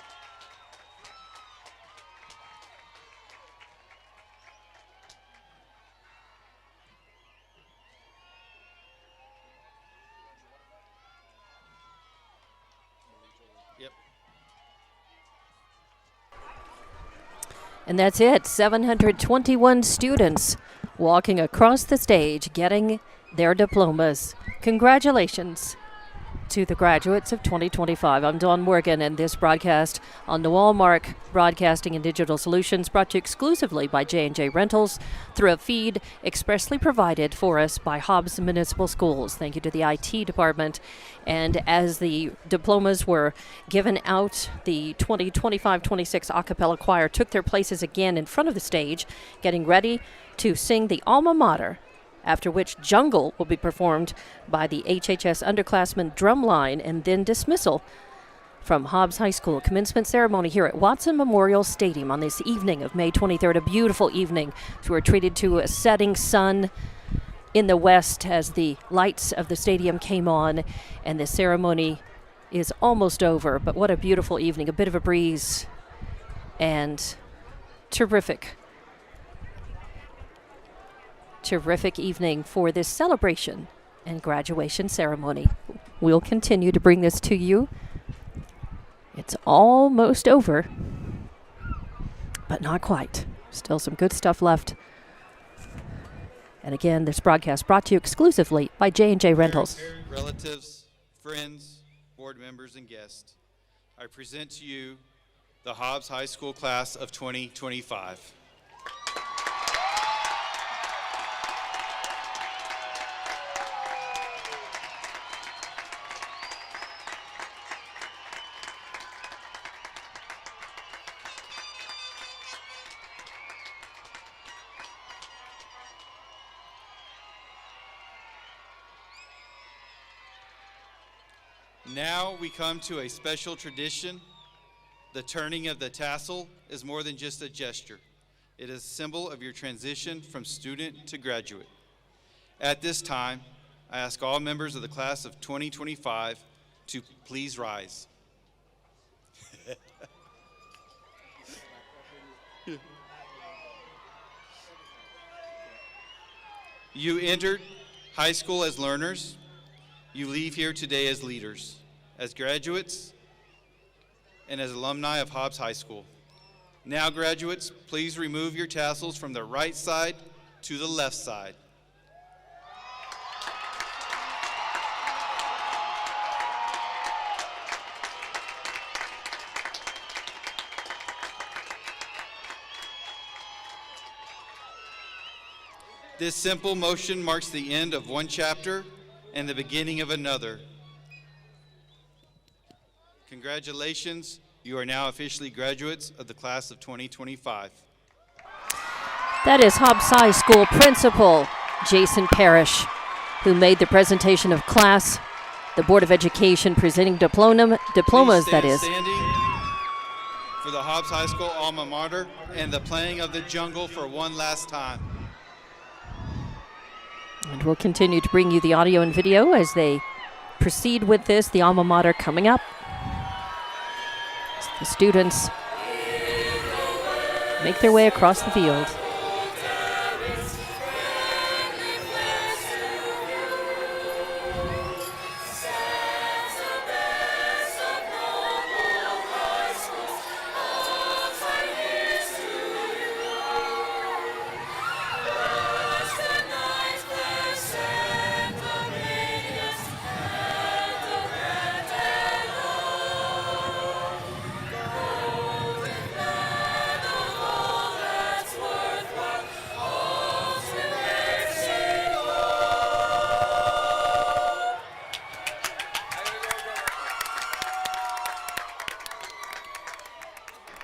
Speaker 2: Yep.
Speaker 1: And that's it. 721 students walking across the stage getting their diplomas. Congratulations to the graduates of 2025. I'm Dawn Morgan, and this broadcast on the Walmart Broadcasting and Digital Solutions brought to you exclusively by J&J Rentals through a feed expressly provided for us by Hobbs Municipal Schools. Thank you to the IT department. And as the diplomas were given out, the 2025-26 a cappella choir took their places again in front of the stage, getting ready to sing the alma mater, after which Jungle will be performed by the HHS underclassmen drumline, and then dismissal from Hobbs High School. Commencement ceremony here at Watson Memorial Stadium on this evening of May 23rd, a beautiful evening. So we're treated to a setting sun in the west as the lights of the stadium came on, and the ceremony is almost over. But what a beautiful evening, a bit of a breeze, and terrific evening for this celebration and graduation ceremony. We'll continue to bring this to you. It's almost over, but not quite. Still some good stuff left. And again, this broadcast brought to you exclusively by J&J Rentals.
Speaker 2: Relatives, friends, board members, and guests, I present to you the Hobbs High School class of 2025. Now we come to a special tradition. The turning of the tassel is more than just a gesture. It is a symbol of your transition from student to graduate. At this time, I ask all members of the class of 2025 to please rise. You entered high school as learners. You leave here today as leaders, as graduates, and as alumni of Hobbs High School. Now, graduates, please remove your tassels from the right side to the left side. This simple motion marks the end of one chapter and the beginning of another. Congratulations, you are now officially graduates of the class of 2025.
Speaker 1: That is Hobbs High School Principal Jason Parrish, who made the presentation of class, the Board of Education presenting diplomas, that is.
Speaker 2: Standing for the Hobbs High School alma mater and the playing of the jungle for one last time.
Speaker 1: And we'll continue to bring you the audio and video as they proceed with this, the alma mater coming up. As the students make their way across the field.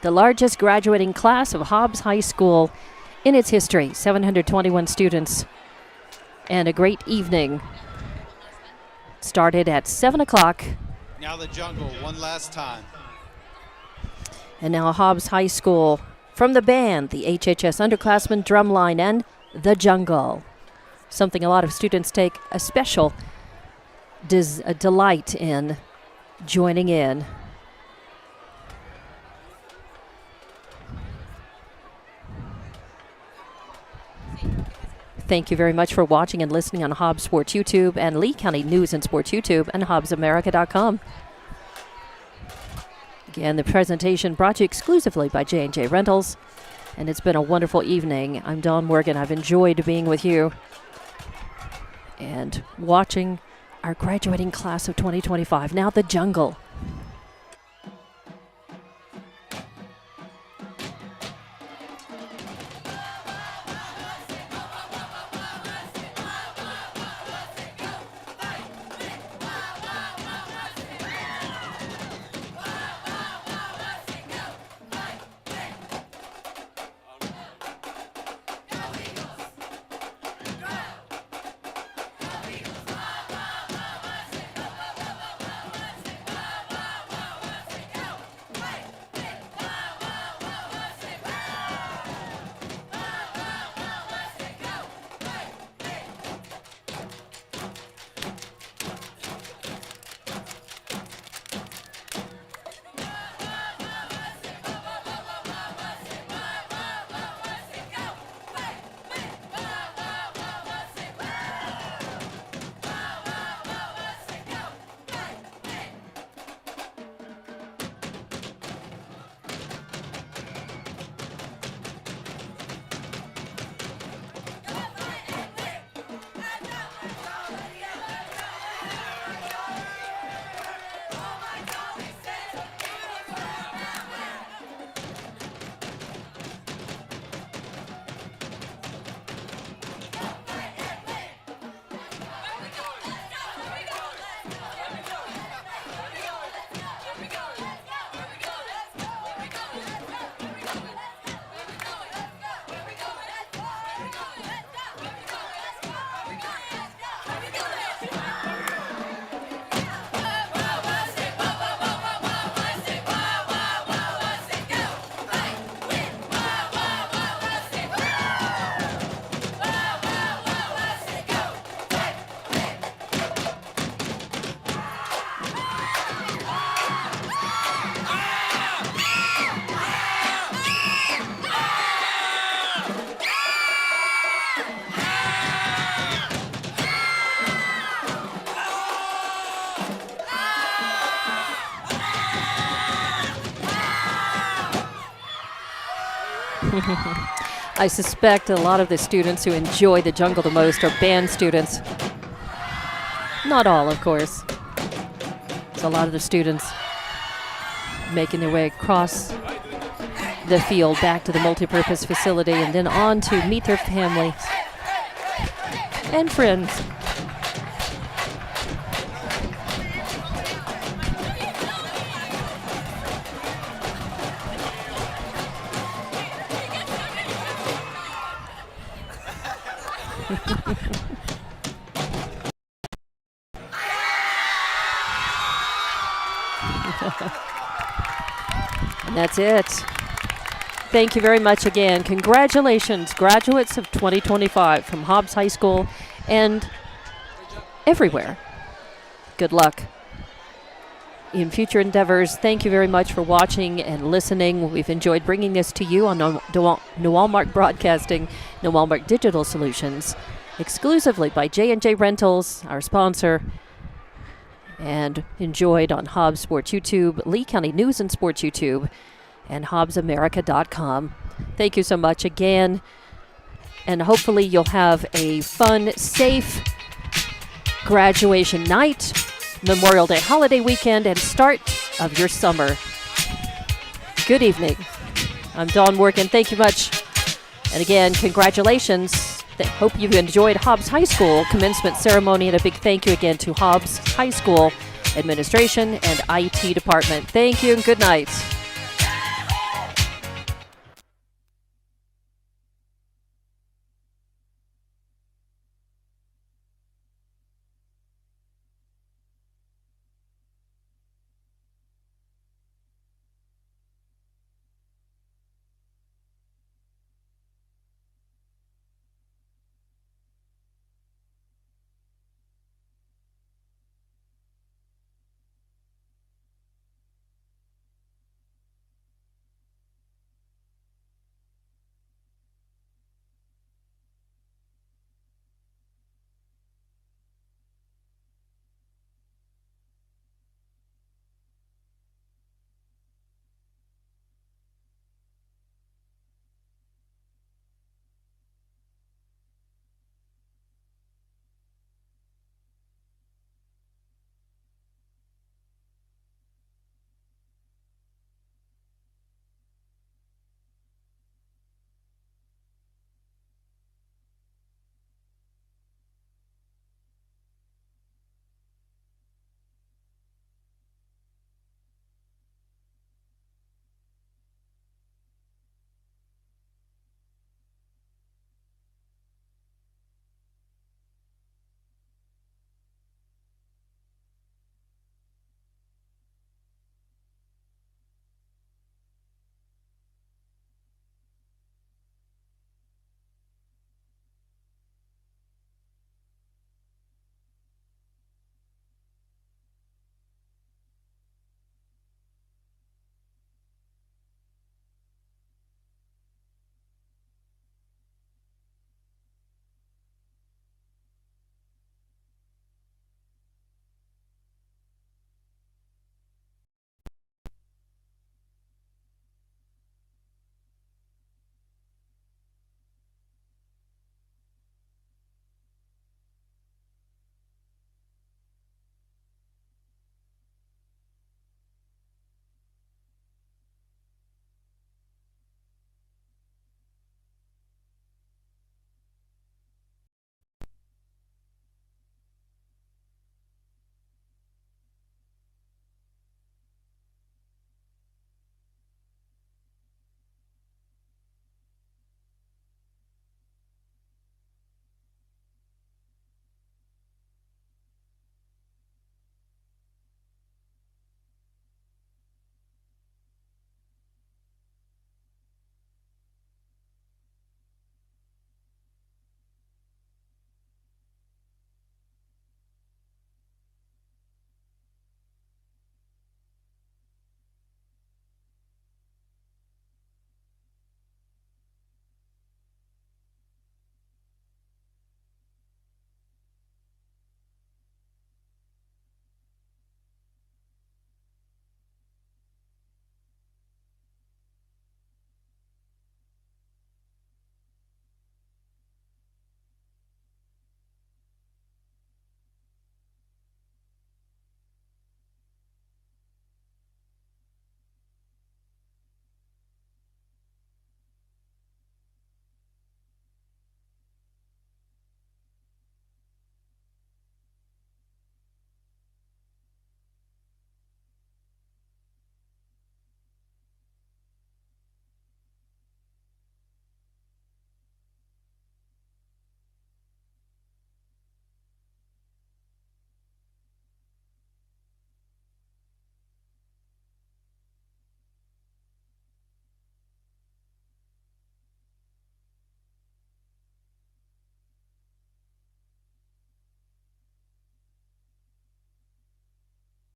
Speaker 1: The largest graduating class of Hobbs High School in its history, 721 students, and a great evening. Started at 7 o'clock.
Speaker 2: Now the jungle, one last time.
Speaker 1: And now Hobbs High School from the band, the HHS Underclassmen Drumline and The Jungle. Something a lot of students take a special delight in joining in. Thank you very much for watching and listening on Hobbs Sports YouTube and Lee County News and Sports YouTube and HobbsAmerica.com. Again, the presentation brought to you exclusively by J&J Rentals, and it's been a wonderful evening. I'm Dawn Morgan. I've enjoyed being with you and watching our graduating class of 2025. Now the jungle. I suspect a lot of the students who enjoy the jungle the most are band students. Not all, of course. So a lot of the students making their way across the field back to the multipurpose facility and then on to meet their family and friends. And that's it. Thank you very much again. Congratulations, graduates of 2025 from Hobbs High School and everywhere. Good luck in future endeavors. Thank you very much for watching and listening. We've enjoyed bringing this to you on Noalmark Broadcasting, Noalmark Digital Solutions, exclusively by J&J Rentals, our sponsor, and enjoyed on Hobbs Sports YouTube, Lee County News and Sports YouTube, and HobbsAmerica.com. Thank you so much again, and hopefully you'll have a fun, safe graduation night, Memorial Day holiday weekend, and start of your summer. Good evening. I'm Dawn Morgan. Thank you much. And again, congratulations. Hope you've enjoyed Hobbs High School commencement ceremony, and a big thank you again to Hobbs High School administration and IT department. Thank you and good night.